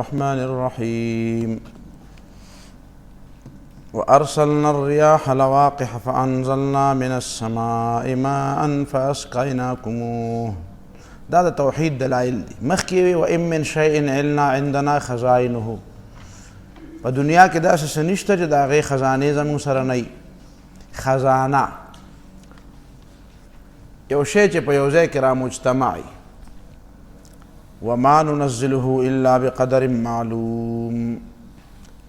الرحمن الرحيم وأرسلنا الرياح لواقح فأنزلنا من السماء ماء فأسقيناكموه. دا د توحید دلائل دي. مخکې وإن من شيء إلا عندنا خزائنه. په دنیا کې داسې څه نشته چې د هغې خزانې زموږ سره نه وي. خزانه یو شی چې په یو ځای کې رامجتمع وي. وما ننزله الا بقدر معلوم.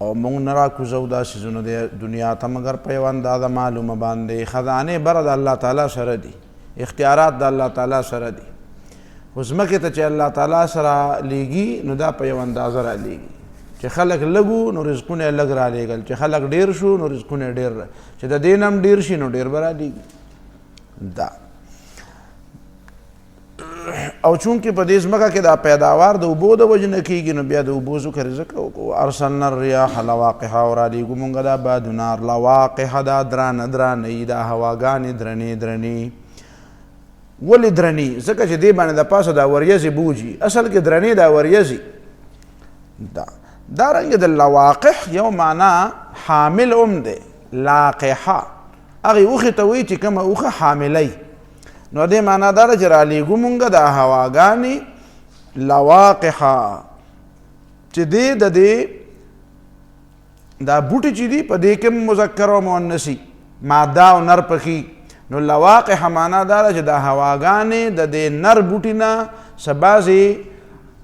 او موږ نه راکوزو دا څیزونه د دنیا ته مګر په یوه اندازه معلومه باندې. خزانې بره د الله تعالی سره دي، اختیارات د الله تعالی سره دي. خو ځمکې ته چې الله تعالی سره لیږي نو دا په یوه اندازه رالیږي. چې خلک لږ نو رزقونه یې لږ رالیږل، چې خلک ډېر شو نو رزقونه یې ډېر، چې د دې نه هم ډېر شي نو ډېر به رالیږي. دا او چونکې په دې ځمکه کې دا پیداوار د اوبو د وجې نه کېږي نو بیا د اوبو ذکر ذکر وکړو. ارسلنا الریاح لواقحا، او رالیږو مونږ دا بادونه لواقحه، دا درانه درانه دا هواګانې درنې درنې. ولې درنې؟ ځکه چې دې باندې د پاسه دا وریځې بوجي، اصل کې درنې دا وریځې. دارنګه د لواقح یو معنا حامل هم دی. لاقحه هغې اوښې ته وایي چې کومه اوښه حاملی. نو دې معنا دا ده چې رالیږو مونږ دا هواګانې لواقحه، چې دې د دې دا بوټي چې دي په دې کې مذکر او مؤنثي ماده او نر پکې. نو لواقحه معنا دا ده چې دا هواګانې د دې نر بوټي نه څه بعضې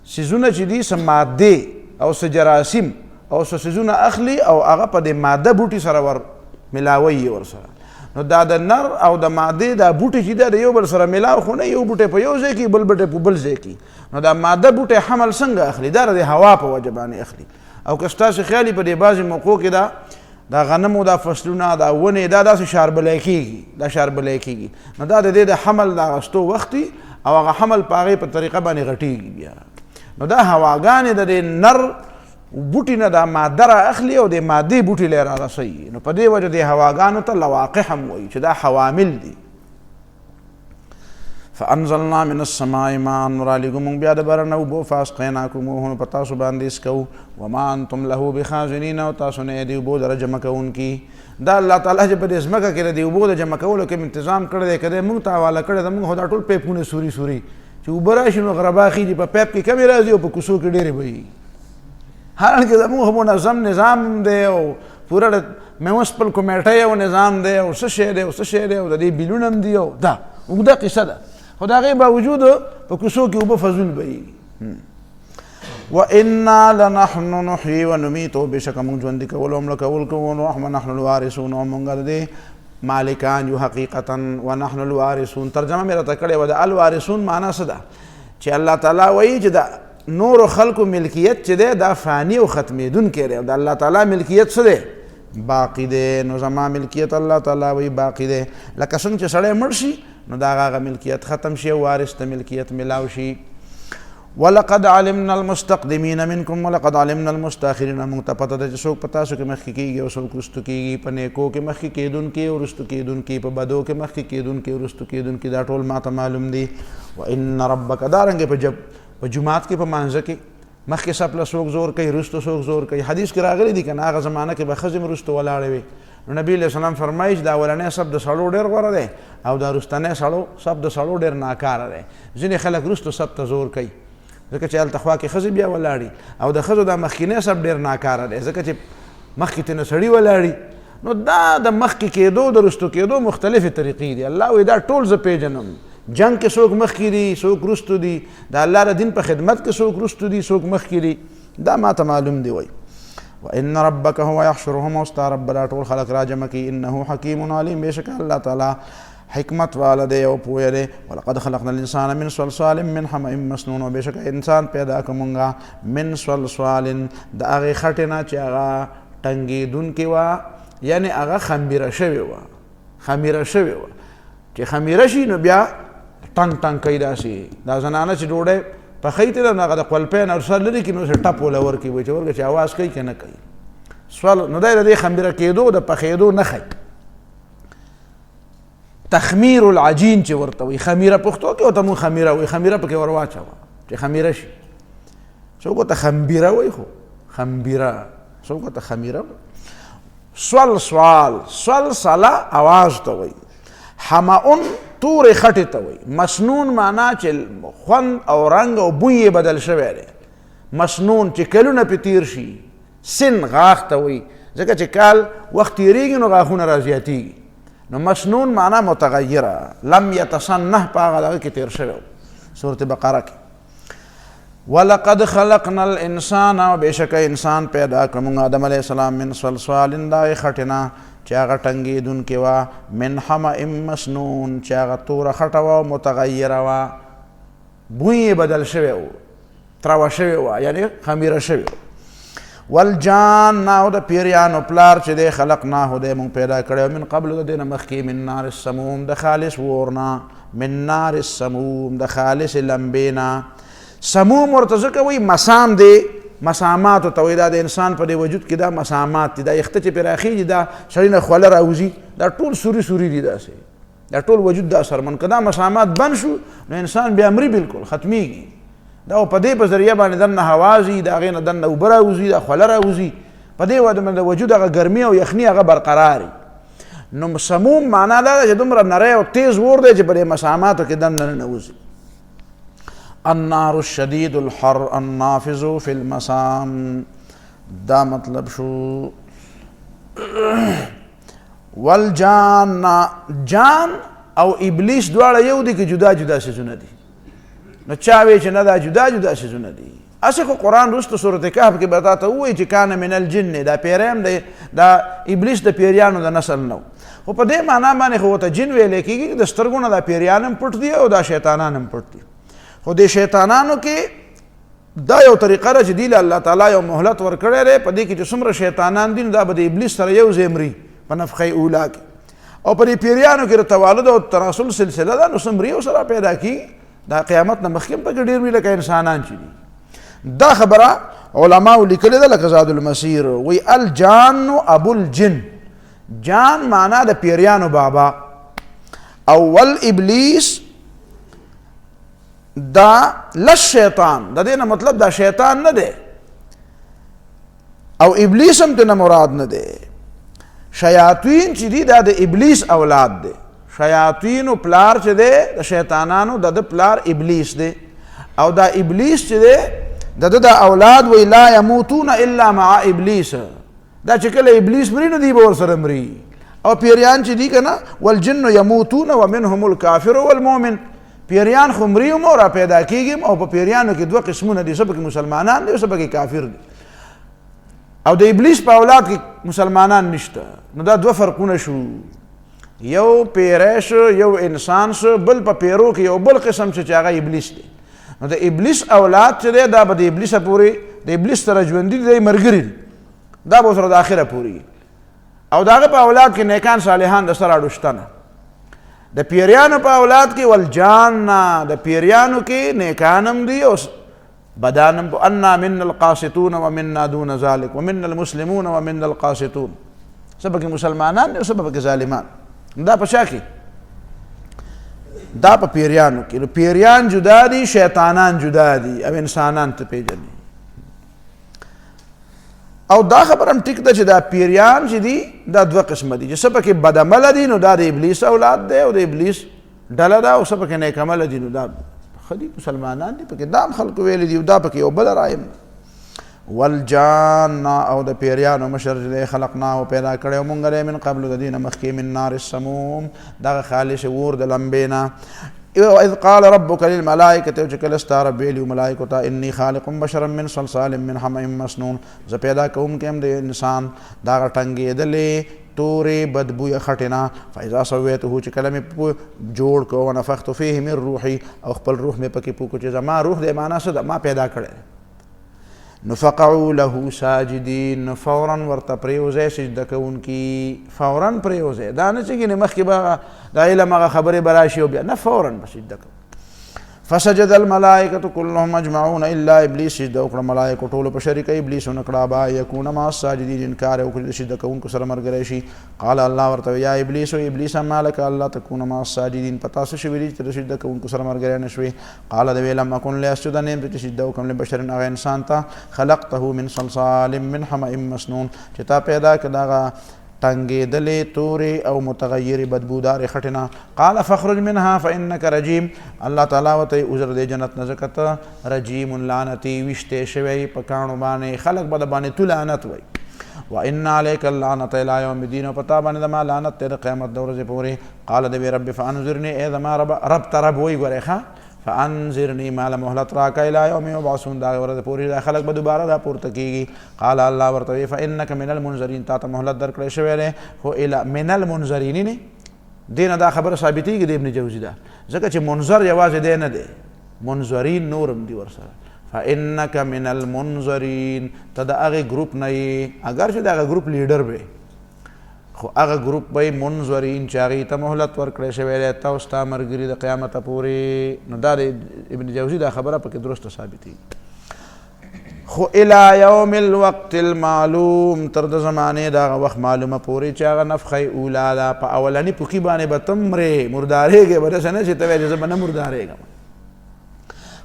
څیزونه چې دي څه مادې او څه جراثیم او څه څیزونه اخلي او هغه په دې ماده بوټي سره ور ملاوي ورسره. نو دا د نر او د ماده دا بوټي چې دا د یو بل سره ملاو خو نه، یو بوټی په یو ځای کې بل بوټی په بل ځای کې. نو دا ماده بوټی حمل څنګه اخلي؟ دا د هوا په وجه باندې اخلي. او که ستاسې خیالي په دې بعضې موقعو کې دا غنمو دا فصلونه دا ونې دا داسې شاربلی کېږي، دا شاربلی کېږي. نو دا د دې د حمل د اخیستو وخت او هغه حمل په هغې په طریقه باندې غټېږي بیا. نو دا هواګانې د دې نر بوټي نه دا ماده را اخلي او د مادې بوټي لی را رسوي. نو په دې وجه د هواګانو ته لواقح هم وایي چې دا حوامل دي. فانزلنا من السماء ماء، رالیږو مونږ بیا د بره نه اوبه فاسقیناکموه، نو په تاسو باندې څکو. وما انتم له بخازنین، او تاسو نه یې د اوبو د جمع کوونکي. دا الله تعالی چې په دې ځمکه کې د اوبو د جمع کولو کوم انتظام کړی دی، که دی مونږ ته حواله کړی ده، مونږ خو دا ټول پیپونه سوري سوري چې اوبه راشي نو غربا خېږي. په پیپ کې کمې راځي او په کوڅو کې ډېرې به وي. حالانکه زموږ منظم نظام دی او پوره د میونسپل کمیټۍ او نظام دی او څه شی دی او څه شی دی او د دې بیلونه هم دي او دا اوږده قصه ده. خو د هغې باوجود په کوڅو کې اوبه فضول به وي. وإنا لنحن نحيي ونميت، بېشکه موږ ژوندي کول او مړه کول کوو. ونحن الوارثون، او موږ د دې مالکان یو حقیقتا. ونحن الوارثون ترجمه مې راته کړې وه. د الوارثون معنا څه ده؟ چې الله تعالی وایي چې د نور خلقو ملکیت چې دی دا فانی او ختمېدونکی دی، او د الله تعالی ملکیت څه دی؟ باقي دی. نو زما ملکیت الله تعالی وایي باقي دی. لکه څنګه چې سړی مړ شي نو د هغه ملکیت ختم شي او وارث ته ملکیت ملاو شي. ولقد علمنا المستقدمین منکم ولقد علمنا المستاخرین، موږ ته پته ده چې څوک په تاسو کې مخکې کېږي او څوک وروستو کېږي. په نیکو کې مخکې کېدونکي او وروستو کېدونکي، په بدو کې مخکې کېدونکي او وروستو کېدونکي. دا ټول ما ته معلوم دي. وان ربک، دارنګې په جماعت کې په مانځه کې مخکې صف له څوک زور کوي، وروستو څوک زور کوي. حدیث کې راغلی دي که نه، هغه زمانه کې به ښځې هم وروستو ولاړې وې. نو نبي علیه السلام فرمایي چې دا اولنی صف د سړو ډېر غوره دی او دا وروستنی صف د سړو ډېر ناکاره دی. ځینې خلک وروستو صف ته زور کوي ځکه چې هلته خوا کې ښځې بیا ولاړي، او د ښځو دا مخکینی صف ډېر ناکاره دی ځکه چې مخکې ترې نه سړي ولاړي. نو دا د مخکې کېدو د وروستو کېدو مختلفې طریقې دي. الله وایي دا ټول زه پېژنم. جنگ کې څوک مخکې دي، څوک وروستو دي. د الله د دین په خدمت کې څوک وروستو دي، څوک مخکې دي. دا ما ته معلوم دی. وایي وان ربک هو یحشرهم، او ستا رب دا ټول خلق را جمع کوي. انه حکیم علیم، بېشکه الله تعالی حکمت والا دی او پوهه دی. ولقد خلقنا الانسان من صلصال من حمأ مسنون، او بېشکه انسان پیدا کړو مونږه من صلصال د هغې خټې نه چې هغه ټنګېدونکې وه، یعنې هغه خمیره شوې وه. خمیره شوې وه چې خمیره شي نو بیا ټنګ ټنګ کوي. داسې دا زنانه چې ډوډۍ پخوي ته نو هغه د قلپۍ نه سر لري کړي نو ټپ وله ورکړي، وایي چې ورکړه چې اواز کوي که نه کوي. سوال نو دی د دې خمیره کېدو د پخېدو نه ښایي. تخمیر العجین چې ورته وایي، خمیره پښتو کې ورته مونږ خمیره وایي، خمیره پکې ور واچوه چې خمیره شي. څوک ورته خمبیره وایي خو خمبیره څوک ورته خمیره سوال سلسله اواز ته وایي حماون تورې خټې ته وایي مسنون معنا چې خوند او رنګ او بوی یې بدل شوی دی مسنون چې کلونه پې تیر شي سن غاښ ته وایي ځکه چې کال وخت تیریږي نو غاښونه رازیاتیږي نو مسنون معنا متغیره لم یتصنح په هغه دغه کې تیر شوی سورة بقره کې ولقد خلقنا الانسان وبشک انسان پیدا کړم آدم علیه السلام من صلصال دا خټینا چې هغه ټنګېدونکې وه من حمأ مسنون چې هغه توره خټه وه متغیره وه بوی یې بدل شوی و تروه شوی وه یعنې خمیره شوی و والجان او د پیریانو پلار چې دی خلقناه دی مونږ پیدا کړی من قبل د دې نه مخکې من نار السموم د خالص ورنا من نار السموم د خالص لمبې نه سموم ورته ځکه وایي مسام دی مساماتو ته وایي دا د انسان په دې وجود کې دا مسامات دي دا یخته چې پرې راخېږي دا سړي نه خوله راوځي دا ټول سوري سوري دي داسې دا ټول وجود دا سرمن که دا مسامات بند شو نو انسان بیا مري بالکل ختمیږي دا په دې په ذریعه باندې دننه هوا ځي د هغې نه دننه اوبه راوځي دا خوله راوځي په دې د وجود هغه ګرمي او یخني هغه برقراري نو سموم معنا دا ده چې دومره نری او تیز اور دی چې په دې مساماتو کې دننه ننوځي النار الشدید الحر النافذ فی المسام دا مطلب شو والجان جان او ابلیس دواړه یو دي که جدا جدا څیزونه دي نو چا وی چې نه دا جدا جدا څیزونه دي هسې خو قرآن وروسته صورت کهف کې به تا ته ووایي چې کان من الجن دا پیریم دی دا ابلیس د پیریانو د نسل نه خو په دې معنا باندې خو ورته جن ویلی کېږي د سترګو نه دا پیریان هم پټ دي او دا شیطانان هم پټ دي خو د شیطانانو کې دا یو طریقه ده چې دی له الله تعالی یو مهلت ورکړی دی په دې کې چې څومره شیطانان دي نو دا به د ابلیس سره یو ځای مري په نفخه اولا کې او په دې پیریانو کې د توالد او تناسل سلسله ده نو څه مري ورسره پیدا کېږي دا قیامت نه مخکې هم پکې ډېر وي لکه انسانان چې دي دا خبره علماو لیکلې ده لکه زاد المسیر وی الجان ابو الجن جان معنا د پیریانو بابا او والابلیس دا لش شیطان د دې نه مطلب دا شیطان نه دی او ابلیس هم ته نه مراد نه دی شیاطین چې دي دا د ابلیس اولاد دی شیاطینو پلار چې دی د شیطانانو د پلار ابلیس دی او دا ابلیس چې دی د اولاد وی لا یموتون الا مع ابلیس دا چې کله ابلیس مري نو دی به ورسره مري او پیریان چې دي که نه والجن یموتون ومنهم الکافر والمؤمن پیریان خو مري هم او را پیدا کېږي او په پیریانو کې دوه قسمونه دي څه پکې مسلمانان دي او څه پکې کافر دي او د ابلیس په اولاد کې مسلمانان نشته نو دا دوه فرقونه شو یو پیری شو یو انسان شو بل په پیرو کې یو بل قسم چې هغه ابلیس دی نو د ابلیس اولاد چې دی دا به د ابلیسه پورې د ابلیس سره ژوندي دي ملګري دي دا به سره د آخره پورې او د هغه په اولاد کې نیکان صالحان د سره اړو شته نه د پیریانو په اولاد کې والجان د پیریانو کې نیکان هم دي او بدان هم انا منا القاسطون ومنا دون ذلك ومنا المسلمون ومنا القاسطون څه پکې مسلمانان دي او څه پکې ظالمان دا په چا کې دا په پیریانو کې نو پیریان جدا دي شیطانان جدا دي او انسانان ته پیژني او دا خبر هم ټیک ده چې دا پیریان چې دي دا دوه قسمه دي چې څه پکې بدعمله دي نو دا د ابلیس اولاد دی او د ابلیس ډله ده او څه پکې نیکعمله دي نو دا ښه دي مسلمانان دي پکې دا هم خلکو ویلي دي او دا پکې یو بله رایم والجان او د پیریانو مشر چې خلقناه پیدا کړی او مونږ من قبل د دې نه مخکې من نار السموم دغه خالص اور د لمبې نه اذ قال ربك للملائکة چې کله ستا رب ویلي ملائکو ته انی خالق بشرا من صلصال من حمأ مسنون زه پیدا کوونکی یم د انسان دغه ټنګېدلې تورې بدبویه خټې نه فاذا سویته چې کله مې جوړ کړو ونفخت فیه من روحي او خپل روح مې پکې پوکو چې زما روح دی معنا څه ده ما پیدا کړی نو فقعوا له ساجدین فورا ورته پریوځئ سجده کوونکي فورا پریوځئ دا نه چې ګینې مخکې به د علم هغه خبرې به راشي او بیا نه فورا به سجده کوو فسجد الملائکة كلهم اجمعون الا ابلیس سجده وکړه ملائکو ټولو په شریک ابلیس ونکړه ابا یکون مع الساجدین انکار وکړي د سجده کوونکو سره مرګري شي قال الله ورته یا ابلیس او ابلیس ما لك الله تكون مع الساجدین پتا څه شوی چې د سجده کوونکو سره مرګري نشوي قال د ویلم اكن لاسجد نیم چې سجده وکم له بشر هغه انسان ته خلقته من صلصال من حمأ مسنون چې تا پیدا کړه ټنګېدلې تورې او متغیرې بدبودارې خټنه قال فاخرج منها فانك رجیم الله تعالی ورته عذر دی جنت نه ځکه ته رجیم لعنتي ویشتې شوی په کاڼو باندې خلق به د باندې تو لعنت وایي وان عليك اللعنة الى يوم الدين او پتا باندې د ما لعنت ته د قیامت د ورځې پورې قال د رب فانظرني ای زما رب ته رب وایي ګورې ښه فانظرني مال مهلت راکا الى يوم يبعثون دا ورځ پورې دا خلق به دوباره را پورته کیږي قال الله ورته فانك من المنذرين تا ته مهلت درکړی شوی دی خو الى من المنذرين نه دینه دا خبره ثابتېږي د ابن جوزي ده ځکه چې منذر یوازې دی نه دی منذرین نورم دی ورسره فانك من المنذرين ته د هغې ګروپ نه یې اگر چې د هغه ګروپ لیډر به خو هغه ګروپ به منذرین چې هغې ته مهلت ورکړی شوی دی ته او ستا ملګري د قیامته پورې نو دا د ابن جوزي دا خبره پکې درسته ثابتېږي خو الى یوم الوقت المعلوم تر د زمانې د هغه وخت معلومه پورې چې هغه نفخه اوله ده په اولني پوکي باندې به ته مرې مردارېږې به داسې نه چې ته وایې چې زه به نه مردارېږم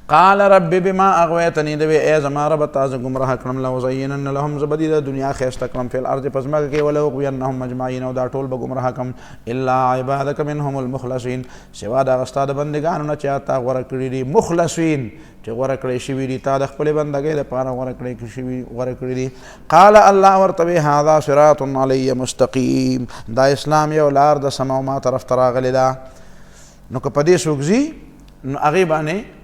قال رب بما اغويتني دوی ای زما رب تاسو گمراه کړم لوزینن لهم زبدی د دنیا خیسته کړم فی الارض پس مګه کې ولو قینهم مجمعین او دا ټول به گمراه کم الا عبادک منهم المخلصین سوا دا استاد بندگانو نه چاته غوړه کړی دي مخلصین چې غوړه کړی شوی دي تا د خپل بندګۍ لپاره غوړه کړی شوی غوړه کړی دي قال الله ورته هذا صراط علی مستقیم دا اسلام یو لار د سما ما طرف تراغلی دا نو که پدې سوګزي نو هغه باندې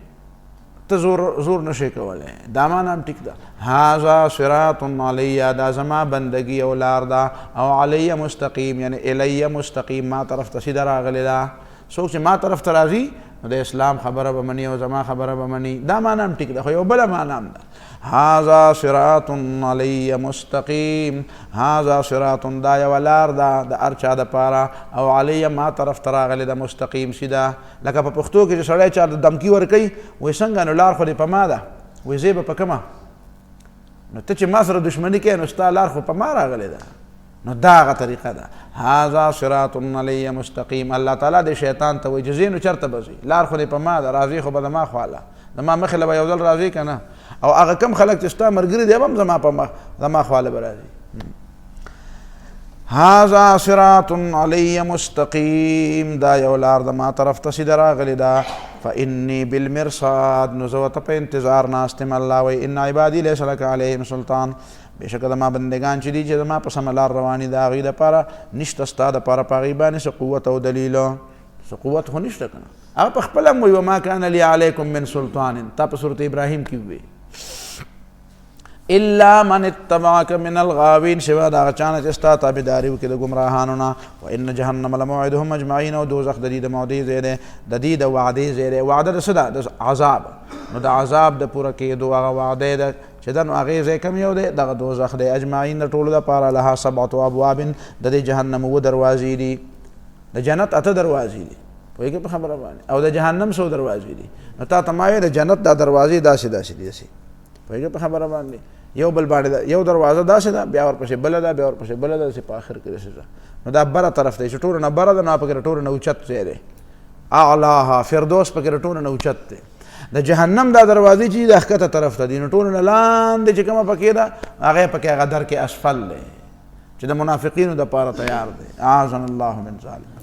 ته زور نشي کولی دا معنا هم ټیک ده هذا صراط علی دا زما بندگی او لار ده او علی مستقیم یعنی الی مستقیم ما طرف ته سیده راغلی ده څوک چې ما طرف ته راځي نو د اسلام خبره به مني او زما خبره به مني دا معنا هم ټیک ده خو یو بله معنا هم ده هذا صراط علی مستقیم هذا صراط دا یوه لار ده د هر چا دپاره او علی ما طرف ته راغلی ده مستقیم سیده لکه په پښتو کې چې سړی چا د دمکي ورکوي وایي څنګه نو لار خو دې په ما ده وایي زه به په کومه نو ته چې ما سره دښمني کوې نو ستا لار خو په ما راغلی ده نو دا هغه طریقه ده هذا صراط علی مستقیم الله تعالی د شیطان ته وایي چې ځې نو چېرته به ځي لار خو دې په ما ده راځي خو به د ما خواله د ما مخې له به یو ځل راځي که نه او هغه کم خلک چې ستا ملګري دی هم زما په مخ زما خواله به راځي هذا صراط علی مستقیم دا یو لار د ما طرف ته سیده راغلې ده فانی بالمرصاد نو زه ورته په انتظار ناست یم الله وایي ان عبادي لیس لک علیهم سلطان بېشکه زما بندګان چې دي چې زما په سمه لار رواني د هغوی دپاره نشته ستا دپاره په هغوی باندې څه قوت او دلیل څه قوت خو نشته که نه هغه په خپله هم وایي وما کان لی علیکم من سلطان تا په صورت ابراهیم کې ووایي الا من اتبعك من الغاوین سوا د هغه چا نه چې ستا تابعداري وکړي د ګمراهانو نه وان جهنم لموعدهم اجمعین او دوزخ د دې د مودې ځای دی د دې د وعدې ځای دی وعده د څه ده د عذاب نو د عذاب د پوره کېدو هغه وعده ده چې ده نو هغې ځای کم یو دی دغه دوزخ دی اجمعین د ټولو دپاره لها سبعة ابواب د دې جهنم اووه دروازې دي د جنت اته دروازې دي پوهېږې په خبره باندې او د جهنم څو دروازې دي نو تا ته ما وایې د جنت دا دروازې داسې داسې دي داسې پوهېږې په خبره باندې یو بل باندې یو دروازه داسې ده بیا ورپسې بله ده بیا ورپسې بله ده داسې په آخر کې داسې ده نو دا بره طرف دی چې ټولو نه بره ده نو پکې د ټولو نه اوچت ځای دی اعلاها فردوس پکې د ټولو نه اوچت دی د جهنم دا دروازې چې د ښکته طرف ته دي نو ټولو نه لاندې چې کومه پکې ده هغه پکې هغه درک اسفل دی چې د منافقینو دپاره تیار دی اعاذنا الله من ذلک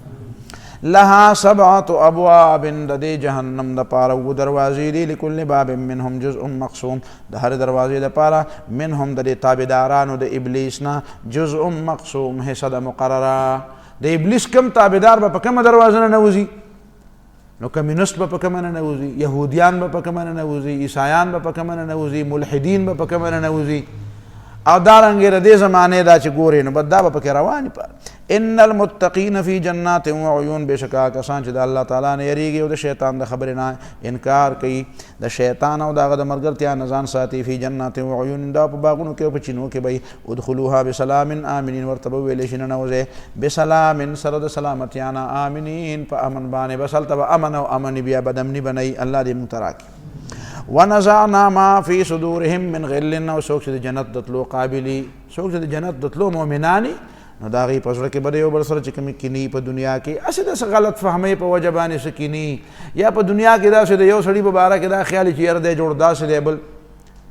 لها سبعة ابواب د دې جهنم دپاره اووه دروازې دي لکل باب منهم جزء مقسوم د هرې دروازې دپاره منهم د دې تابعدارانو د ابلیس نه جزء مقسوم حصه د مقرره د ابلیس کم تابعدار به په کومه دروازه نه نوځي نو کمیونست به په کومه نه نوځي یهودیان به په کومه نه نوځي عیسایان به په کومه نه نوځي ملحدین به په کومه نه نوځي او دارنګې د دې زمانې دا چې ګورې نو بد دا به پکې روانې ان المتقین فی جنات و عیون، بېشکه کسان چې د الله تعالی نه یریږي او د شیطان د خبرې نه انکار کوي، د شیطان او د هغه د ملګرتیا نه ځان ساتي، فی جنات و عیون، دا په باغونو کې او په چینو کې به ادخلوها بسلام آمنین، ورته به ویلی شي ننوځئ بسلام سره د سلامتیا نه، آمنین په امن باندې، بس هلته به امن او امني بیا بدامني به نه وي. الله دې موږ ته راکړي. ونزعنا ما فی صدورهم من غل، او څوک چې د جنت د تلو قابلي، څوک چې د جنت د تلو مؤمناني، نو د هغې په زړه کې به د یو بل سره چې کومې کینې په دنیا کې هسې داسې غلط فهمۍ په وجه باندې څه کینې، یا په دنیا کې داسې د یو سړي په باره کې دا خیال چې یاره دی جوړ داسې دی بل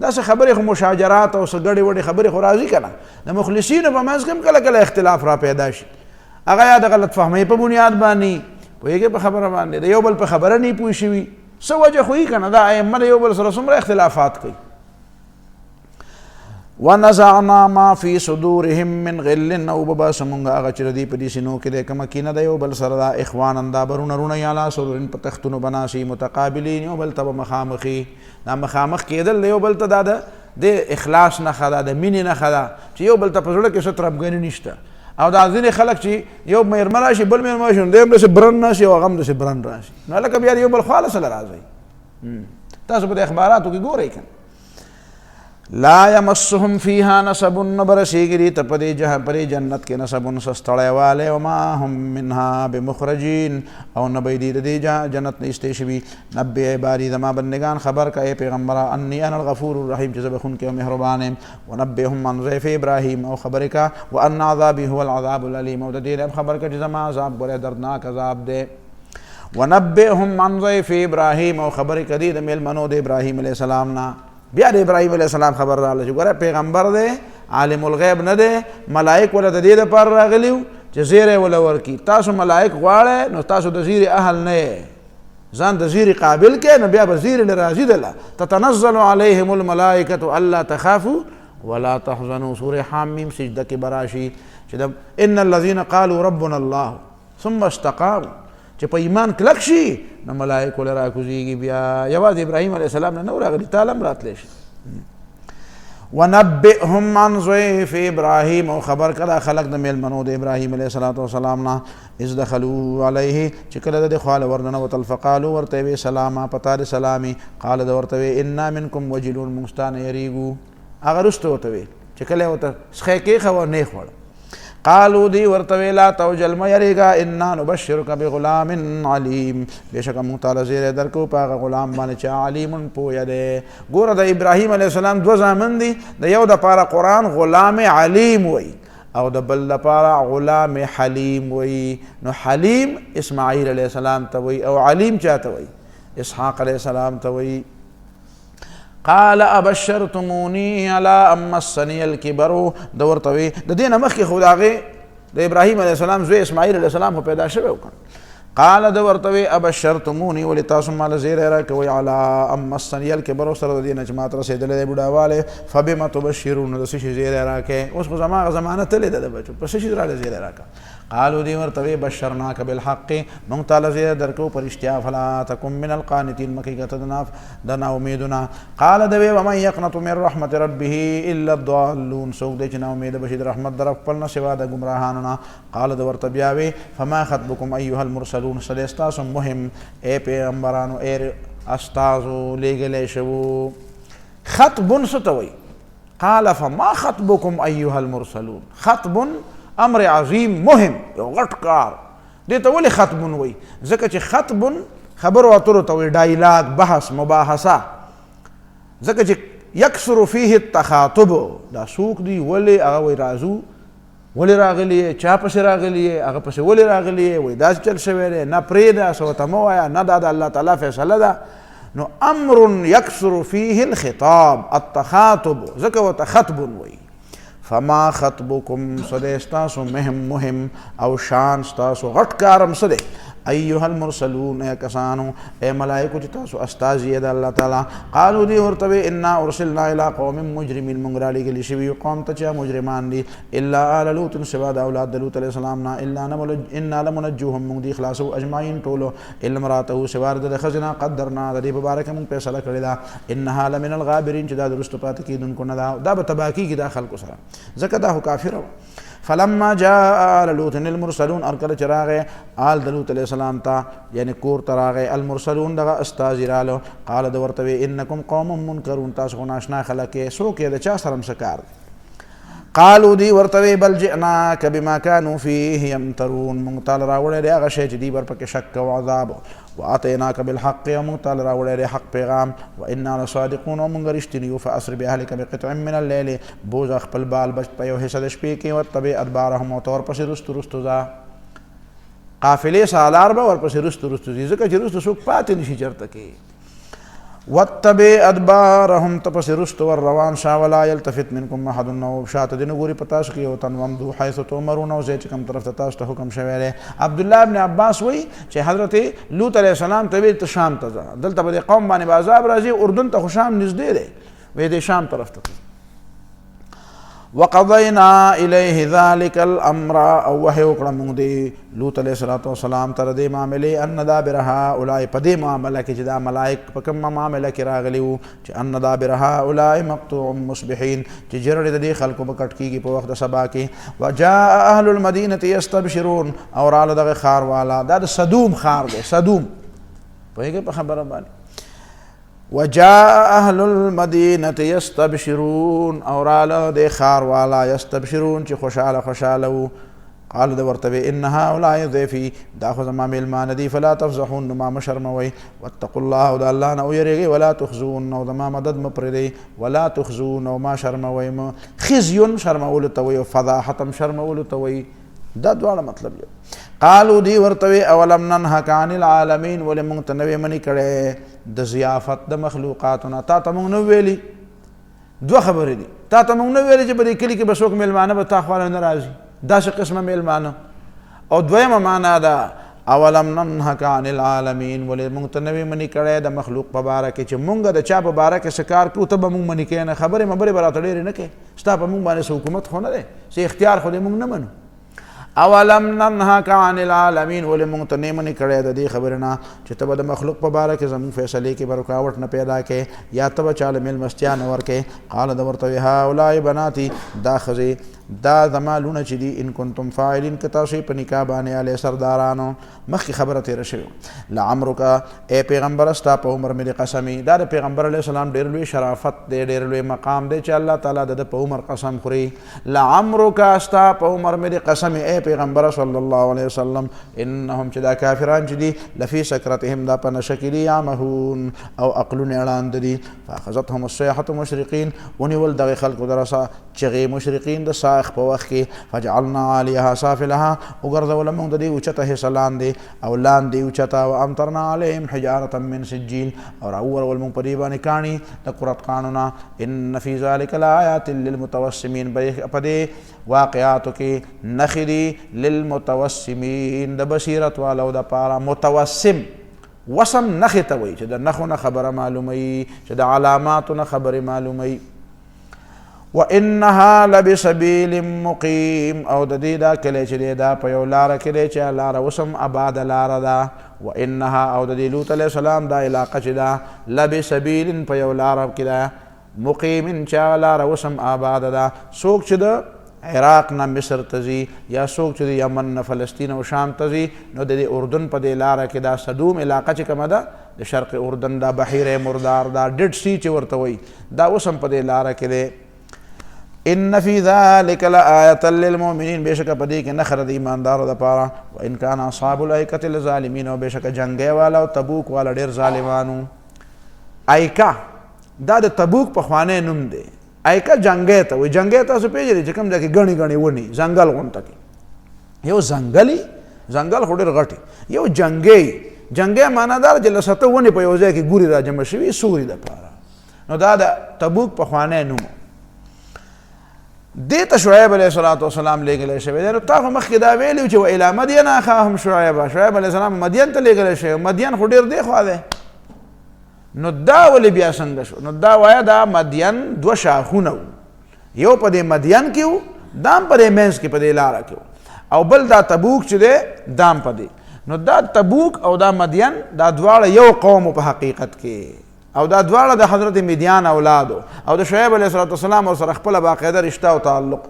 داسې خبرې خو مشاجرات او څه ګډې وډې خبرې خو راځي که نه، د مخلصینو په منځ کې هم کله کله اختلاف را پیدا شي، هغه یا د غلط فهمۍ په بنیاد باندې پوهېږې په خبره باندې د یو بل په خبره نه پوه شوي، څه وجه خو یي که نه، دا ائمه د یو بل سره څومره اختلافات کوي. ونزعنا ما فی صدورهم من غل، او بباسو مونږ هغه چې د دوی په دې سینو کې دی کومه کینه د یو بل سره دا، اخوانا دا برونه رونه یا علی سرور په تختونو بناسي، متقابلین، یو بل ته به مخامخي، دا مخامخ کېدل د یو بل ته دا د اخلاص نښه ده، د مینې نښه ده چې یو بل ته په زړه کې څه تربګني نشته. او دا ځینې خلک چې یو میرمن راشي بل میرمن راشي نو دی هم داسې برن راشي او هغه هم داسې برن راشي، نو هلکه بیا د یو بل خواله سره راځئ. تاسو په د اخباراتو کې ګورئ که لا یمسهم فیها نصب، نه به رسېږي دې ته په دې جنت کې نصب څه ستړی والی، وما هم منها بمخرجین، او نه به دې د دې جنت نه ایستې شوي. نبئ عبادي، زما بندګان خبر که ای پیغمبره، انی انا الغفور الرحیم، چې زه بخونکی او مهربان یم. ونبئهم عن ضیف ابراهیم، او خبرې که وان عذابی هو العذاب العلیم، او د دې هم خبر که چې زما عذاب ګورې دردناک عذاب دی. ونبئهم عن ضیف ابراهیم، او خبرې که دې د میلمنو د ابراهیم علیه السلام نه، بیا د ابراهیم علیه السلام خبر راغله چې ګوره پیغمبر دی، عالم الغیب نه دی، ملائک وله د دې دپاره راغلي وو چې زیری وله ورکړي. تاسو ملائک غواړئ نو تاسو د زیري اهل نه یې، ځان د زیري قابل کې، نو بیا به زیري نه راځي دله. تتنزل علیهم الملائکة الا تخافوا ولا تحزنوا، سورې حامیم سجده کې به راشي چې ان الذین قالوا ربنا الله ثم استقاموا، چې په ایمان کلک شي نو ملائکو له راکوزېږي، بیا یوازې ابراهیم علیه السلام نه نو راغلي، تعالی هم راتلی شي. ونبئهم عن ضیف ابراهیم، او خبر کړه خلق د میلمنو د ابراهیم علیه السلام نه، اذ دخلوا علیه، چې کله د دې خواله ورننوتل، فقالو ورته وې سلاما، پتا د سلامي، قال د ورته وې انا منکم وجلون، موږ ستا نه یریږو. هغه وروسته ورته وې چې کله یې ورته سخی کېښوه نه یې خوړه، قالو دی ورته وی لا توجل مه یریږه، انا نبشرک بغلام علیم، بېشکه موږ تاله زیری درکو په هغه غلام باندې چې علیم پویه دی. ګوره د ابراهیم علیه السلام دوه زامن دي، د یو دپاره قرآن غلام علیم وی او د بل دپاره غلام حلیم وی. نو حلیم اسماعیل علیه السلام ته وی او علیم چا ته وی؟ اسحاق علیه السلام ته وی. قال ابشرتمونی علی ان مسنی الکبر، د ورته وی د دې نه مخکې خو د هغې د ابراهیم علیه السلام زوی اسماعیل علیه السلام خو پیدا شوی و که. قال د ورته وی ابشرتمونی، ولې تاسو ماله زیری راکوئ علی ان مسنی الکبر، سره د دې نه چې ماته رسېدلی دی بوډاوالی، فبم تبشرون، د څه شي زیری راکئ؟ اوس خو زما هغه زمانه تلې ده د بچو، په څه شي راله زیری راکړه؟ قالو دی ورته وی بشرناک بالحق، موږ تاله زیری درکو په رښتیا، فلا تکن من القانتین، مه کېږه د ناامیدونه. قال د وی ومن یقنط من رحمت ربه الا الضالون، څوک دی چې ناامیده بشي د رحمت د رب خپل نه سوا د ګمراهانو نه. قال د ورته بیا وی فما خطبکم ایها المرسلون، څه دی ستاسو مهم ای پیغمبرانو، ای استازو لیږلی شوو. خطبن څه ته وایي؟ قال فما خطبکم ایها المرسلون، خطبن امر عظیم مهم، یو غټ کار، دې ته ولې خطبن وایي؟ ځکه چې خطبن خبرو اترو ته وایي، ډایلاګ، بحث، مباحثه، ځکه چې یکثر فیه التخاطب، دا څوک دی، ولې هغه وایي راځو، ولې راغلی یې، چا پسې راغلی یې، هغه پسې ولې راغلی یې، وایي داسې چل شوی دی، نه پرېږده، څه ورته مه وایه، نه دا د الله تعالی فیصله ده. نو امر یکثر فیه الخطاب، التخاطب، ځکه ورته خطبن وایي. فما خطبکم، څه دی ستاسو مهم او شان ستاسو غټ کارم څه دی؟ ایها المرسلون اے کسانو اے ملائکو چې تاسو استازي د الله تعالی قالو دی ورته انا ارسلنا الى قوم مجرمين مونږ را لېږلي شوي قوم ته چې مجرمان دي الا آل لوط سوا د اولاد د لوط علیه السلام نه انا لمنجوهم مونږ دي خلاصو اجمعین ټولو الا امراته سوا د خزنه قدرنا د دې په باره کې مونږ فیصله کړې ده انها لمن الغابرین چې دا درست پاتې کېدونکو نه ده دا به تباه کېږي دا خلکو سره ځکه دا خو کافر و فلما جاء آل لوط المرسلون ارکل چراغ آل دلوط علیہ السلام تا یعنی کور تراغ المرسلون دغه استازی رالو قال دورتوی انکم قوم منکرون تاسو ناشنا خلک سو کې د چا سره مسکار قالو دی ورتوی بل جئناک بما كانوا فيه يمترون مونږ راوړی دی هغه شی چې دی ورپکې شک او عذاب واتیناک بالحق مونږ راوړی دی حق پیغام وانا لصادقون مونږ رښتینی یو فاسر باهلک بقطع من الليل بوز خپل بال بچ په یو حصہ د شپې کې وتبع ادبارهم او تور پسې رستو ځه قافلې سالار به ورپسې رستو ځي ځکه چې رستو څوک پاتې نشي چېرته کې واتبع ادبارهم تپس رست ور روان شا ولا يلتفت منكم احد نو شات دین ګوري پتاس کې او تنومدو حيث تؤمرون او زه چې کوم طرف ته تاسو ته حکم شوی دی عبد الله ابن عباس وای چې حضرت لوط علیه السلام ته ته شام ته ځه دلته به قوم باندې عذاب راځي اردن ته شام نږدې دی وې د شام طرف ته وقضينا إليه ذلك الأمر او وحي وکړه موږ دی لوط علیه السلام تر دې معاملې ان دابر هؤلاء په دې معامله کې چې دا ملائک په کوم معامله کې راغلي وو چې ان دابر هؤلاء مقطوع مصبحين چې جرړې د دې خلکو په کټ کېږي په وخت د سبا کې وجاء اهل المدینه یستبشرون او راله دغه ښار والا دا د صدوم ښار دی صدوم پوهېږئ په خبره باندې وجاء اهل المدینه یستبشرون او راله د ښار والا یستبشرون چې خوشاله وو قال د ورته ان هؤلاء ضيفي دا خو زما میلمانه دي فلا تفضحون ما مشرموي واتقوا الله د الله نه ویریږئ ولا تخزون او زما مدد مه پرېږدئ ولا تخزون او ما شرموئ مه خزي شرمولو ته وایي او فضاحتم شرمولو ته وایي دا دواړه مطلب یو قالو دی ورته اولم ننهک عن العالمین ولې موږ ته نوې منې کړی د ضیافت د مخلوقاتونه تا ته موږ نه ویلي دوه خبرې دي تا ته موږ نه ویلي چې په دې کلي کې به څوک میلمانه به تا خواله نه راځي داسې قسمه میلمانه او دویمه معنا ده اولم ننهک عن العالمین ولې موږ ته نوې منې کړی د مخلوق په باره کې چې موږ د چا په باره کې څه کار کوو ته به موږ منې کوې نه خبرې مبرې به راته ډېرې نه کوې ستا په موږ باندې څه حکومت خو نه دی څه اختیار خو دې موږ نه منو اولم ننهک عن العالمین ولې موږ ته نه منې کړی د دې خبرې نه چې ته به د مخلوق په باره کې زموږ فیصلې کې به رکاوټ نه پیدا کې یا ته به چاله میلمستیا نه ورکې قال د ورته هؤلاء بناتي دا ښځې دا زما لونه چې دي ان کنتم فاعلین که تاسو په نکاح باندې علی سردارانو مخکې خبره تېره شوې لعمرک ای پیغمبره ستا په عمر مې د قسمي دا د پیغمبر علیه السلام ډېر لوی شرافت دی ډېر لوی مقام دی چې الله تعالی د په عمر قسم خوري لعمرک ستا په عمر مې د قسمي ای پیغمبره صلی الله علیه وسلم انهم چې دا کافران چې دي لفی سکرتهم دا په نشه کې دي یعمهون او عقلونه ړانده دي فاخذتهم الصیحة مشرقین ونیول دغې خلکو د رسا چغې مشرقین د سایخ په وخت کې فجعلنا علیها سافلها وګرځوله موږ د دې اوچته حصه لاندې او لاندې اوچته وامطرنا علیهم حجارة من سجیل او راوورول موږ په دې باندې کاڼي د قرت کاڼونه ان فی ذلک لآیات للمتوسمین په دې واقعاتو کې نښې دي للمتوسمین د بصیرت والو دپاره متوسم وسم نښې ته وایي چې د نښو نه خبره معلوموي چې د علاماتو نه خبرې معلوموي وانها لبسبیل مقیم او د دې دا کلی چې دی دا په یو لاره کې دی چې لاره اوس هم آباده لاره ده وانها او د دې لوط علیه السلام دا علاقه چې ده لبسبیل په یو لاره کې ده مقیم چې لاره اوس هم آباده ده څوک چې د عراق نه مصر ته ځي یا څوک چې د یمن نه فلسطین او شام ته ځي نو د دې اردن په دې لاره کې دا صدوم علاقه چې کومه ده د شرق اردن دا بحیره مردار دا ډیډ سی چې ورته وایي دا اوس هم په دې لاره کې دی ان فی ذلک لآیة للمؤمنین بېشکه په دې کې نښه د ایماندارو دپاره وان کان اصحاب الایکة لظالمین او بېشکه جنګی والا او تبوک والا ډېر ظالمانو ایکه دا د تبوک پخوانی نوم دی ایکه جنګی ته وایي جنګی تاسو پېژنئ چې کوم ځای کې ګڼې ګڼې ونې ځنګل غونته کې یو ځنګلي ځنګل خو ډېر غټ یو جنګی معنا دا چې لسته ونې په یو ځای کې ګوري راجمع شوي سوري دپاره نو دا د تبوک پخوانی نوم دې ته شعیب علیه السلام لېږلی شوی دی. نو تا خو مخکې دا ویلي چې وإلی مدین اخاهم شعیبا، شعیب علیه السلام مدین ته لېږلی شوی، مدین خو ډېر دی خوا دی. نو دا ولې بیا څنګه شو؟ نو دا وایه دا مدین دوه شاخونه وو، یو په دې مدین کې وو، دا هم په دې منځ کې په دې لاره کې وو، او بل دا تبوک چې دی دا هم په دې. نو دا تبوک او دا مدین دا دواړه یو قوم په حقیقت کې، او دا دواړه د حضرت مدیان اولادو او د شعیب علیه السلام او سره خپله باقاعده رشته او تعلق.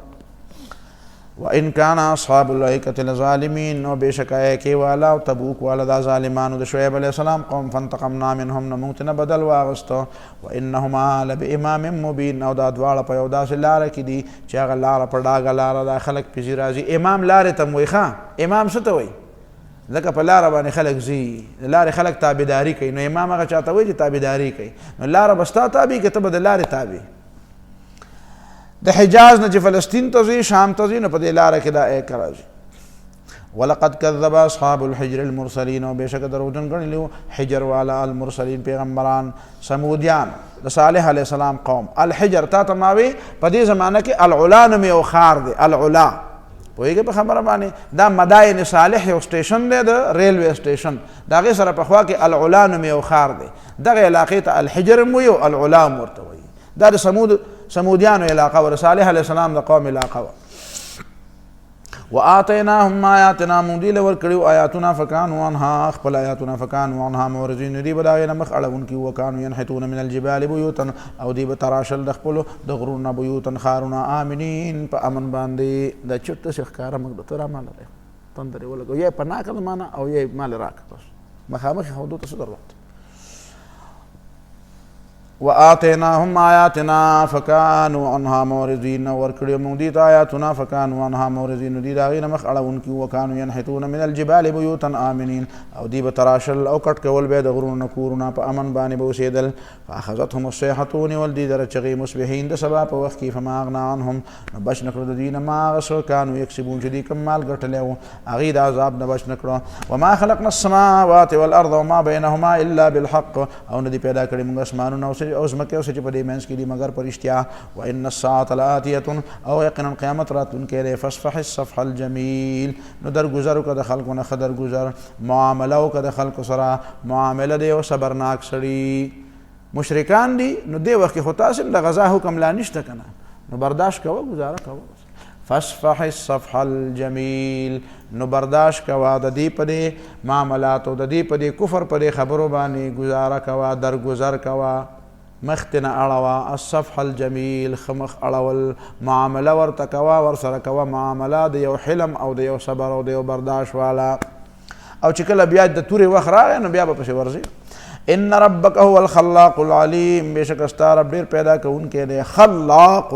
وان کان اصحاب الایکة لظالمین، نو بېشکه کې والا او تبوک والا دا ظالمانو د شعیب علیه السلام قوم، فانتقمنا منهم، نه موږ نه بدل واغستو، وانهما لبامام مبین، او دا دواړه په یو داسې لاره کې دي چې هغه لاره په ډاګه لاره دا خلک پسې راځي. امام لارې ته م وایي ښه، امام څه ته وایي؟ ځکه په لاره باندې خلک ځي، د لارې خلک تابعداري کوي، نو امام هغه چاته وایي چې تابعداري کوي. نو لاره به ستا تابع که ته به د لارې تابع. د حجاز نه چې فلسطین ته ځي، شام ته ځي، نو په دې لاره کې دا ایکه راځي. ولقد کذب اصحاب الحجر المرسلین، او بېشکه دروغجن ګڼلي وو حجر والا المرسلین پیغمبران، سمودیان د صالح علیه السلام قوم. الحجر تا ته ما وی په دې زمانه کې العلا نوم یو ښار دی، العلا پوهېږې په خبره باندې. دا مدائن صالح یو سټیشن دی د ریلوے سټیشن، د هغې سره پخوا کې العلا نوم یو ښار دی، دغه علاقې ته الحجر م وایي او العلا م ورته وایي. دا د سمودیانو علاقه وه، د صالح علیه السلام د قوم علاقه وه. وآتیناهم آیاتنا، موږ دوی له ورکړي آیاتونه فکانو عنها، خپل آیاتونه فکانو عنها معرضین، دوی به د هغې نه مخ اړوونکي وو. وکانو ینحتون من الجبال بیوتا، او دوی به تراشل د خپلو د غرونو نه بیوتا ښارونه، آمنین په امن باندې. دا چرته چې ښکاره موږ د ته راماله دی تندر یې ولګو، یا یې پناه کړه مانه او یا یې مال راکړه، بس مخامخ یې ښودو ته څه ضرورت. وآتیناهم آیاتنا فکانوا عنها معرضین، ورکړي موږ دوی ته آیاتونه فکانوا عنها معرضین، دوی د هغې نه مخ اړوونکي وو. وکانو ینحتون من الجبال بیوتا آمنین، او دوی به تراشل او کټ کول به د غرونو نه کورونه، په امن باندې به اوسېدل. فاخذتهم الصیحة، ونیول دوی لره چغې مصبحین د سبا په وخت کې. فما اغنا عنهم، نو بچ نه کړه د دوی نه ما هغه څه کانو یکسبون چې دوی کوم مال ګټلی وو، هغې د عذاب نه بچ نه کړه. وما خلقنا السماوات والارض وما بینهما الا بالحق، او نه دي پیدا کړي موږ اسمانونه او ځمکې او څه چې په دې منځ کې دي مګر په رښتیا. وان الساعة لآتیة، او یقینا قیامت راتلونکی دی. فاصفح الصفح الجمیل، نو درګذر وکړه د خلکو نه ښه درګذر، معامله وکړه د خلکو سره معامله دی او صبرناک سړي. مشرکان دي نو دې وخت کې خو تاسې د غذا حکم لا نشته که نه، نو برداشت کوه، ګزاره کوه. فاصفح الصفح الجمیل، نو برداشت کوه د دې په دې معاملاتو، د دې په دې کفر په دې خبرو باندې ګزاره کوه، درګذر کوه، مخ ته نه اړوه. الصفح الجمیل، ښه مخ اړول، معامله ورته کوه، ورسره کوه معامله د یو حلم او د یو صبر او د یو برداشت والا. او چې کله بیا د تورې وخت راغی نو بیا به پسې ورځي. ان ربک هو الخلاق العلیم، بېشکه ستا رب ډېر پیدا کوونکی دی. خلاق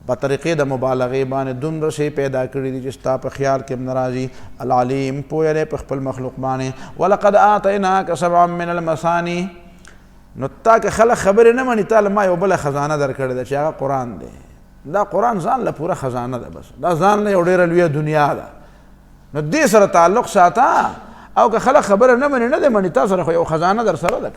په طریقې د مبالغې باندې دومره شی پیدا کړي دي چې ستا په خیال کې هم نه راځي. العلیم، پوهه دی په خپل مخلوق باندې. ولقد آتیناک سبعا من المثانی، نو تا که خلک خبرې نه مني، تا له ما یو بله خزانه درکړې ده چې هغه قرآن دی. دا قرآن ځان له پوره خزانه ده، بس دا ځان له یو ډېره لویه دنیا ده. نو دې سره تعلق ساته، او که خلک خبره نه مني، نه دی مني، تا سره خو یو خزانه در سره ده.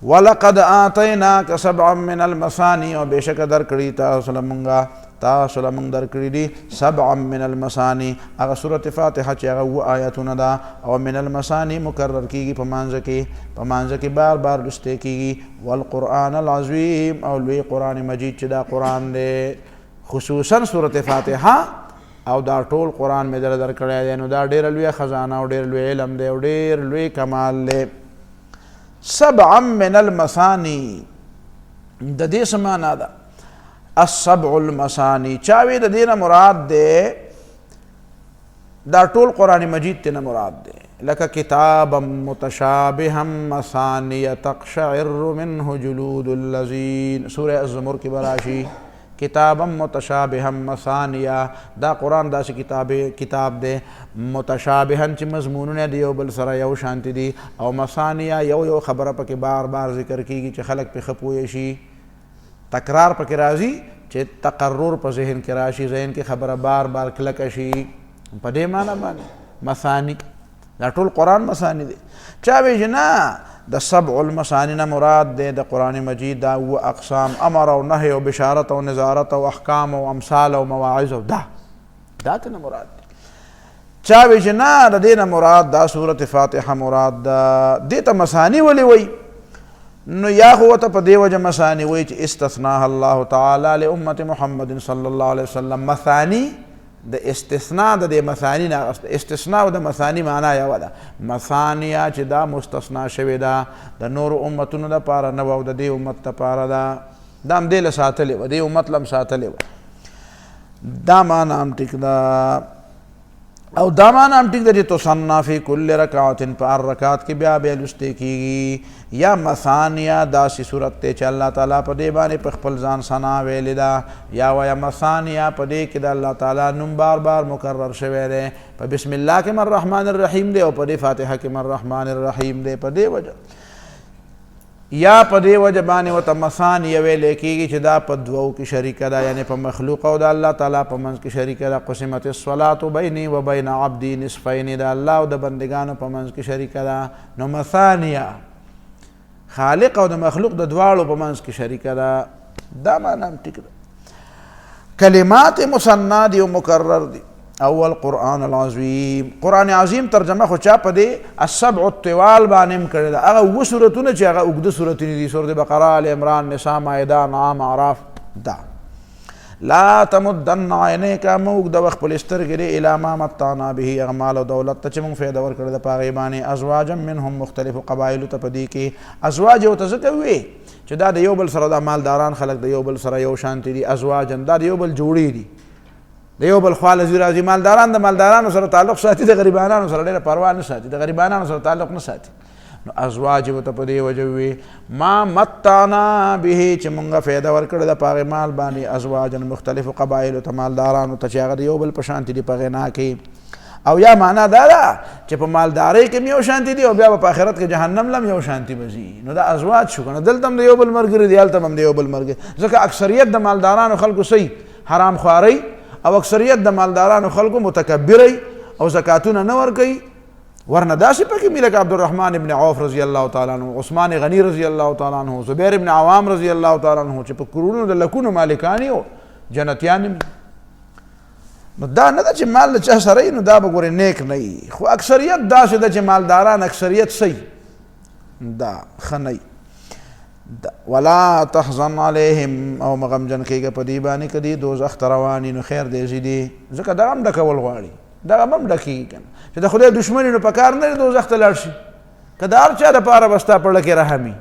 ولقد آتیناک سبعا من المثانی، او بېشکه درکړي تاسو له مونږه، تاسو له مونږ درکړي دي سبعا من المثانی، هغه سورة فاتحه چې هغه 7 آیاتونه ده. او من المثانی مکرر کېږي په مانځه کې بار بار لوستی کېږي. والقرآن العظیم، او لوی قرآن مجید چې دا قرآن دی، خصوصا سورة فاتحه او دا ټول قرآن مې درکړی دی. نو دا ډېره لویه خزانه او ډېر لوی علم دی او ډېر لوی کمال دی. سبعا من المثانی، د دې څه معنا ده؟ السبع المثانی، چاوی د دې نه مراد دی دا ټول قرآن مجید ته نه مراد دی. لکه کتابا متشابها مثانی تقشعر منه جلود الذین، سورہ الزمر کې براشي. کتابا متشابها مثانیه، دا قرآن داسې کتاب دی متشابها چې مضمونونه د یو بل سره یو شانتي دي، او مثانیه یو خبره پکې بار بار ذکر کېږي چې خلک پې ښه پوه شي. تکرار پکې راځي چې تقرر په ذهن کې راشي، ذهن کې خبره بار بار کلکه شي. په دې معنی باندې مثانی دا ټول قرآن مثانی دی. چا وی چې نه د سبع المثانی نه مراد دی د قرآن مجید دا اووه اقسام، امر او نهی او بشارت او نظارت او احکام او امثال او مواعظ او دا ته نه مراد دی. چا وی چې نه د دې نه مراد دا سورة فاتحه مراد ده. دې ته مثانی ولې وی؟ نو یا خو ته په دې وجه مثانی وی چې استثناها الله تعالی لامت محمد صلی الله علیه وسلم. مثانی د استثناء د دې مثانی نه، استثناء د مثانی معنا یوه ده، مثانیه چې دا مستثنا شوې ده د نورو امتونو دپاره نه وه او د دې امت دپاره ده. دا هم دې له ساتلې وه، دې امت له هم ساتلې وه. دا معنا هم ټیک ده. او دا معنا هم ټیک ده چې تصنع فی کل رکعت، په هر رکعت کې بیا بیا لوستې کېږي. یا مثانیه داسې صورت دی چې الله تعالی په دې باندې په خپل ځان ثنا ویلې ده. یا وایه مثانیه په دې کې د الله تعالی نوم بار بار مکرر شوی دی. په بسم الله کې من الرحمن الرحیم دی او په دې فاتحه کې من الرحمن الرحیم دی. په دې وجه یا په دې وجه باندې ورته مثانیه ویلې کېږي چې دا په دوو کې شریکه ده، یعنی په مخلوق او د الله تعالی په منځ کې شریکه ده. قسمت الصلاة بیني و بین عبدي نصفین، د الله او د بندگانو په منځ کې شریکه ده. نو مثانیه خالق او د مخلوق د دواړو په منځ کې شریکه ده. دا معنا هم ټیک ده. کلمات مثنا دي او مکرر دي. اول قرآن العظیم، قرآن عظیم ترجمه خو چا په دې السبع الطوال باندې هم کړې ده. هغه اووه سورتونه چې هغه اوږده سورتونه دي، سورت بقره، آل عمران، نساء، مائده، انعام، اعراف. دا لا تمدن عینیک، مه اوږده وخت خپلې سترګې دې الی ما متعنا به، هغه مال او دولت ته چې موږ فایده ورکړې ده په هغې باندې. ازواجا منهم، مختلفو قبایلو ته په دې کې ازواج ورته ځکه ووې چې دا د یو بل سره دا مالداران خلک د یو بل سره یو شانتي دي. ازواجا دا د یو بل جوړې دي، د یو بل خوا لذي راځي. مالداران د مالدارانو سره تعلق ساتي، د غریبانانو سره ډېره پروا نه ساتي، د غریبانانو سره تعلق نه ساتي. نو ازواج ورته په دې وجه ووې ما متعنا به، چې مونږه فایده ورکړې ده په هغې مال باندې. ازواجا مختلفو قبایلو ته، مالدارانو ته چې هغه د یو بل په شانتي دي په غنا کې. او یا معنا دا ده چې په مالدارۍ کې هم یو شانتي دي او بیا به په آخرت کې جهنم له هم یو شانتي به ځي. نو دا ازواج شو که نه، دلته هم د یو بل ملګري دي، هلته هم د یو بل ملګري. ځکه اکثریت د مالدارانو خلکو صحیح حرام خوارۍ، او اکثریت د مالدارانو خلکو متکبرۍ او زکاتونه نه ورکوي. ورنه داسې پکې مې لکه عبدالرحمن ابن عوف رضی الله تعالی عنه، عثمان غنی رضی الله تعالی عنه، زبیر ابن عوام رضی الله تعالی عنه، چې په کروڑونو د لکونو مالکان او جنتیان هم. نو دا نه ده چې مال له چا سره وي نو دا به ګورې نیک نه وي، خو اکثریت داسې ده چې مالداران اکثریت صحیح دا ښه نه وي. ولا تحزن علیهم، او مغمجن کېږه په دې باندې که دې دوزخ ته روان وي نو خیر دی ځي دي. ځکه دغه هم ډکول غواړي، دغه هم ډکېږي که نه چې د خدای دشمن نو په کار نه دی دوزخ ته لاړ شي. که د هر چا دپاره به ستا په زړه کې رحم وي،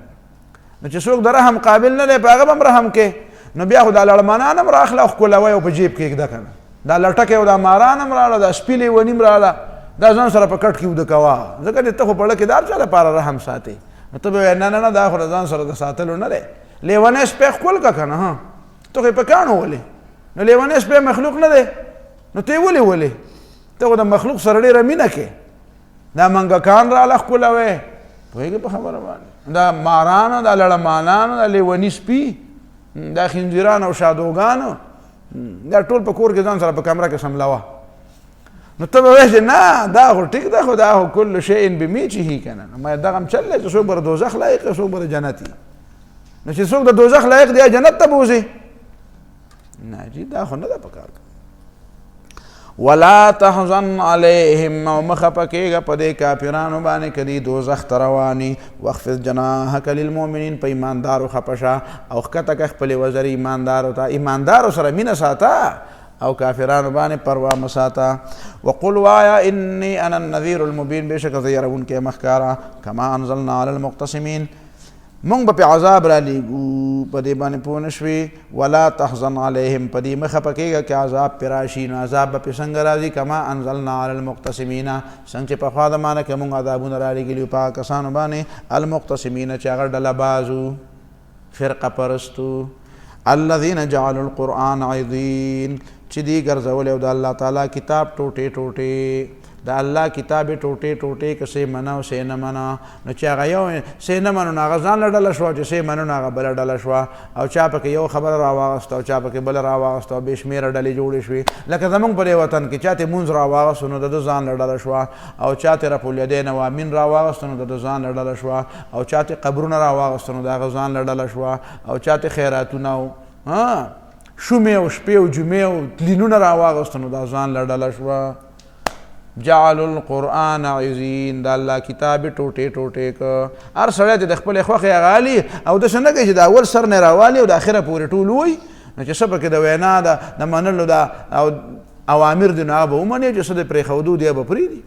نو چې څوک د رحم قابل نه دی په هغه به هم رحم کې. نو بیا خو دا لړمانان هم رااخله او ښکلوئ او په جیب کې ږده که نه، دا لټکې او دا ماران هم راغله، دا سپي لیوني هم راغله، دا ځان سره په کټ کې اوده کوه. ځکه چې ته خو په زړه کې د هر چا دپاره رحم ساتې. نو ته به وایې نه نه نه دا خو د ځان سره د ساتلو نه دی. لیونی سپی ښکل که که نه، ته خو یې په کاڼو ولې. نو لیونی سپی مخلوق نه دی، نو ته یې ولې ته خو د مخلوق سره ډېره مینه کې. دا منګکان راله ښکلوې، پوهېږې په خبره باندې. دا مارانو، دا لړمانانو، دا لیوني سپي، دا خنزیران او شادوګانو، دا ټول په کور کې ځان سره په کمره کې سملوه. نو ته به وایې چې نه دا خو ټیک ده، خو دا خو کل شیء بمیچه که نه. نو دغه هم چل دی چې څوک به د دوزخ لایق دی، څوک به د جنت وي. نو چې څوک د دوزخ لایق دی جنت ته به وځي؟ نه جي دا خو نه ده په کار. ولا تحزن علیهم، او مه خفه کېږه په دې کافرانو باندې که دي دوزخ ته رواني. واخفض جناحک للمؤمنین، په ایماندارو خفه شه او ښکته که خپلې وزرې ایماندارو ته. ایماندارو سره مینه ساته او کافرانو باندې پروا مه ساته. وقل وایا انی انا النذیر المبین، بېشکه زه یروونکی یم ښکاره. کما انزلنا علی المقتسمین، مونږ به پې عذاب را لیږو، په دې باندې پوه نه شوې. ولا تحزن علیهم، په دې مه خفه کېږه که عذاب پې راشي، نو عذاب به پې څنګه راځي؟ کما انزلنا علی المقتسمین، څنګه چې پخوا زمانه کې مونږ عذابونه را لېږلي په هغه کسانو باندې المقتسمین چې هغه ډله بازو، فرقه پرستو. الذین جعلوا القرآن عضین، چې دی ګرځولی او د الله تعالی کتاب ټوټې ټوټې. د الله کتاب ټوټې ټوټې که سې منه او سې نه منه نو چې هغه یو سې نه منو نو هغه ځان له ډله شوه چې سې منو نو هغه بله ډله شوه او چا پکې یو خبره راواغسته او چا پکې بله راواغسته او بې شمېره ډلې جوړې شوې لکه زمونږ په دې وطن کې چا ته مونځ راواغستو نو د ده ځان له ډله شوه او چا ته رفع الیدین او امین راواغستو نو د ده ځان له ډله شوه او چا ته قبرونه راواغستو نو د هغه ځان له ډله شوه او چا ته خیراتونه او شومې او شپې او جمعې او لینونه راواغستو نو دا ځان له ډله شوه جعلوا القرآن عزین د الله کتاب ټوټې ټوټې که هر سړی ته د خپلې خوښې هغه علي او داسې نه کوي چې د اول سر نه راوالي او د اخره پورې ټول ووایي نو چې څه پکې د وینا د منلو د اوامر دي نو هغه به ومنې چې څه د پرېښودو دی به پرېږدي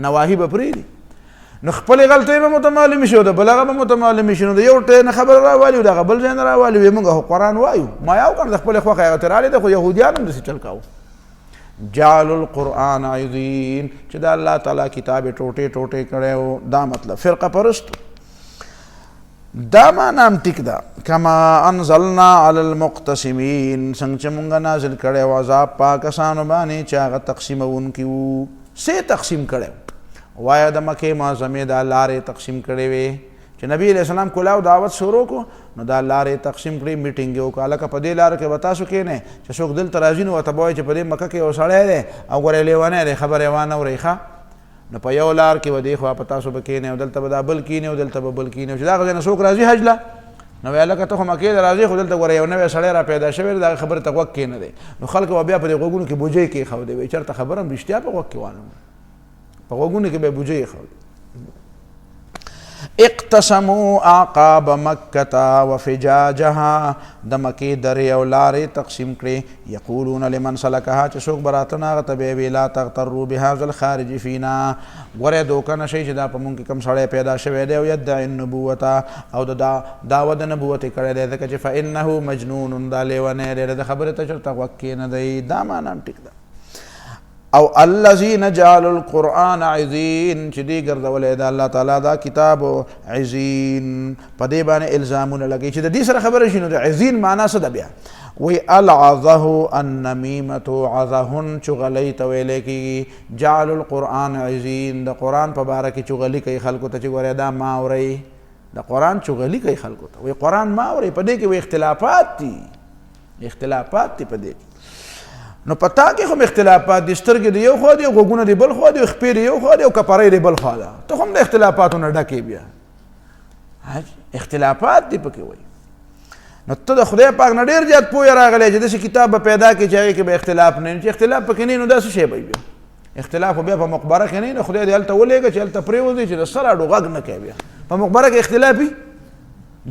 نواهي به پرېږدي نو خپلې غلطۍ به متمعلمې شي او د بل هغه به متمعلمې شي نو د یو ټی نه خبره راوالي او د هغه بل ځای نه راوالي وایي موږ خو قرآن وایو ما یو کړ د خپلې خوښې هغه ترې رالی دی خو یهودیان هم داسې چل کاوه جعلوا القرآن عظیم چې د الله تعالی کتاب ټوټې ټوټې کړی و دا مطلب فرقه پرستو دا معنا هم ټیک ده کما انزلنا علی المقتسمین څنګه چې مونږ نازل کړی و عذاب په کسانو باندې چې هغه تقسیمونکي وو څه تقسیم کړی وایه د مکې معظمې دا لارې تقسیم کړې وې چې نبی علیہ السلام کلاو دعوت شروع کو نو دا لارې تقسیم کړې میټینګ یې وکړه هلکه په دې لارو کې به تاسو کښېنئ چې څوک دلته راځي نو ورته به وایي چې په دې مکه کې یو سړی دی او ګورئ لیونی دی خبرې وانه اورئ ښه نو په یو لار کې به دې خوا په تاسو به کښېنئ او دلته به دا بل کښېني او دلته به بل کښېني چې دغه ځای نه څوک راځي حج له نو وایي هلکه ته خو مکې ته راځې خو دلته ګوره یو نوی سړی را پیدا شوی دی د هغې خبرې ته غوږ کښېنه دی نو خلکو به بیا په دې غوږونو کې بوجۍ کېښودی وایي چېرته خبره هم رښتیا په غوږ کې وانه په غوږونو کې به یې بوجۍ ایښودی اقتسموا اعقاب مکة وفجاجها د مکې درې او لارې تقسیم کړې یقولون لمن سلکها چې څوک به راته نه هغه ته به یې وي لا تغتروا بهذا الخارج فینا ګورئ دوکه نه شئ چې دا په مونږ کې کوم سړی پیدا شوی دی او یدعي النبوة او د دعوه د نبوت یې کړی دی ځکه چې فانه مجنون دا لیونی دی د خبرې ته چېرته غوږ کښېنه دی دا معنا هم ټیک ده او الذین جعلوا القرآن عظین چې دې ګرځولی د الله تعالی دا کتاب عظین په دې باندې الزامونه لګوي چې د دې سره خبره شي نو د عظین معنا څه ده بیا وی العظه النمیمة عظهن چغلی ته ویلی کېږي جعلوا القرآن عظین د قرآن په باره کې چغلي کوي خلکو ته چې ګورئ دا ما اورئ د قرآن چغلي کوي خلکو ته وی قرآن ما اورئ په دې کې وی اختلافات دي په دې کې نو پتا کې هم اختلافات دي سترګې د یو خوا دي غوږونه د بل خوا دي خپې د یو خوا دي او کپړۍ د بل خوا ده ته هم د اختلافاتو نه ډکې بیا اختلافات دي پکې وایي نو ته د خدای پاک نه ډېر زیات پوهه راغلی چې داسې کتاب به پیدا کړي چې هغې کې به اختلاف نه چې اختلاف پکې نه نو داسې شی به بیا اختلاف بیا په مقبره کې نه نو خدای دې هلته ولېږه چې هلته پرېوځي چې د سر اډو غږ نه کوي بیا په مقبره کې اختلاف وي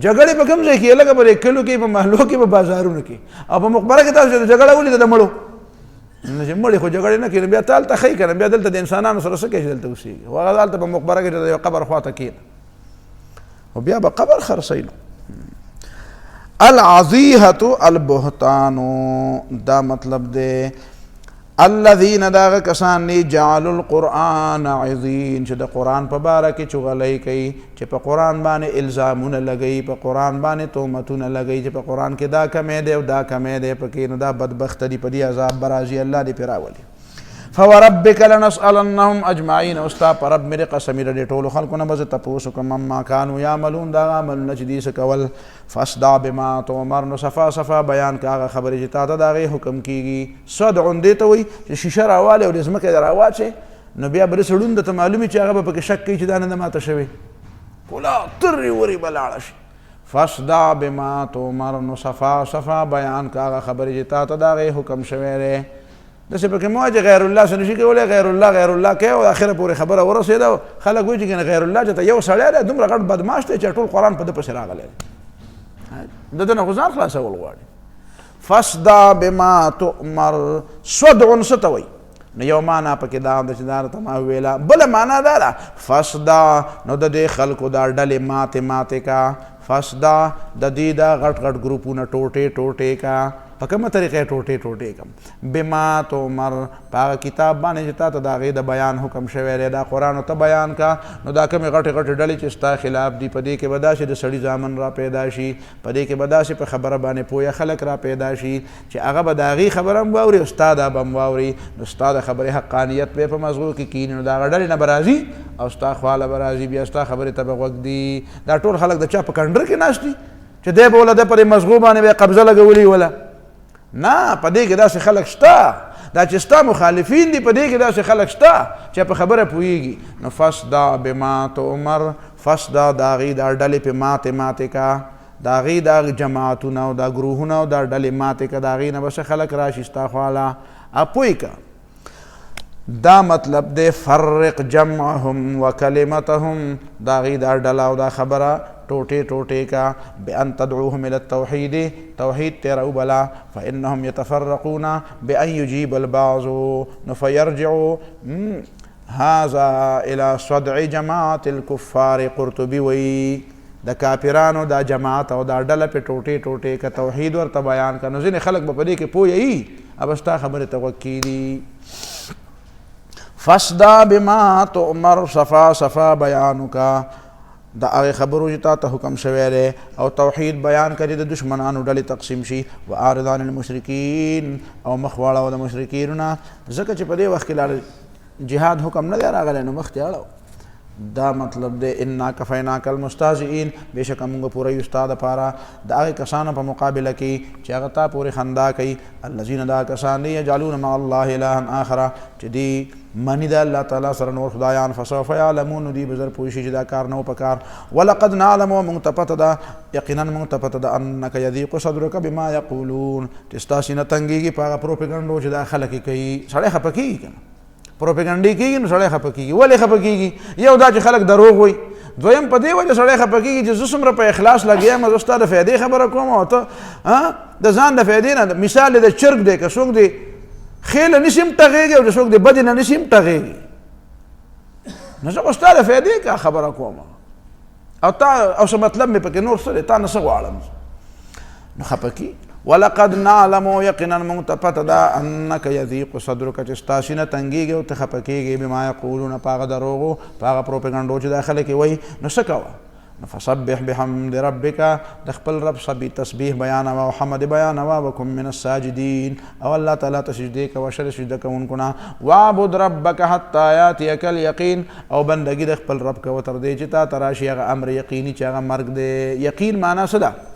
جګړې په کوم ځای کې لکه په کلو کې په محلو کې په بازارونو کې او په مقبره کې تاسو چې جګړه ولیده د مړو چې مړي خو جګړې نه کوي بیا ته هلته ښایي که نه بیا دلته د انسانانو سره څه کوي چې دلته اوسېږي خو هغه هلته په مقبره کې د یو قبر خواته کښېنه خو بیا به قبر خرڅوي نو العظیحة البهتان دا مطلب دی الذین داغه کسان دی جعلوا القرآن عظین چې د قرآن په باره کې چغلی کوي چې په قرآن باندې الزامونه لګوي په قرآن باندې تهمتونه لګوي چې په قرآن کې دا کمی دی او دا کمی دی پکې نو دا بدبخته دي په دې عذاب به راځي الله دې پرې راولي فوربک لنسألنهم اجمعین او ستا په رب مې د قسمي د دې ټولو خلکو نه به زه تپوس وکړم عما کانو یعملون د هغه عملونه چې دوی څه کول فاصدع بما تؤمر نو صفا صفا بیان که هغه خبرې چې تا ته د هغې حکم کېږي صدعن دې ته وایي چې شیشه راوالې او د ځمکې د راواچې نو بیا به داسې ړوند درته معلومي چې هغه به پکې شک کوي چې دا نه ده ماته شوې پولا ترې ورې به لاړه شي فاصدع بما تؤمر نو صفا صفا بیان که هغه خبرې چې تا ته د هغې حکم شوی دی داسې پکې مه وایه چې غیر الله څه نشي کولی غیر الله کوي او اخره پورې خبره ورسېده خلک وایي چې کنه غیر الله چې ته یو سړی دی دومره غټ بدماش دی چې ټول قرآن په ده پسې راغلی دی د ده نه خو ځان خلاصول غواړي فاصدع بما تؤمر صدع څه ته وایي نو یو معنا پکې دا ده چې دا راته ما وویله بله معنا دا ده فاصدع نو د دې خلکو دا ډلې ماتې کا فاصدع د دې دا غټ غټ ګروپونه ټوټې کا په کومه طریقې ټوټې ټوټې کم بما تؤمر په هغه کتاب باندې چې تا ته د هغې د بیان حکم شوی دی دا قرآن ته بیان کا نو دا کومې غټې غټې ډلې چې ستا خلاف دي په دې کې به داسې د سړي زامن را پیدا شي په دې کې به داسې په خبره باندې پویه خلک را پیدا شي چې هغه به د هغې خبره هم واوري او ستا دا به هم واوري نو ستا د خبرې حقانیت به په مزغو کې کیني نو د هغه ډلې نه به راځي او ستا خواله به راځي بیا ستا خبرې ته به غوږ دي دا ټول خلک د چا په کنډر کې ناست دي چې دی به وله د په دې مزغو باندې به یې قبضه لګولي وله نه په دې کې داسې خلک شته دا چې ستا مخالفین دي په دې کې داسې خلک شته چې په خبره پوهېږي نو فصدع بما تؤمر فصدع د هغې دا ډلې پې ماتې کا د هغې دا جماعتونه او دا ګروهونه او دا ډلې ماتې که د هغې نه به څه خلک راشي ستا خواله پوی که دا مطلب دی فرق جمعهم و کلمتهم دا هغې دا ډله او دا خبره ټوټې ټوټې کا بأن تدعوهم الى التوحید توحید تیره وبلا فإنهم يتفرقون بأن يجيب البعض نو فيرجعوا هذا الى صدع جماعة الكفار قرطبي وی د کافرانو دا جماعت او دا ډله پې ټوټې ټوټې که توحید ورته بیان که نو ځینې خلک به په دې کې پوه یي اب ستا خبرې ته غوږ کېږي فصدع بما تؤمر صفا صفا بیانو کا د هغې خبرو چې تا ته حکم شوی دی او توحید بیان کړي د دشمنانو ډلې تقسیم شي و اعرض عن المشرکین او مخ واړوه د مشرکینو نه ځکه چې په دې وخت کې جهاد حکم نه دی راغلی نو مخ ته اړوه دا مطلب دی انا کفیناک المستهزئین بېشکه موږ پوره یو ستا دپاره د هغې کسانو په مقابله کې چې هغه تا پورې خندا کوي الذین دا کسان دی یجعلون مع الله الها آخره چې دی منی د الله تعالی سره نور خدایان فسوف یعلمون نو دوی به زر پوه شي چې دا کار نه و پکار ولقد نعلم و موږ ته پته ده یقینا موږ ته پته ده انک یضیق صدرک بما یقولون چې ستا سینه تنګېږي په هغه پروپیګنډو چې دا خلک یې کوي سړی خفه کېږي که نه پروپیګنډې کېږي نو سړی خفه کېږي ولې خفه کېږي یو دا چې خلک دروغ وایي دویم په دې وجه سړی خفه کېږي چې زه څومره په اخلاص لګیا یم زه ستا د فایدې خبره کوم او ته د ځان د فایدې نه مثال یې د چرګ دی که څوک دی خیله نشي هم ټغېږي او د څوک د بدې نه نشي هم ټغېږي نو زه خو ستا د فایدې که خبره کوم او تا او څه مطلب مې پکې نور څه دی تا نه څه غواړم نو خفه کېږي ولقد نعلم یقینا موږ ته پته ده انک یضیق صدرک چې ستا سینه تنګېږي او ته خفه کېږي بما یقولون په هغه دروغو په هغه پروپیګنډو چې دا خلک یې وایي نو څه کوه نو فسبح بحمد ربک د خپل رب تسبیح بیانوه او حمد بیانوه وکن من الساجدین او الله تعالی ته سجدې کوه شر سجده کوونکو نه واعبد ربک حتی یاتیک الیقین او بندګي د خپل رب کوه تر دې چې تا ته راشي هغه امر یقیني چې هغه مرګ دی یقین معنا څه ده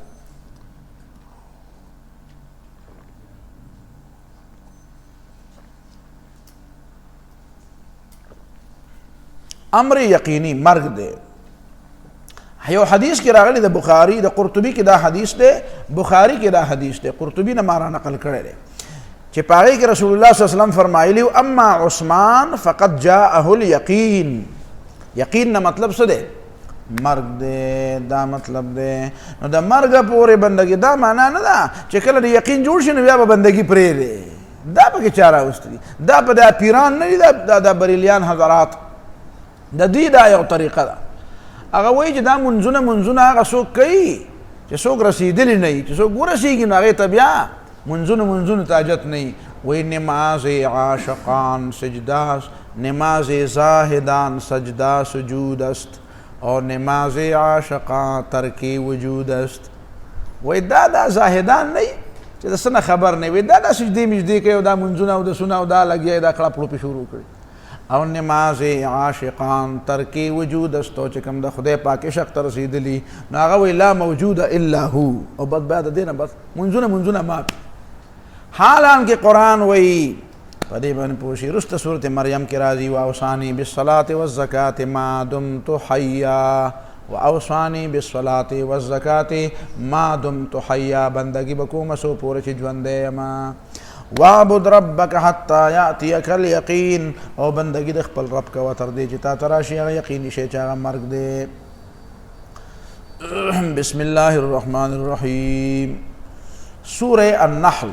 امر یقینی مرګ دی یو حدیث کې راغلی د بخاری د قرطبي کې دا حدیث دی بخاری کې دا حدیث دی قرطبي نه مارا نقل کړی دی چې په هغې کې رسول الله صلی الله علیه وسلم فرمایلی اما عثمان فقد جاءه الیقین یقین نه مطلب څه دی مرګ دی دا مطلب دی نو د مرګه پورې بندګي دا معنا نه ده چې کله د یقین جوړ شي نو بیا به بندګي پرېږدي دا پکې چا راوستي دي دا په دا پیران نه دي دا بریلیان حضرات د دوی دا یو طریقه ده هغه وایي چې دا منځونه هغه څوک کوي چې څوک رسېدلي نه وي چې څوک ورسېږي نو هغې ته بیا منځونو ته حاجت نه وي وایي نماز عاشقان سجده است نماز زاهدان سجده سجود است او نماز عاشقان ترک وجود است وایي دا زاهدان نه وي چې د څه نه خبر نه وي دا سجدې مجدې کوي او دا منځونه او د سونه او دا لګیا دا کړه پړوپې شروع کړي او نماز عاشقان ترکی وجود استو چې کوم د خدای پاک عشق ته رسېدلي نو هغه وایي لا موجود الا هو او بس بیا د دې نه بس منځونه مات حالان کې قرآن وایي په دې باندې پوه شي وروسته سورت مریم کې راځي واوصانی بالصلاة والزکاة ما دمت حیا واوصانی بالصلاة والزکاة ما دمت حیا بندګي به کومه څو پورې چې ژوندی یمه وعبد ربک حتی یاتیک الیقین او بندگی د خپل رب کوه تر دې چې تا ته راشي هغه یقیني شی چې هغه مرګ دی بسم الله الرحمن الرحیم سوره النحل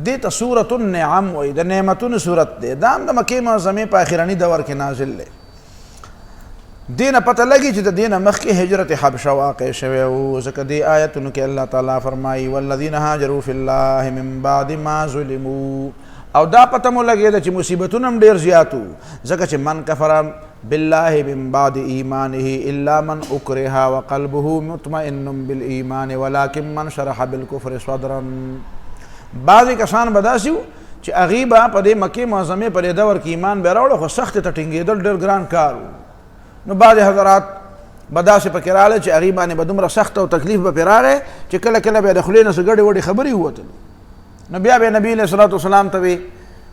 دې ته سورة النعم وایي د نعمتونو سورت دی دا هم د مکې معظمې په اخرني دور کې نازل دی دینه پته لګي چې د دینه مخکې هجرت حبشه واقع شوی و. ځکه دې آیتونو کې الله تعالی فرمایي والذین هاجروا فی الله من بعد ما ظلموا، او دا پته مو لګېده چې مصیبتونه هم ډېر زیات وو. ځکه چې من کفر بالله من بعد ایمانه الا من اکره وقلبه مطمئن بالایمان ولکن من شرح بالکفر صدرا. بعضې کسان به داسې وو چې هغوی به په دې مکې معظمې په دې دور کې ایمان به یې راوړه، خو سختې ته ټینګېدل ډېر ګران کار و. نو بعضې حضرات به داسې پکې راغله چې هغوی باندې به دومره سخت او تکلیف به پرې راغی چې کله کله به یې د خولې نه څه ګډې وډې خبرې ووتلې. نو بیا به یې نبي علیه صلات وسلام ته وی،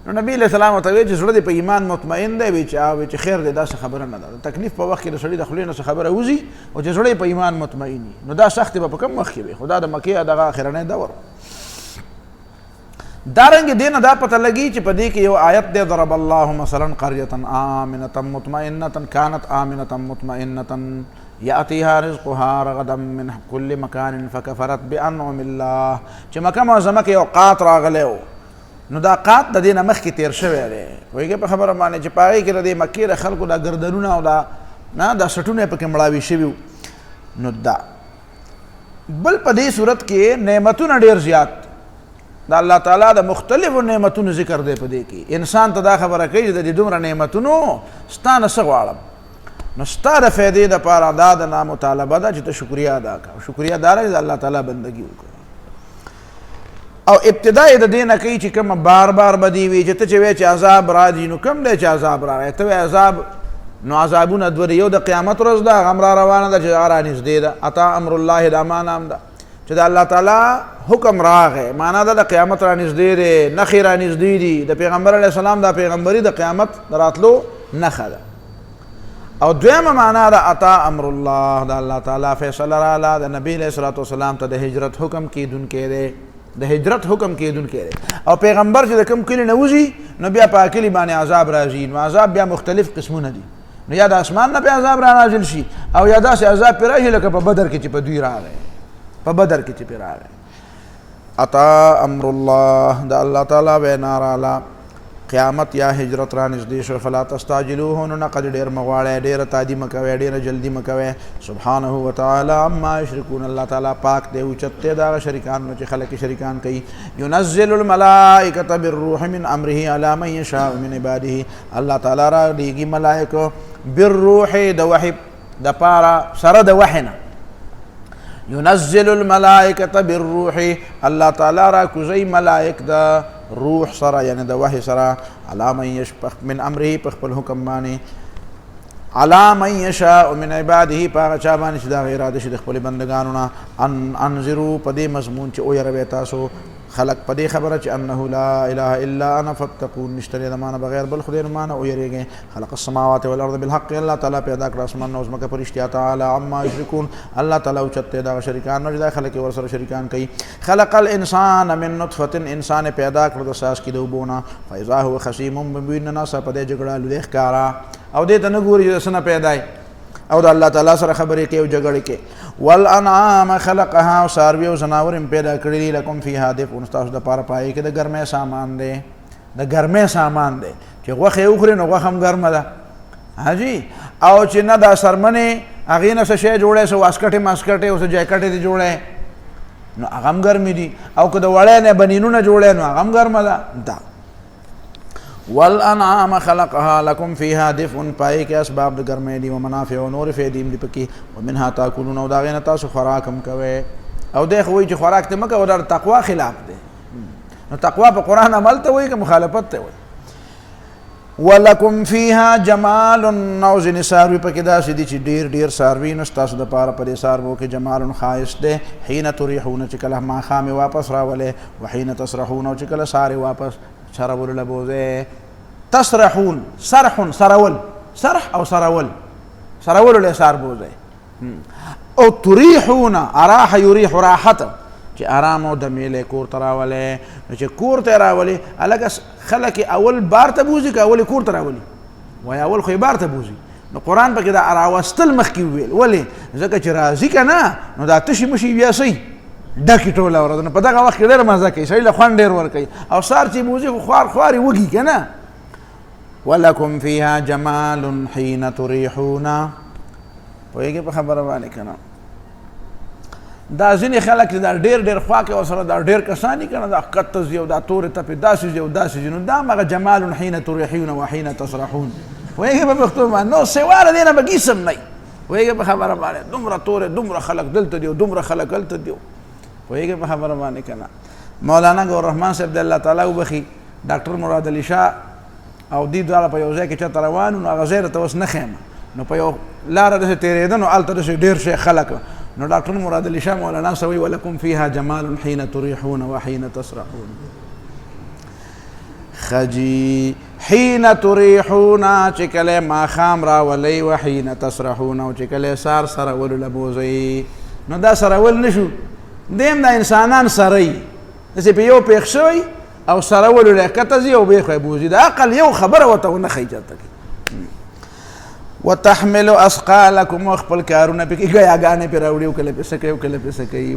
نو نبي علیه السلام ورته وی چې زړه دې په ایمان مطمئن دی، وی چې خیر دی، داسې خبره نه ده. د تکلیف په وخت کې د سړي د خولې نه څه خبره وځي او چې زړه یې په ایمان مطمئن وي، نو دا سختې به په کوم وخت کې وي؟ خو دا د مکې دغه اخرنی دور. دارنګې دې نه دا پته لګي چې په دې کې یو آیت دی ضرب الله مثلا قرية آمنة مطمئنة كانت آمنة مطمئنة یأتیها رزقها رغدا من كل مکان فکفرت بانعم الله. چې مکه معظمه کې یو قات راغلی و، نو دا قات د دې نه مخکې تیر شوی دی. پوهېږې په خبره باندې چې په هغې کې د دې مکې د خلکو دا ګردنونه او دا سټونه یې پکې مړاوي شوي وو. نو دا بل په دې صورت کې نعمتونه ډېر زیات د الله تعالی د مختلفو نعمتونو ذکر دی په دې کې. انسان ته دا خبره کوي چې د دې دومره نعمتونو ستا نه څه غواړم؟ نو ستا د فایدې دپاره دا د نامطالبه ده چې ته شکریه ادا کړه. شکریه دا ده چې د الله تعالی بندګي وکړه. او ابتدا یې د دې نه کوي چې کومه بار بار به دې وي چې ته چې وایې چې عذاب راځي، نو کوم دی چې عذاب راغی؟ ته وایې عذاب، نو عذابونه دوه دي. یو د قیامت ورځ ده، هغه هم را روانه ده چې هغه رانږدې ده. اتا امر الله دا ما نام ده چې د الله تعالی حکم راغی، معنا ده د قیامت رانږدې دی، نښې رانږدې دي. د پیغمبر علیه السلام دا پیغمبري د قیامت د راتلو نښه ده. او دویمه معنا ده اتا امر الله، د الله تعالی فیصله راغله. د نبی علیه الصلاة والسلام ته د هجرت حکم کیدونکی دی، د هجرت حکم کیدونکی دی. او پیغمبر چې د کوم کلي نه وځي نو بیا په کلي باندې عذاب راځي. نو عذاب بیا مختلف قسمونه دي، نو یا د اسمان نه پې عذاب را نازل شي او یا داسې عذاب پې راشي لکه په بدر کې چې په دوی راغی، په بدر کې چې پې راغی. اتا امر الله، د الله تعالی وینا راغله، قیامت یا هجرت را نږدې شو. فلا تستعجلوه، نو نقد ډېر مه غواړئ، ډېره تادي مه کوئ، ډېره جلدي مه کوئ. سبحانه وتعالی عما یشرکون، الله تعالی پاک دی، اوچت دی د هغه شریکانو چې خلک یې شریکان کوي. ینزل الملائکة بالروح من امره علی من یشاء من عباده، الله تعالی را لیږي ملائکه بالروح د وحی د پاره سره د وحی نه. ینزل الملائکة بالروح، الله تعالی را کوزوي ملائک د روح سره، یعنی د وحی سره. علی من یشاء من امره، په خپل حکم باندې. علی من یشاء من عباده، په هغه چا باندې چې د هغه اراده شي د خپلو بندګانو نه. انذروا، په دې مضمون چې ویروئ تاسو خلق په دې خبره چې انه لا اله الا انا فاتقون، نشته دی د ما نه بغیر بل خدای نه ما نه ویریږئ. خلق السماوات والارض بالحق، الله تعالی پیدا کړه اسمانونه او ځمکه په رښتیا. تعالی عما یشرکون، الله تعالی اوچت دی د هغه شریکان نه چې دا خلک یې ورسره شریکان کوي. خلق الانسان من نطفة، انسان پیدا کړ د څاڅکي د اوبو نه. فاذا هو خصیم مبین، ناڅاپه په دې جګړه لوی ښکاره او دې ته نه ګوري چې د څه نه پیدا یي او د الله تعالی سره خبرې کوي او جګړې کوي. والانعام خلقها، او څاروي او ځناور هم پیدا کړي دي. لکم فیها دفء، ستاسو دپاره پای کې د ګرمۍ سامان دی، د ګرمۍ سامان دی چې غوښه یې وخوري نو غوښه هم ګرمه ده حاجي. او چې نه دا څرمنې هغې نه څه شی جوړی، څه واسکټې ماسکټې او څه جاکټې دې جوړی نو هغه هم ګرمې دي. او که د وړی نه بنینونه جوړی نو هغه هم ګرمه ده. دا والانعام خلقها لکم فیها دفء، پای کې اسباب د ګرمۍ دي. ومنافع او نور فایدې هم دي پکې. ومنها تاکلون، او د هغې نه تاسو خوراک هم کوئ. او دی خو وایي چې خوراک ته مه کوه، دا د تقوا خلاف دی. نو تقوا په قرآن عمل ته وایي که مخالفت ته وایي. ولکم فیها جمال، او ځینې څاروي پکې داسې دي چې ډېر ډېر څاروي نو ستاسو دپاره په دې څاروو کې جمال ښایست دی. حین تریحون، چې کله ماښام یې واپس راولئ. وحین تسرحون، او چې کله سهار یې واپس سرولو له بوځئ. تسرحون، سرح سرول، سرح او سرول، سرولو له سار بوځئ. او تریحون، اراح یریح راحته، چې آرام او دمې کور ته راولئ. نو چې کور ته یې راولئ، هلکه خلک یې اول بار ته بوځي که اول یې کور ته راولي؟ وایي اول خو یې بار ته بوځي. نو قرآن پکې دا راوستل مخکې وویل. ولې؟ ځکه چې راځي که نه نو دا تشي مشي بیا صحیح ډکې ټوله ورځ. نو په دغه وخت کې ډېره مزه کوي، سړي له خوند ډېر ورکوي. او سهار چې بوځي خو خوار یې وږي که نه. ولکم فیها جمال حین تریحون، پوهېږې په خبره باندې که نه دا ځینې خلک دا ډېر خوا کې ورسره دا ډېر کسان دي که نه دا ښکته ځي او دا تورې تپې داسې ځي او داسې ځي نو دا همغه جمال حین تریحون و حین تسرحون پوهېږې په پښتو باندې نو سوا له دې نه به ګیسم نه وي پوهېږې په خبره باندې دومره تورې دومره خلک دلته دي او دومره خلک هلته دي پوهېږې په خبره باندې که نه مولانا ګور رحمان صاحب د الله تعالی وبخي ډاکټر مراد علي شاه او دې دواړه په یو ځای کې چېرته روان وو نو هغه ځای راته اوس نه ښیم نو په یو لاره داسې تېرېده نو هلته داسې ډېر شی خلک نو ډاکټر مراد علي شاه مولانا صاحب وایي ولکم فیها جمال حین تریحون و حین تسرحون خجی حین تریحون چې کله ماښام راولئ و حین تسرحون او چې کله سار سرولو له بوځئ نو دا سرول نه شو دیم دا انسانان سرئ داسې په یو پېښ شوی او سرولو له ښکته ځي او بېخ بوځي د عقل یو خبره ورته ونه ښایي چېرته کې وتحملو اثقالکم او خپل کارونه پکې ګیاګانې پرې راوړي او کله پسې کوي او کله پسې کوي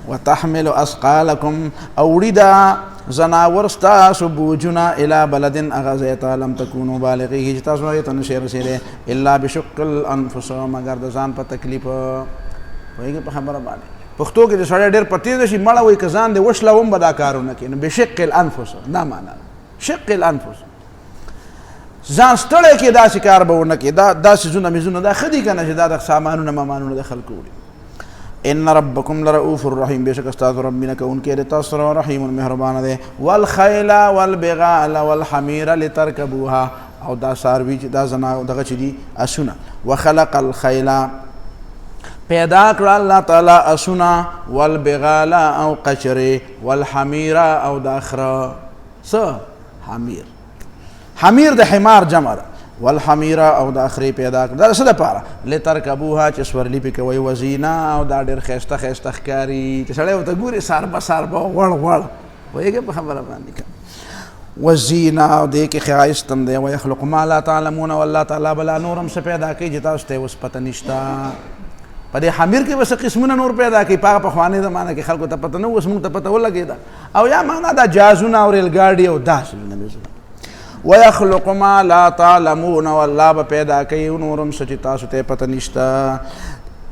وتحملو اثقالکم او وړي دا زناور ستاسو بوجونه الی بلدن هغه ځای ته لم تکونو بالغیه چې تاسو هغې ته نشئ رسېدی الا بشق الانفس مګر د ځان په تکلیف پوهېږې په خبره باندې پښتو کې د سړی ډېر په تېزه شي مړه وایي که ځان دې وشلوم به دا کارونه کوي نو بشق الانفس دا معنا شق الانفس ځان ستړی کې داسې کار به ونه کړي دا څیزونه میزونه دا ښه دي که نه چې دا د سامانونه مامانونه د خلکو وړي ان ربکم لرؤوف الرحیم بېشکه ستاسو رب مینه کوونکی دی تاسو سره رحیم مهربانه دی والخیل والبغال والحمیر لترکبوها او دا څاروي چې دا دغه چې دي اسونه وخلق الخیل پیدا کړه الله تعالی اسونه والبغال او قچرې والحمیر او د اخره څه حمیر د حمار جمع ده والحمیر او د اخرې پیدا کړه دا څه دپاره لترکبوها چې سورلي پې کوئ وزینه او دا ډېر ښایسته ښایسته ښکاري چې سړی ورته ګوري ساربه غوړ پوهېږې په خبره باندې وزینه او دې کې ښایست هم دی ویخلق ما لا تعلمون والله تعالی به لا نور هم څه پیدا کوي چې تاسو ته یې اوس پته نشته په دې حمیر کې به څه قسمونه نور پیدا کوي په هغه پخوانۍ زمانه کې خلکو ته پته نه اوس موږ ته پته ولګېده او یا معنا دا جهازونه او ریلګاډي او داسې ویخلق ما لا تعلمون والله به پیدا کوي نور هم څه چې تاسو ته پته نشته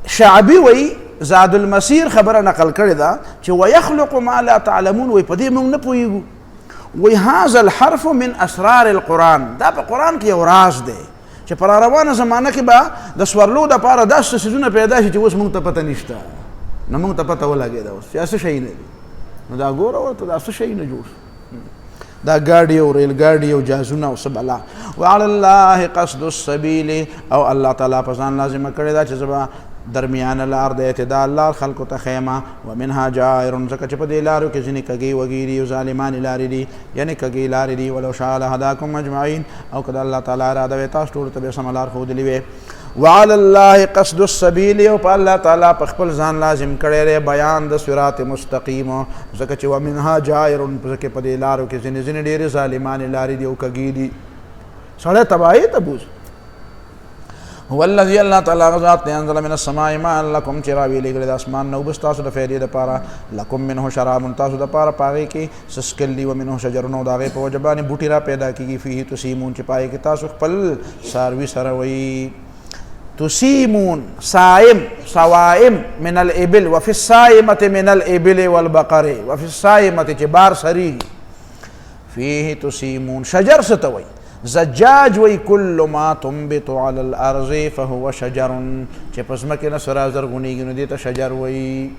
شعبي وایي زاد المسیر خبره نقل کړې ده چې ویخلق ما لا تعلمون وایي په دې موږ نه پوهېږو وایي هذا الحرف من اسرار القرآن دا په قرآن کې یو راز دی چې په راروانه زمانه کې به د سورلو دپاره داسې څیزونه پیدا شي چې اوس موږ ته پته نشته نو موږ ته پته ولګېده اوس چې څه شی نه دي نو دا ګوره ورته دا څه شی نه جوړ دا ګاډي او ریل ګاډي او جهازونه او څه بلا وعلى الله قصد السبیل او الله تعالی په ځان لازمه کړې ده چې زه به درمیانه لار د اعتدال لار خلکو ته ښیمه ومنها جائر ځکه چې په دې لارو کې ځینې کږې وږې دي او ظالمانې لارې دي یعنې کږې لارې دي ولو شاء لهداکم اجمعین او که د الله تعالی اراده وی تاسو ټولو ته به سمه لار ښودلې وې وعلى الله قصد السبیل او په الله تعالی په خپل ځان لازم کړی دی بیان د صراط مستقیم ځکه چې ومنها جائر ځکه په دې لارو کې ځینې ډېرې ظالمانې لارې دي او کږې دي سړی تباهۍ ته بوځي هو الذي الله تعالی غزات انزل من السماء ماء لكم چې راویلېږلی د اسمان نه اوبه ستاسو د فایدې دپاره لکم منه شراب تاسو دپاره په هغې کې څښکل دي ومنه شجرونه او د هغې په وجه باندې بوټي را پیدا کېږي فیه تسیمون چې په هغې کې تاسو خپل څاروي سره وایي تسیمون صائم صوائم من الابل وفي الصائمة من الابل والبقر وفي الصائمة چې بار سریږي فیه تسیمون شجر څه ته وایي زجاج وی کل ما تنبت علی الارض فهو شجر چې په ځمکې نه څه رازرغونېږي نو دې ته شجر وی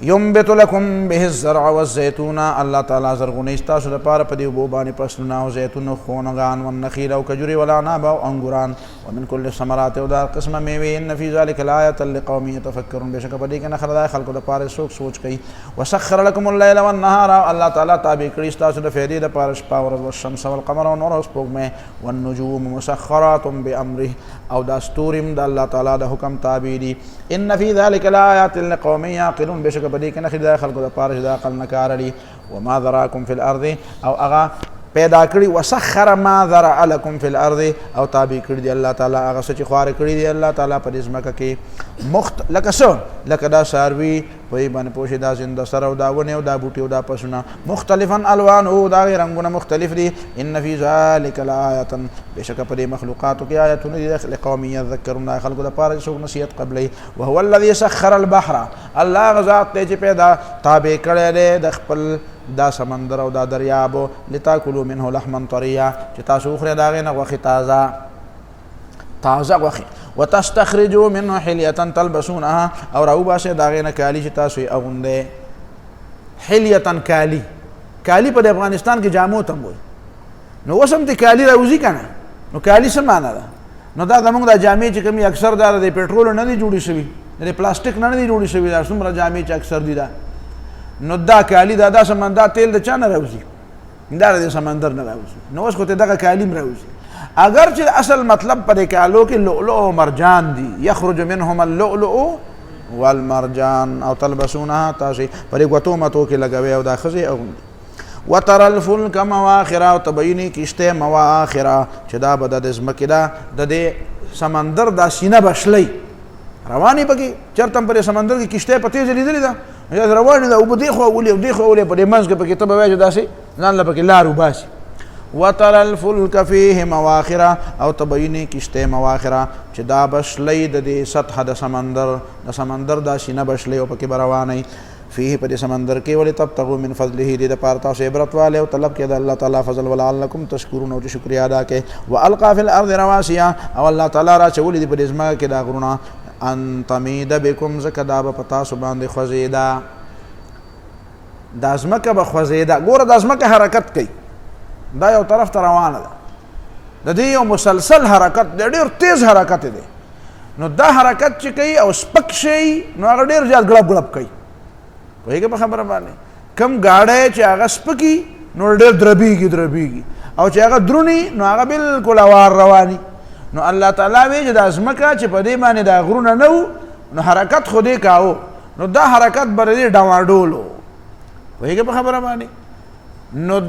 ينبت لكم به الزرع والزيتون الله تعالی زرغونی ستاسو دپاره په دې اوبو باندې فصلونه او زیتون او خونګان والنخیل او کجورې والعناب او انګوران ومن کل الثمرات او دا قسمه میوې ان فی ذلک لآیة لقوم یتفکرون بېشکه په دې کې نښه ده خلکو دپاره څوک سوچ کوي وسخر لكم الليل والنهار الله تعالی تابع کړي ستاسو د فایدې دپاره شپه او ورځ والشمس والقمر او نور او سپوږمۍ والنجوم مسخرات بامره او دا ستوري د الله تعالی د حکم تابع دي ان فی ذلک لآیات لقوم یعقلون بېشکه په دې کې نښې ده خلکو دپاره چې د عقل نه کار اړي وما ذراکم فی الارض او هغه پیدا کړي وسخر ما ذرأ لكم فی الارض او تابع کړي دی الله تعالی هغه څه چې خوار کړي دی الله تعالی په دې ځمکه کې لکه څه لکه دا څاروي په یې باندې پوښي دا زنده سر او دا ونې او دا بوټي او دا پسونه مختلفا الوانه دا رنګونه مختلف دي ان فی ذلک لآیة بشک په دې مخلوقاتو کې آیتونه دي لقوم یذکرون خلقو لپاره څوک نصیحت قبلې وهو الذی سخر البحر الله غزاد ته چې پیدا تابع کړی دی د خپل دا سمندر او دا دریاب لتاکلوا منه لحما طریا چې تاسو خورئ د هغې نه غوښې تازه غوښې وتستخرجوا منه حلیة تلبسونها او راوباسئ د هغې نه کالي چې تاسو یې اغوندئ حلیة کالي په د افغانستان کې جامو ته وایي نو اوس هم دې کالي راوځي که نه نو کالي څه معنی ده نو دا زموږ دا جامې چې کومې اکثر دا د پټرولو نه دي جوړې شوي د پلاستیک نه دي جوړې شوي دا څومره جامې چې اکثر دي دا نو دا کالي دا سمندر تیل د چا نه راوځي دا د سمندر نه راوځي نو اوس خو ته دغه کالي هم راوځي اگر چې اصل مطلب په دې کالو کې لؤلؤ او مرجان دي یخرج منهم اللؤلؤ والمرجان او تلبسونها تاسو په دې ګوتو متو کې لګوي او دا ښځې اغوندي وترى الفلك مواخر او تبیني کشته مواخر چې دا به د ځمکې دا د دې سمندر دا سینه بشلی رواني پکې چرته پر سمندر کې کشته په تیز لیدلې ده یا رواني ده او په دې خو ولې او دې خو ولې په دې منځ کې پکې ته به وایي داسې ځان له پکې لار وباسي وترى الفلك فيه مواخر او تبیني کشته مواخر چې دا بشلی د دې سطح د سمندر دا سینه بشلی او پکې رواني فيه په دې سمندر کې ولې تبتغوا من فضله دې د پاره تاسو عبرت والے او طلب کې د الله تعالی فضل ولعلکم تشکرون او شکریا ادا کې والقى في الارض رواسي او الله تعالی را چولې په دې ځمکه کې دا غرونه ان تمید بكم زکدا په تاسو باندې خوځیدا دا ځمکه به خوځیدا ګوره دا ځمکه حرکت کوي دا یو طرف ته روانه ده د دې یو مسلسل حرکت ډېر تیز حرکت دی نو دا حرکت چې کوي او سپک شي نو هغه ډېر زیات ګړب کوي پوهېږې په خبره باندې کم ګاډی چې هغه سپکي نو ډېر دربیږي او چې هغه درونی نو هغه بالکل اوار رواني نو الله تعالی وی چې دا ځمکه چې په دې باندې دا غرونه نه وو نو حرکت خو دې کاوه نو دا حرکت به دې ډواډول و پوهېږې په خبره باندې نو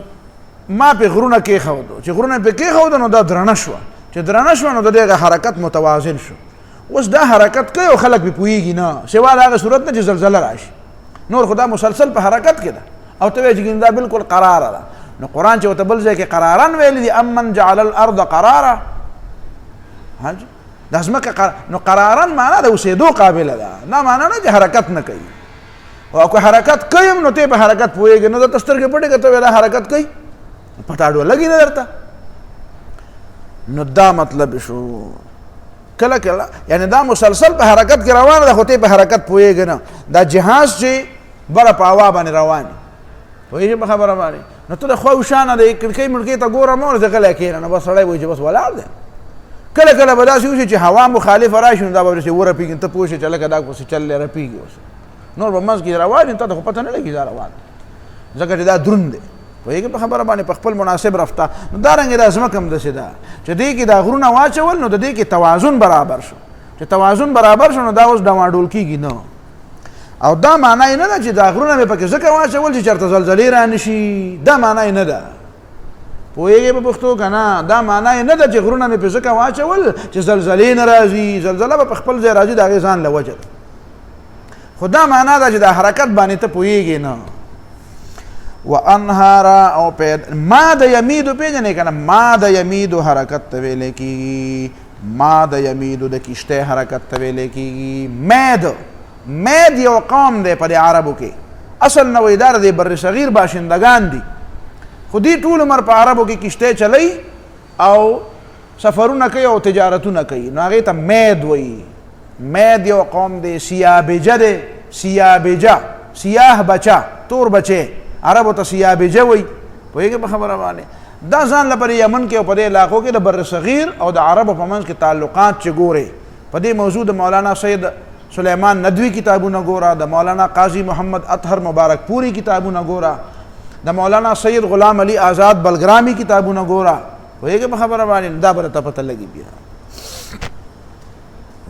ما پې غرونه کېښودو چې غرونه پې کېښودو نو دا درنه شوه چې درنه شوه نو د دې حرکت متوازن شو اوس دا حرکت کوي او خلک پې پوهېږي نه سوا د هغه صورت نه چې زلزله راشي نور خدا مسلسل په حرکت کې ده او ته وایې چې دا بالکل قراره ده نو قرآن چې ورته بل ځای کې قرارن ویلی دي امن جعل الارض قراره دا ځمکه نو قرارن معنا د اوسېدو قابله ده دا معنا نه چې حرکت نه کوي او که حرکت کوي نو ته په حرکت پوهېږې نو د سترګې پټې که ته وایې دا حرکت کوي پټاډو لګي نه درته نو دا مطلب شو کله کله یعنی دا مسلسل په حرکت کې روانه ده خو ته په حرکت پوهېږې نه دا جهاز چې بره په هوا باندې روان پوهېږې په خبره باندې نو ته د خواوشانه د کړکۍ مړکۍ ته ګوره مه ورته غلی کښېنه نو بس سړی وایي چې بس ولاړ دی کله کله به داسې وشي چې هوا مخالفه راشي نو دا به ورسې ورپېږي ته پوه شې چې لکه دا پسې چل دی رپېږي اوس نور به منځ کې روان یم تا ته خو پته نه لګي دا روان ځکه چې دا دروند دی پوهېږې په خبره باندې په خپل مناسب رفته نو دارنګې دا ځمکه هم داسې ده چې دې کې دا غرونه واچول نو د دې کې توازن برابر شو چې توازن برابر شو نو دا اوس ډواډول کېږي نه او دا معنا یې نه ده چې دا غرونه مې پکې ځکه واچول چې چېرته زلزلې را نه شي دا معنا یې نه ده پوهېږې په پښتو که نه دا معنا یې نه ده چې غرونه مې پې ځکه واچول چې زلزلې نه راځي زلزله به په خپل ځای راځي د هغې ځان له وجه ده خو دا معنا ده چې دا حرکت باندې ته پوهېږې نه وانهارا او ما د یمیدو پیژنې که نه ما د یمیدو حرکت ته ویلی کېږي ما د یمیدو د کشتۍ حرکت ته ویلی کېږي مید یو قوم دی په دې عربو کې اصل نه وایي دا د بر صغیر باشندگان دي خو دې ټول عمر په عربو کې کشتۍ چلی او سفرونه کوي او تجارتونه کوي نو هغې ته مید وایي مید یو قوم دی سیابجه دی سیاح بچه تور بچه عربو ته سیابجه وایي پوهېږې په خبره باندې دا ځان لپاره یمن کې او په دې علاقو کې د بر صغیر او د عربو په منځ کې تعلقات چې ګورې په دې موضوع د مولانا سید سلیمان ندوی کتابونه ګوره د مولانا قاضی محمد اطهر مبارک پوری کتابونه ګوره د مولانا سید غلام علی آزاد بلگرامی کتابونه ګوره پوهېږې په خبره باندې دا به درته پته لګي بیا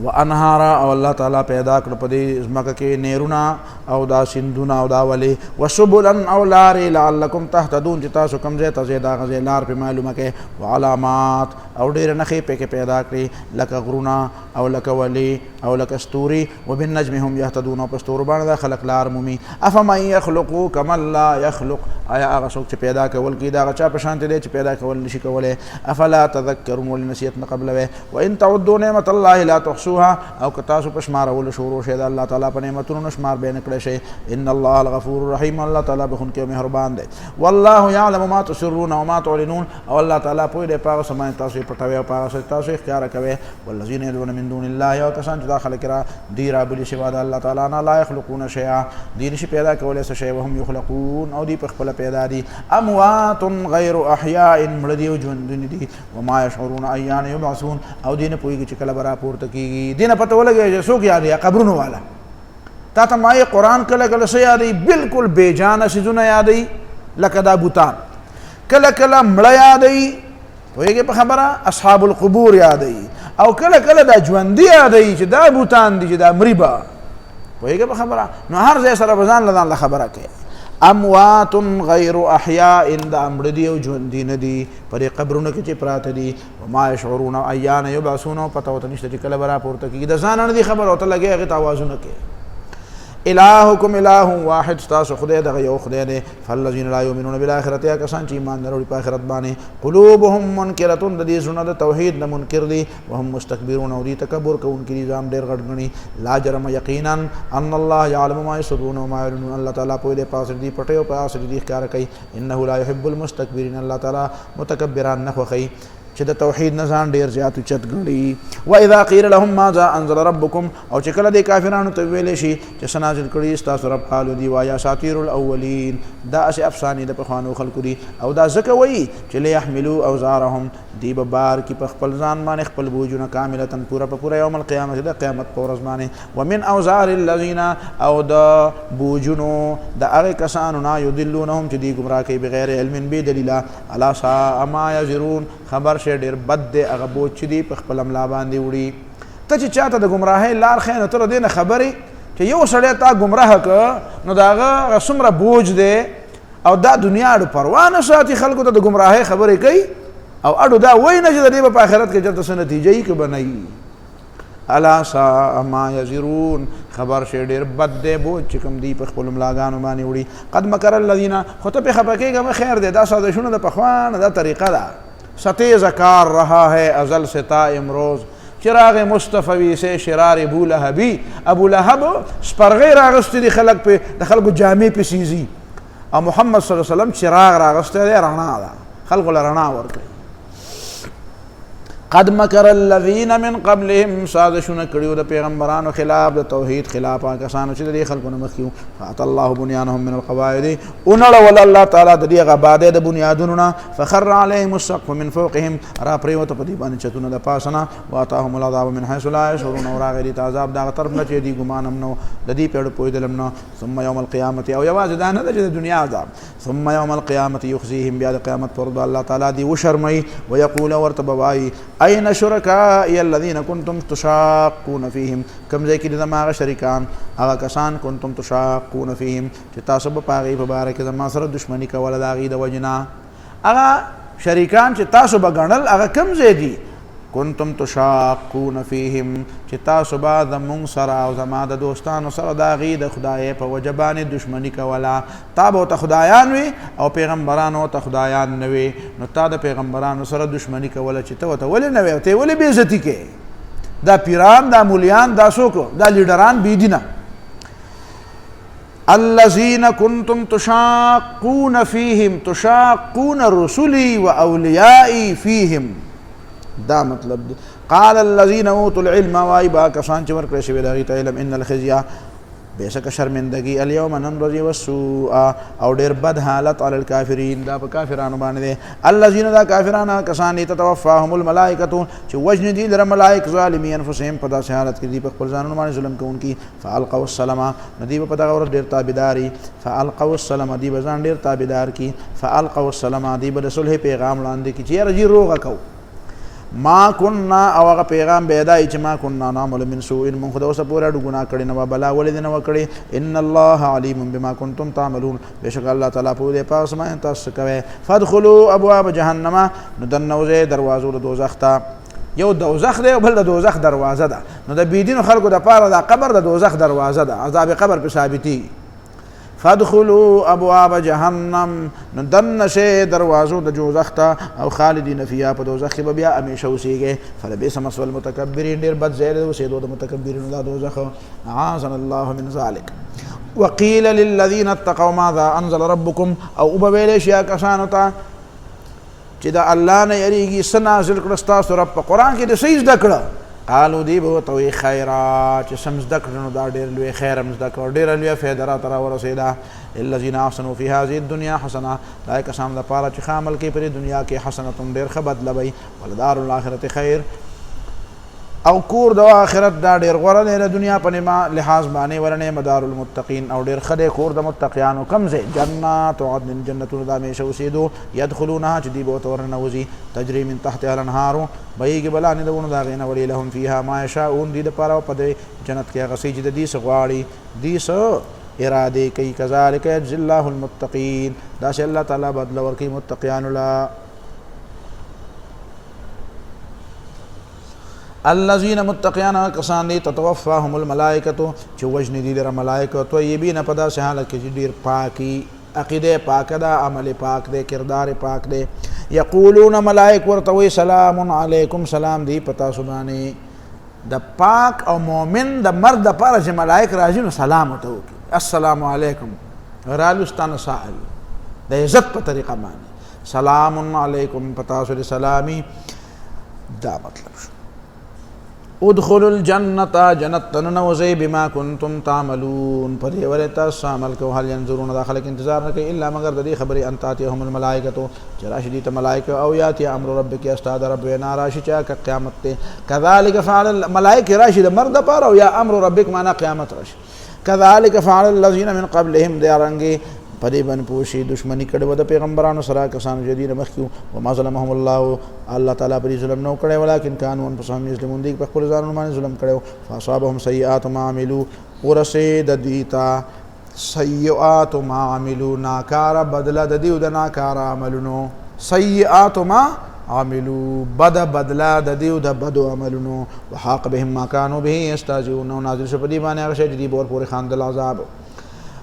وانهارا او الله تعالی پیدا کړ په دې ځمکه کې نهرونه او دا سندونه او دا ولې وسبلا او لارې لعلکم تهتدون چې تاسو کوم ځای ته ځئ د هغه ځای لار پرې معلومه کړئ وعلامات او ډېرې نښې پکې پیدا کړي لکه غرونه او لکه ولې او لکه ستوري وبالنجم هم یهتدون او په ستورو باندې دا خلک لار مومي افمن یخلقو کمن لا یخلق آیا هغه څوک چې پیدا کول کوي د هغه چا په شانتې دی چې پیدا کول نشي کولی افلا تذکرون ولې نصیحت نه قبلوئ وان تعدوا نعمت الله لا تحصوها او که تاسو په شمارولو شروع شئ د الله تعالی په نعمتونو نه شمار بیا نه کړی شئ ان الله الغفور الرحیم الله تعالی بخونکی او مهربان دی والله یعلم ما تسرون وما تعلنون او الله تعالی پوه دی په هغه څه باندې تاسو یې پټوئ او په هغه څه تاسو یې ښکاره کوئ والذین یدعون من دون الله او کسان چې دا خلک دی رابلي سوا د الله تعالی نه لا یخلقون شیئا دی نشي پیدا کولی څه شی وهم یخلقون او دی په خپله پیدا دي اموات غیر احیاء مړه دي او ژوندون دي وما یشعرون ایان یبعثون او دی نه پوهېږي چې کله به راپورته کېږي دې نه پته ولګوي چې څوک یادوي قبرونو والا تا ته ما یې قرآن کله کله څه یادوي بلکل بېجانه څیزونه یادوي لکه دا بوتان کله کله مړه یادوي پوهېږې په خبره اصحاب القبور یادوي او کله کله دا ژوندي یادوي چې دا بوتان دي چې دا مري به پوهېږې په خبره نو هر ځای سره به ځان له ځان له خبره کوي اموات غیر احیاء دا مړه دي او ژوندي نه دي په دې قبرونو کې چې پراته دي وما یشعرون ایان یبعثون او پته ورته نشته چې کله به راپورته کېږي د ځانه نه دي خبره ورته لګي هغې ته اوازونه کوي الهکم اله واحد ستاسو خدای دغه یو خدای دی فالذین لا یؤمنون بالآخرة یا کسان چې ایمان نه لري په آخرت باندې قلوبهم منکرة د دې زړونه د توحید نه منکر دي وهم مستکبرون او دي تکبر کوونکي دي ځان ډېر غټ ګڼي لا جرم یقینا ان الله یعلم ما یسرون وما یعلنون الله تعالی پوه دی په هغه څه چې دوی پټوي او په هغه څه چې دوی ښکاره کوي انه لا یحب المستکبرین الله تعالی متکبران نه خوښوي چې د توحید نه ځان ډېر زیات اوچت ګڼي واذا قیل لهم ماذا انزل ربکم او چې کله دې کافرانو ته ویلی شي چې څه نازل کړي ستاسو رب قالو دي وایي اساطیر الاولین دا هسې افسانې د پخوانو خلکو دي او دا ځکه وایي چې لیحملو اوزارهم دی به بار کي په خپل ځان باندې خپل بوجونه کاملتا پوره په پوره یوم القیامت د قیامت په ورځ باندې ومن اوزار الذین او د بوجونو د هغې کسانو نه یضلونهم چې دوی ګمراه کوي بغیر علم بې دلیله الا ساء ما یزرون خبر شی ډېر بد دی هغه بوج چې دی په خپل املا باندې وړي ته چې چاته د ګمراهۍ لار ښیې نو ته له دې نه خبرې چې یو سړی تا ګمراه که نو د هغه څومره بوج دی او دا دنیا اډو پروا نه ساتي خلکو ته د ګمراهۍ خبرې کوي او اډو دا وایي نه چې د دې به په آخرت کې چېرته څه نتیجه یي که به نه یي الا ساء ما یزرون خبر شی ډېر بد دی بوج چې کوم دی په خپلو ملاګانو باندې وړي قد مکر الذین خو ته پې خفه کېږه مه خیر دی دا سازشونه د پخوا نه دا طریقه ده ستیز کار رہا ہے ازل سے تا امروز چراغ مصطفی سے شرار ابو لہبی ابو لہب سپرغی راغستی دی خلق پہ د خلقو جامع پہ سیزی او محمد صلی اللہ علیہ وسلم چراغ راغستی دی رڼا دا خلقو لرڼا ورکړي قد مکر الذین من قبلهم سازشونه کړي د پیغمبرانو خلاف د توحید خلاف هغه کسانو چې د دې خلکو نه مخکې وو فأتى الله بنیانهم من القواعد ونړول الله تعالی د دې هغه بادې د بنیادونو نه فخر علیهم السقف من فوقهم را پرېوته په دې باندې چتونه د پاسه نه واتاهم العذاب من حیث لا یشعرون او راغی دې ته عذاب د هغه طرف نه چې دوی ګمان هم نه د دې په اړه پوهېدل هم نه ثم یوم القیامت او یوازې دا نه ده چې د دنیا عذاب ثم یوم القیامت یخزیهم بیا د قیامت پر ورځ الله تعالی دې وشرموي ویقول ورته به وایي این شرکائی الذین کنتم تشاقون فیهم کم ځای کې د زما هغه شریکان هغه کسان کنتم تشاقون فیهم چې تاسو به په هغې په باره کې زما سره دشمني کوله د هغې د وجې نه هغه شریکان چې تاسو به ګڼل هغه کم ځای دي کنتم تشاقون فیهم چې تاسو به زمونږ سره او زما د دوستانو سره د هغې د خدای په وجه باندې دشمني کوله تا به ورته خدایان وي او پیغمبرانو ورته خدایان نه وي نو تا د پیغمبرانو سره دشمني کوله چې ته ورته ولې نه وي او ته یې ولې بېعزتي کوې دا پیران دا مولیان دا څوک دا لیډران بېدینه الذین کنتم تشاقون فیهم تشاقون رسلی و اولیائی فیهم دا مطلب دی قال الذین اوتوا العلم وای با کسان چې ورکړی شوي د هغې ته علم ان الخزي بېشکه شرمندګي اليوم نن ورځې والسوء او ډېر بد حالت علی الکافرین دا په کافرانو باندې دی الذین دا کافران کسان دي تتوفاهم الملائکة چې وژنې دي لره ملائک ظالمي انفسهم په داسې حالت کې دي په خپل ځانونو باندې ظلم کوونکي فالقوا السلم نو دوی به په دغه ورځ ډېر تابعداري فالقوا السلم دوی به ځان ډېر تابعدار کي فالقوا السلم دوی به د صلح پیغام وړاندې کړي چې یاره جي روغه کوو ما كنا او هغه پیغام بیدای چې ما كنا نعمل من سوء من خدا اوسه پورا ګناه کړی نه بلا ولې نه وکړي ان الله علیم بما كنتم تعملون بشک الله تعالی په دې پاس ما تاسو کوي فادخلوا ابواب جهنم ندنوزه دروازو د دوزخ ته یو دوزخ دی بل د دوزخ دروازه ده نو د بيدین خلکو د پاره د قبر د دوزخ دروازه ده عذاب قبر په ثابتي فادخلوا ابواب جهنم ندن شي دروازو د دوزخ ته او خالدین فیها په دوزخ کې بیا همیشه اوسېږي فلبئس مثوى المتکبرین ډیر بد ځای دی اوسېدو د متکبرینو د دوزخ اعاذنا الله من ذلك وقيل للذين اتقوا ماذا انزل ربكم او وبویل شي کسانو ته چې د الله نه یریږي څه نازل کړه ستاسو رب په قرآن کې د څه زده کړه قالو دی به ورته وایي خیرا چې څه زده کړه نو دا ډېر لوی خیر هم زده کړه ډېره لویه فایده راته راورسېده للذین احسنوا فی هذه الدنیا حسنه دا کسان دپاره چې ښه عمل کوي په دې دنیا کې حسنة ډېر ښه بدله وي ولدار الاخرة خیر او کور د آخرت دا ډېر غوره دی د دنیا په نیمه لحاظ باندې ورنې مدار المتقین او ډېر ښه دی کور د متقیانو کوم ځای جنات عدن جنتونو د همیشه اوسېدو یدخلونها چې دوی به ورته ورننوځي تجري من تحتها الانهارو بهیږي به لاندې د ونو د هغې نه ولي لهم فیها ما یشاءون دوی دپاره په دې جنت کې هغه څه چې د دوی څه غواړي دوی څه ارادې کوي کذلک یجزي الله المتقین داسې الله تعالی بدله ورکوي متقیانو له الذين متقیان کسان دي تتوفاهم الملائکه چې وجنې دي لره ملائکه طیبین په داسې حالت کې چې ډېر پاکي عقیده پاک ده عمل پاک ده کردار پاک ده یقولون ملائک ورته وایي سلام علیکم سلام دی په تاسو باندې د پاک او مؤمن د مرد دپاره چې ملائک راځي نو سلام ورته وکړي السلام علیکم رالو ستانه سائل د عزت په طریقه باندې سلام علیکم په تاسو د سلامي دا مطلب شو ادخلوا الجنة جنت تننوزي بما كنتم تعملون پدې ولې تاسو عمل کوو هل ينظرون دا خلک انتظار نه کوي الا مگر د دې خبرې ان تاتيهم الملائکه چې راشي دي ته ملائکه او یاتي امر ربک استاد رب وینا راشي چې قیامت ته كذلك فعل الملائکه راشي د مرد پر او یا امر ربک معنا قیامت راشي كذلك فعل الذين من قبلهم دیارنګي پدې باندې پوښي دشمنی کړو د پیغمبرانو سره کسانو جدي مخکیو وما ظلمهم الله الله تعالی پر ظلم نو کړي ولکن كانوا انفسهم یظلمون دي په خپل ځانونو باندې ظلم کړو فاصابهم سیئات ما عملوا ورسید دیتا سیئات ما عملوا ناکار بدله د دیو د ناکار عملونو سیئات ما عملوا بد بدلا د دیو د بدو عملونو وحاق بهم ما كانوا به يستهزئون نازل شو پدې باندې هغه شی جدي بور پورې خاندل عذاب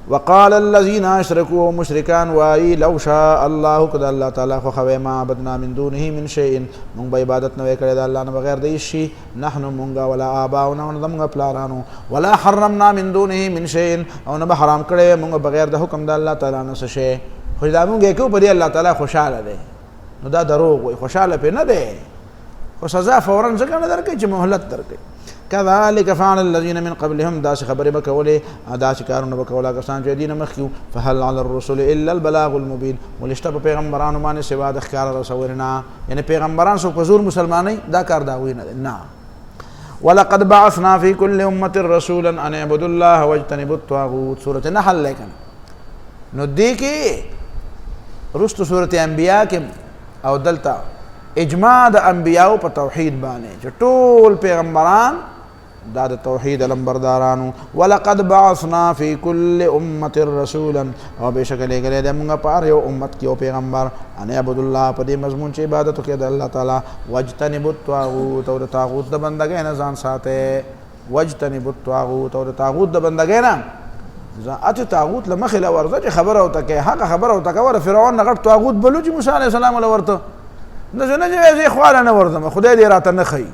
وقال الذين اشركوا مشركان واي لو شاء الله قد الله تعالی خو خوي ما عبدنا من دونه من شيء مونږ به عبادت نه کړی د الله نه بغیر د شي نحن مونږ ولا آباؤنا ونظم پلارانو ولا حرمنا من دونه من شيء او نه حرام کړی مونږ بغیر د حکم د الله تعالی نه څه شي خو دا مونږ کو په دې الله تعالی خوشاله دی نو دا دروغ وي خوشاله په نه دی خو سزا فورا ځکه نه درکې چې مهلت درکې كذلك فعل الذين من قبلهم داس خبر بکولې داس کارونه بکولا کسان چې دین مخکیو فهل على الرسل الا البلاغ المبين ولشت پیغمبرانو باندې سوا د ښکار رسولنا یعنی پیغمبران سو پزور مسلمانای دا کار دا وینه نه ولقد بعثنا في كل امه رسولا ان اعبدوا الله واجتنبوا الطاغوت سوره النحل لیکن نو دې کې رست سوره انبیاء کې او دلتا اجماع د انبیاء په توحید باندې چې ټول پیغمبران دا د توحید لمبردارانو ولقد بعثنا في كل امه رسولا او بشکل لګلې د موږ په هر یو امت کې او پیغمبر ان عبد الله په دې مضمون چې عبادت کوي د الله تعالی واجتنبوا الطاغوت او د طاغوت د بندګۍ نه ځان ساته واجتنبوا الطاغوت او د طاغوت د بندګۍ نه ځان طاغوت لمخې لورځه چې خبره او تکه حق خبره او تکه ور فرعون نغټ طاغوت بلو چې موسی عليه السلام ولورته نه چې خواله نه ورځم خدای دې راته نه خي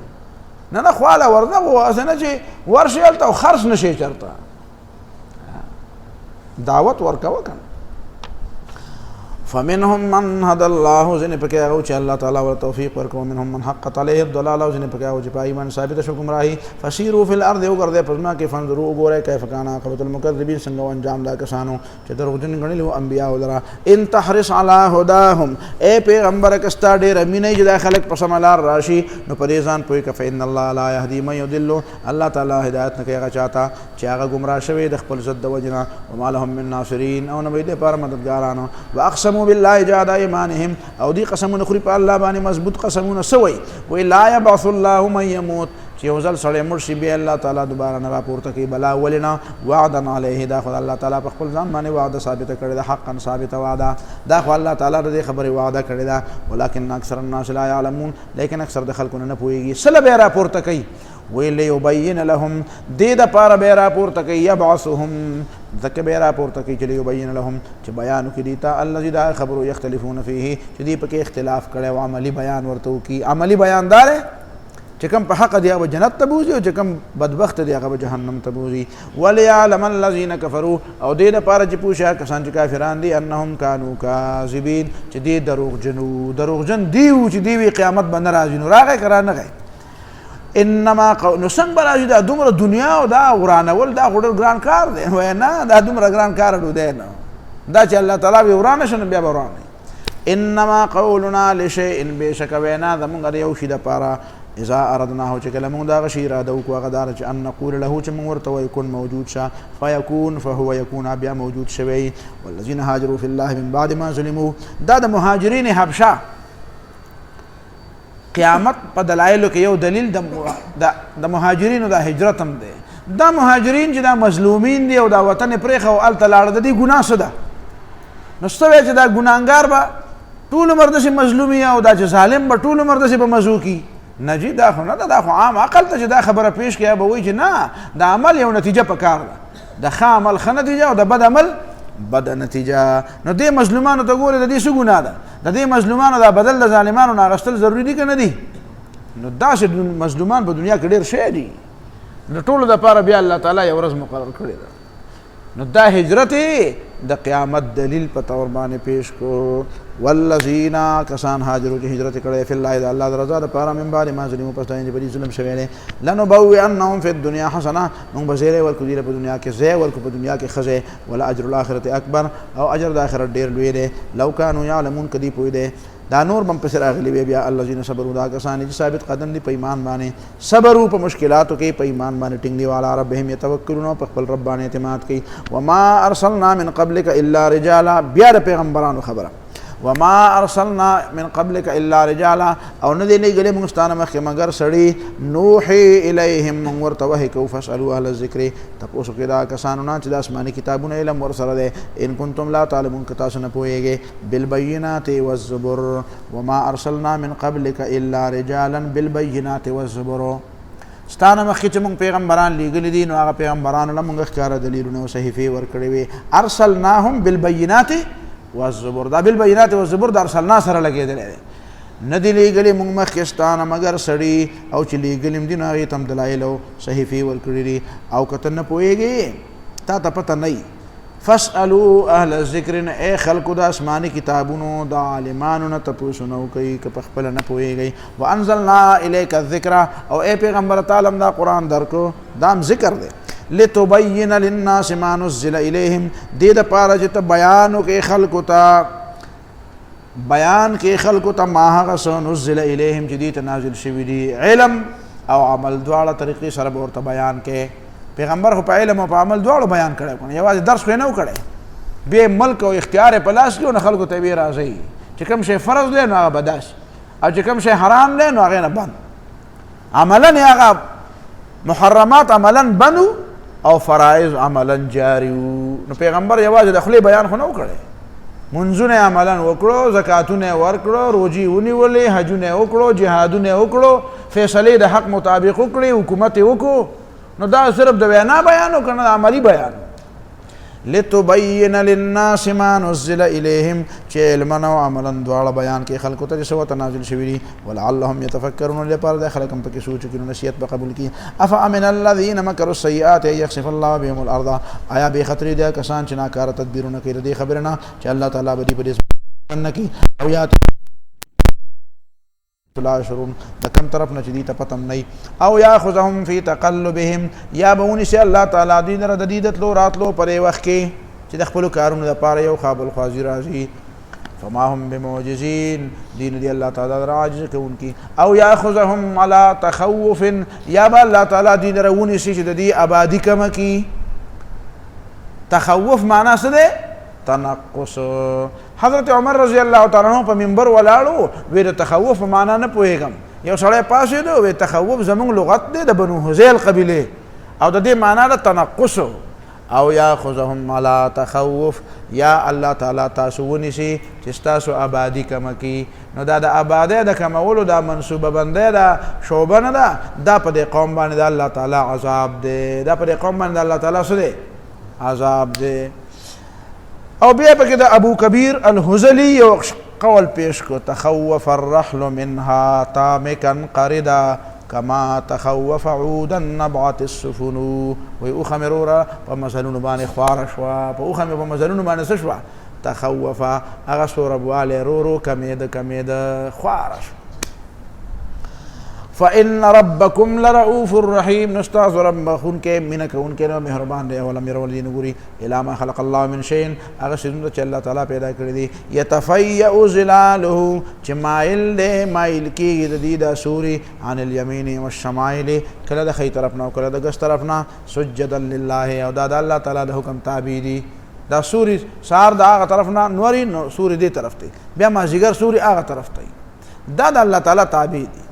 نه خواله ورځم او اسنه چې ورشي الته خرڅ نشي چرته دعوت ورکوه کنه فمنهم من هدى الله زين پکې هغه چې الله تعالی ور توفیق ورکو منهم من حقت عليه الضلاله زين پکې هغه چې پای ایمان ثابت شو گمراهي فسيروا في الارض وګرځي پزما کې فنظروا وګوره کیف کان عاقبت المكذبين څنګه انجام دا کسانو چې دروغجن غنلو انبیاء ولرا ان تحرس على هداهم اے پیغمبر کستا ډېر امینه چې دا خلک په سملار راشي نو پریزان پوي ک فإن الله لا يهدي من يضل الله تعالی هدایت نه کوي هغه چاته چې هغه گمراه شوی د خپل ضد وجنه وما لهم من ناصرين او نه دې پر مددګارانو واقسموا واقسموا بالله جهد ايمانهم او دی قسمونه خوري په الله باندې مضبوط قسمونه سوي وی لا يبعث الله من يموت چې یو ځل سړی مړ شي بیا الله تعالی دوباره نه راپورته کوي بلا ولنا وعدا علیه دا خو الله تعالی په خپل ځان باندې وعده ثابته کړې ده حقا ثابته وعده دا خو الله تعالی د خبرې وعده کړې ده ولکن اکثر الناس لا يعلمون لیکن اکثر د خلکو نه پوهیږي سله بیا راپورته کوي ویل یبین لهم دې د پاره بیا راپورته کوي یبعثهم ذکر بیا راپورته کوي چې یبین لهم چې بیان کوي دیتا الذي دا خبرو یختلفون فيه چې دې پکې اختلاف کړي او عملی بیان ورته کوي عملی بیان دار چې کوم په حق دی هغه جنت ته بوزي او چې کوم بدبخت دی هغه جهنم ته بوزي وليعلم الذين كفروا او دې لپاره چې پوښه کسان چې کافران دي انهم كانوا كاذبين چې دې دروغجن دیو چې دی قیامت باندې راځي نو راغی کرا نه غي انما نو څنګه راځي دا دومره دنیا او دا ورانول دا غوډر ګران کار دی وای نه دا دومره ګران کار دی نه دا چې الله تعالی ورانه شنه بیا ورانه انما قولنا لشيء بشك وینا زمونږ د یو شي دپاره اذا اردناه چې کله موږ دغه شی اراده وکړو هغه دا چې ان نقول له چې موږ ورته وایو کن موجود شه فیکون فهو یکون بیا موجود شوی والذین هاجروا فی الله من بعد ما ظلموا دا د مهاجرین حبشه قیامت په دلایلو کې یو دلیل د مهاجرینو د هجرت هم دی دا مهاجرین چې دا مظلومین دي او دا وطن پرېښه او هلته لاړه د دې ګناه څه ده نو څه وایي چې دا ګناهګار به ټول عمر داسې مظلومي او دا چې ظالم به ټول عمر داسې په مزو کي نه جی دا خو نه ده دا خو عام عقل ته چې دا خبره پیش کړي به وایي چې نه د عمل یو نتیجه پکار ده د ښه عمل ښه نتیجه او د بد عمل بد نتیجه نو دې مظلومانو ته ګورې د دې څه ګناه ده د دې مظلومانو دا بدل د ظالمانو نه اخیستل ضروري دي که نه دي نو داسې مظلومان په دنیا کې ډېر شی دي د ټولو دپاره بیا الله تعالی یو ورځ مقرر کړې ده نو دا هجرت د قیامت دلیل په طور باندې پیش کو والذین کسان هاجروا چې هجرت کړی فی الله د الله د رضا دپاره من بعد ما ظلموا پس دای چې ظلم شوی دی لنبوئنهم فی الدنیا حسنه موږ به زیری ورکړو دوی له په دنیا کې ځای ورکړو په دنیا کې ښه ځای ولا اجر الاخرة اکبر او اجر د آخرت ډېر لوی دی لو کانوا یعلمون که دوی پوه دی دا نور بم پسې راغلي وی بیا الذین صبروا دا کسان چې ثابت قدم دي په ایمان باندې صبروا په مشکلاتو کې په ایمان باندې ټینګ دي والا ربهم یتوکلون په خپل رب باندې اعتماد کوي وما ارسلنا من قبلک الا رجالا بیا د پیغمبرانو خبره وما ارسلنا من قبلك الا رجالا او نه دی لګلې موږ ستانه مخکې مگر سړی نوحي الیهم موږ ورته وحی کوو فاسألوا اهل الذکر تپوسو کې دا کسانو نه چې د آسماني کتابونه علم ورسره دی ان کنتم لا تعلمون که تاسو نه پوهیږئ بالبینات والزبر وما ارسلنا من قبلك الا رجالا بالبینات والزبر ستانه مخکې چې موږ پیغمبران لیږلي دي نو هغه پیغمبرانو له موږ ښکاره دلیلونه او صحیفې ورکړې وې ارسلناهم بالبینات والزبر دا بالبینات والزبر د ارسلنا سره لګېدلی دی نه دي لیږلي موږ مخکې ستانه مګر سړي او چې لیږلي هم دي نو هغې ته هم دلایل او صحیفې ورکړي دي او که ته نه پوهېږې تا ته پته نه وي فاسألو اهل الذکر نه ای خلکو د آسماني کتابونو د عالمانو نه تپوسونه وکوئ که په خپله نه پوهېږئ وانزلنا الیک الذکر او ای پیغمبر تعالی هم دا قرآن درکو دا هم ذکر دی لتبین للناس ما نزل الیهم دې دپاره چې ته بیان وکړې خلکو ته بیان کې خلکو ته ما هغه څه نزل الیهم چې دې ته نازل شوي دي علم او عمل دواړه طریقې سره به ورته بیان کې پیغمبر خو په علم او په عمل دواړو بیان کړی کنه یوازې درس خو یې نه و کړی بیا ملک او اختیار یې په لاس کې و نه خلکو ته یې راځئ چې کوم شی فرض دی نو هغه به داسې او چې کوم شی حرام دی نو هغې نه بند عملا یې هغه محرمات عملا بند او فرائض عملا جاری نو پیغمبر یوازې د خولې بیان خو نه و کړی منځونه عملا وکړو زکاتونه ورکړو روجي ونیولې حجونه وکړو جهادونه وکړو فیصلې د حق مطابق وکړې حکومت یې وکړو نو دا صرف د وینا بیان وکړه نه د عملي بیان لتبین للناس ما نزل الیهم چې علما او عملا دواړه بیان کې خلکو ته چې څه ورته نازل شوي دي ولعلهم یتفکرون لپاره د خلک هم پکې سوچ وکړي نو نصیحت به قبول کړي افامن الذین مکروا السیئات ان یخسف الله بهم الارض آیا بې خطرې دي کسان چې ناکاره تدبیرونه کوي د دې خبرې نه چې الله تعالی به دې په دې نه کړي او یا لا شرون د کم طرف نه چې دي ته پتم نه او یاخذهم فی تقلبهم یا به ونیسي الله تعالی دوی لره د دې د تلو راتلو په دې وخت کې چې د خپلو کارونو دپاره یو خواب الخوازي راځي فما هم بمعجزین دین دی الله تعالی در عاجز کوونکي او یاخذهم علی تخوف یا به الله تعالی دوی لره ونیسي چې د دې آبادي کمه کړي تخوف معنا څه دی تنقص. حضرت عمر رضی الله تعالی عنہ په منبر ولاړو وی د تخوف معنا نه پوهیږم. یو سړی پاسېدو وی تخوف زمونږ لغت دی د بنو هذیل قبیله او د دې معنا د تنقص او یاخذهم علی تخوف، یا الله تعالی تاسو ونیسي چې تاسو آبادی کم کی. نو دا د آبادی د کمولو دا منصوبه بندی دا شعبه نه ده، دا په دې قوم باندې د الله تعالی عذاب دی، دا په دې قوم باندې د الله تعالی څه دی؟ عذاب دی. او بیا پکې د ابو کبیر الحذلی یو قول پیش کو، تخوف الرحل منها تامکا قردا کما تخوف عودا نبعت السفن. وی اوخه مې وروره په مزلونو باندې خواره شوه، په اوخه مې په مزلونو باندې څه شوه؟ تخوفه، هغه سوربوالی رو رو کمیده خواره شوه. فإن ربكم لرؤوف الرحيم، نستاذ رب بخون کے مینه کون کے مهربان دی. ولم يروا الذين نګوري الا ما خلق الله من شيء، هغه شنو چې الله تعالی پیدا کړی دی. يتفيأ ظلاله، چې مایل دی مایل کیږي د دې د سوري عن اليمين والشمائل، کله د خی طرف نه او کله د ګس طرف نه، سجدا لله، او دا د الله تعالی د حکم تابع دي. دا سوري سار د هغه طرف نه نوري نو سوري دې طرف ته، بیا ما زیګر سوري هغه طرف ته، دا د الله تعالی تابع دي.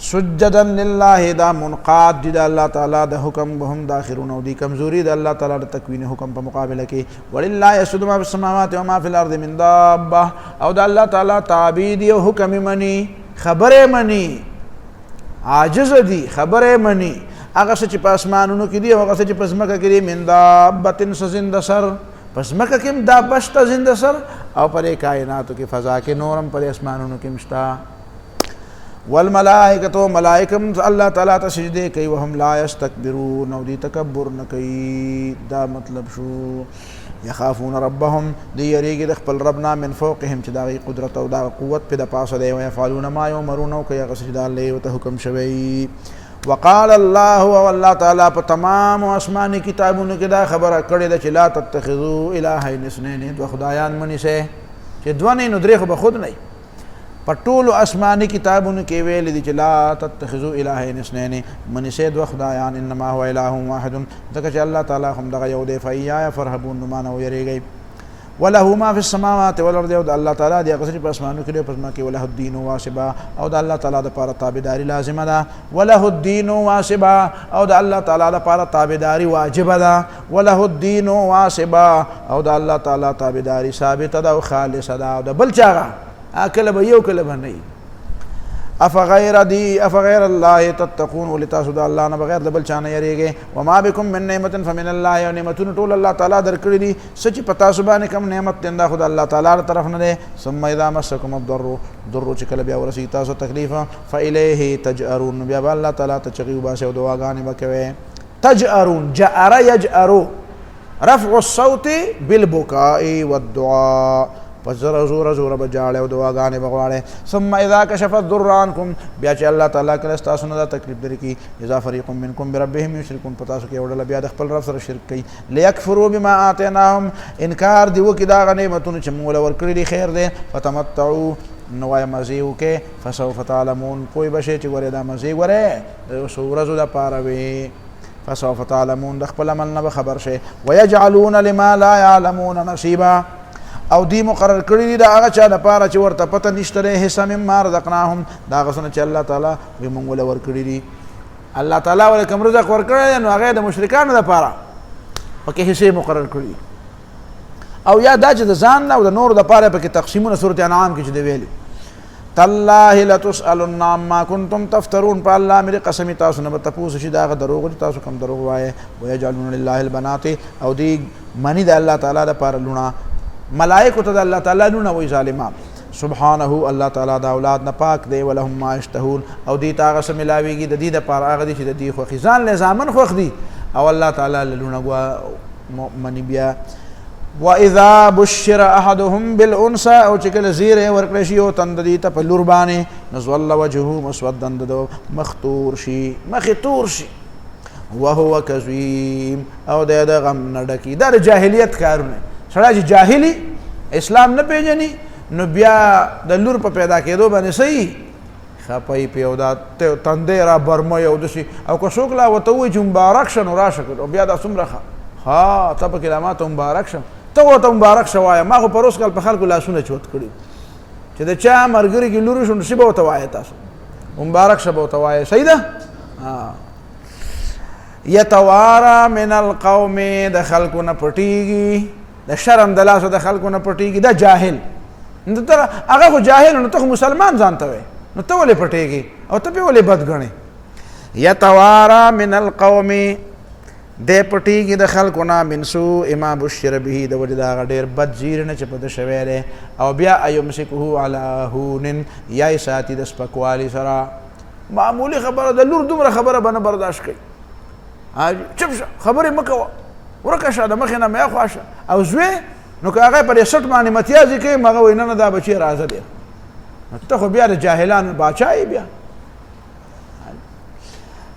سجدا لله، دا منقاد دي د الله تعالی د حکم، بهم داخرون، او دی کمزوری د الله تعالی د تکوین حکم په مقابله کې. ولله يسجد ما في السماوات وما في الارض من دابه، او د الله تعالی تابع دي او حکم منی، خبره منی، عاجز دي خبره منی. هغه څه چې په اسمانونو کې دي او هغه څه چې په ځمکه کې دي، من دابه زنده سر، په ځمکه کې هم دابه شته زنده سر، او پر کائناتو کې فضا کې نورم پر اسمانونو کې مشته. والملائکۃ، ملائکم الله تعالی ته سجده کوي، وهم لا یستکبرون، او دی تکبر نه کوي. دا مطلب شو یخافون ربهم، دی یریږي د خپل ربنا، من فوقهم، چې دا قدرت او دا قوت په د پاسه دی. ويفعلون ما یؤمرون، او کوي هغه څه چې د الله ته حکم شوی. وقال الله، او الله تعالی په تمام آسماني کتابونو کې دا خبره کړې ده چې لا تتخذوا الهین اثنین، دو خدایان منی سه، چې دوه نه نو درې خو به خود نه. په ټولو آسماني کتابونو کې ویل دي چې لا تتخذوا الهین اثنین، منی سه دو خدایان، انما هو اله واحد، ځکه چې الله تعالی هم دغه یو دی. فإیایا فرهبون، نو مانه ویریږئ. وله ما في السماوات والارض، او د الله تعالی دی هغه چې په اسمانو کې دی په ځمکه کې. وله الدین واسبا، او د الله تعالی لپاره تابعداري لازمه ده. وله الدین واسبا، او د الله تعالی لپاره تابعداري واجبه ده. وله الدین واسبا، او د الله تعالی تابعداري ثابته ده او خالصه ده، او د بل چاغه کله به یو کله به نه. افغیر الله تتقون، ولتاسو د الله نه بغیر د بل چا نه یریږئ. وما بكم من نعمت فمن الله، او نعمتونه ټول الله تعالی درکړي دي. څه چې په تاسو باندې کوم نعمت دی دا خو د الله تعالی طرف نه دی. ثم اذا مسکم الضر، چې کله بیا ورسېږي تاسو تکلیف، فالیه تجأرون، بیا به الله تعالی ته چغې وباسئ او دعاګانې به کوئ. تجأرون، جأر یجأر، رفع الصوت بالبکاء والدعاء، پس زور زور بجاړه او دعاګانې بغواړي. ثم اذا كشف الضر عنكم، بیا چې الله تعالی کله تاسو نه دا تکلیف درې کی. اذا فريق منكم بربهم يشركون، پتا سو کې وړل بیا د خپل رب سره شرک کوي. ليكفروا بما آتيناهم، انکار دی وکي دا غنیمتونه چې موږ ورکړي دي خیر دی. فتمتعوا، نوای مزي وکي. فسوف تعلمون، پوي بشي چې ګوره دا مزي ګوره د سورزو د پاره وي. فسوف تعلمون، د خپل عمل نه خبر شي. ويجعلون لما لا يعلمون نصيبا، او دی مقرر کړی دی دا هغه چا لپاره چې ورته پته نشته دی، حصه مما رزقناهم، دا هغه څه چې الله تعالی وی مونږ له ورکړي دي. الله تعالی ول کوم رزق ورکړی نو هغه د مشرکانو لپاره پکې حصے مقرر کړی، او یا دا چې د ځان نه او د نور لپاره پکې تقسیمونه سورۃ انعام کې چې دی ویلي. تالله لتسألن عما كنتم تفترون، په الله مې قسم تاسو نه به تپوس شي دا دروغ دي تاسو کوم دروغ وایي. ويجعلون لله البنات، او دی منی د الله تعالی لپاره لونه، ملائکو ته د الله تعالی لونه وی ظالمان. سبحانه، الله تعالی د اولاد نه پاک دی. ولهم ما یشتهون، او دی ته هغه څه ملاویږي د دې دپاره هغه دي چې د دې خوښي، ځان له زامن خوښ دي او الله تعالی لونه منی. بیا واذا بشر احدهم بالانثى، او چې کله زیره ورکړی شي او تند دي ته په لور باندې، نظل وجهه مسودا، د مختور شي مخې تور شي. وهو کظیم، او د غم نه ډکي. دا د جاهلیت کارونه، سړی چې جاهلی اسلام نه پیژني نو بیا د لور په پیدا کېدو باندې صحیح خپای په یو دا تندې را برمه یو دسي، او که څوک لا ورته وایي چې مبارک شه نو راشه، او بیا دا څومره ښه ته پکې لا ماته مبارک شه، ته ورته مبارک شه وایه. ما خو په روز کال په خلکو لاسونه چوت کړي چې د چا ملګري کې لوري شو نو څه به ورته وایه تاسو مبارک شه به ورته وایه. صحیح ده. یتوارا من القوم د خلکو نه پټېږي د شرم د لاسه د خلکو نه پټېږي. دا جاهل هغه خو جاهل نو ته خو مسلمان ځان ته وایې نو ته ولې پټېږي او ته پې ولې بد ګڼې. یتوارا من القوم دی پټېږي د خلکو نه من سوء ما بشر به د وجې د هغه ډېر بد زیر نه چې په ده شوی دی. او بیا ایمسکه علی هون یا یې ساتي د سپکوالي سره. معمولي خبره د لور دومره خبره به نه برداشت کوي. چپ شه خبرې مه کوه ورکه شه د مخې نه میا خوا شه. او زوی نو که هغه پر 60 باندې متیازې کوي هغه وایي نه نه دا بچی راځه دی. ته خو بیا د جاهلانو باچا یې بیا.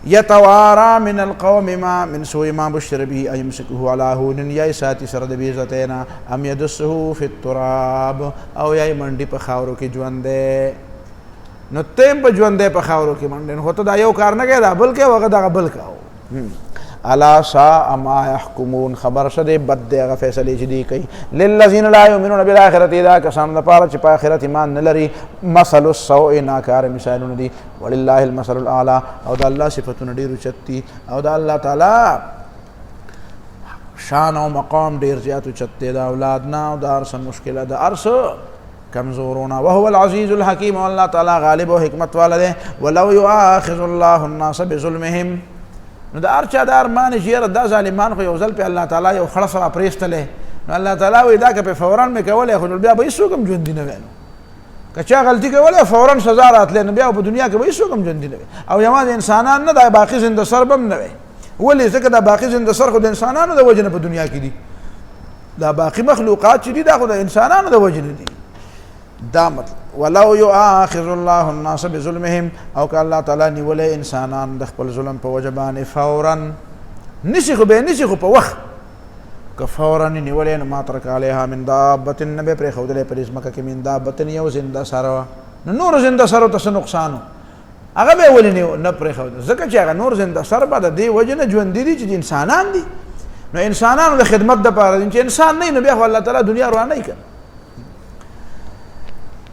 یتوارا من القوم ما من سوء ما بشر به ایمسکه علی هون یا یې ساتي سره د بې عزتۍ نه ام یدسه فی التراب او یا یې منډي په خاورو کې ژوند دی. نو ته هم په ژوند دی په خاورو کې منډې خو ته دا یو کار نه کوې دا بل کوې او هغه دغه بل کوو. الا ساء ما يحكمون خبر شه دی بد دی هغه فیصلې چې دی کوي. للذین لا یؤمنون بالآخرة دا کسانو لپاره چې په آخرت ایمان نه لري مثل السوء ناکاره مثالونه دي. ولله المثل الاعلی او د الله صفتونه ډېر اوچت دي او د الله تعالی شان او مقام ډېر زیات اوچت دی. د اولاد نه او د هر څه مشکله د هر څه کمزورونه. وهو العزیز الحکیم او الله تعالی غالب او حکمت والا دی. ولو یؤاخذ الله الناس بظلمهم نو د هر چا د ارمان چې یاره دا ظالمان خو یو ځل پې الله تعالی یو خړس را پرېستلی نو الله تعالی وایي دا که پې فورا مې کولی خو نو بیا به هېڅوک هم ژوندي نه وی. نو که چا غلطي کولی فورا سزا راتلی نو بیا په دنیا کې به هېڅوک هم ژوندي نه وی. او یوازې انسانان نه دا باقي زنده سر به هم نه وی. ولې ځکه دا باقي زنده سر خو د انسانانو د وجې نه په دنیا کې دي. دا باقي مخلوقات چې دي دا خو د انسانانو د وجې نه دي. دا مطلب ولو یؤاخذ الله الناس بظلمهم او که الله تعالی نیولی انسانان د خپل ظلم په وجه باندې فورا نشي خو به نشي خو په وخت که فورا نیولی نو ما ترک علیها من دابة نه به پرېښودلی په دې ځمکه کې من دابة یو زنده سر نو نور زنده سرو ته څه نقصان و هغه به یې ولې نه پرېښود ځکه چې هغه نور زنده سر به د دې وجې نه ژوندي دي چې انسانان دي. نو انسانانو د خدمت دپاره دي چې انسان نه نو بیا خو الله تعالی دنیا روانه کړه.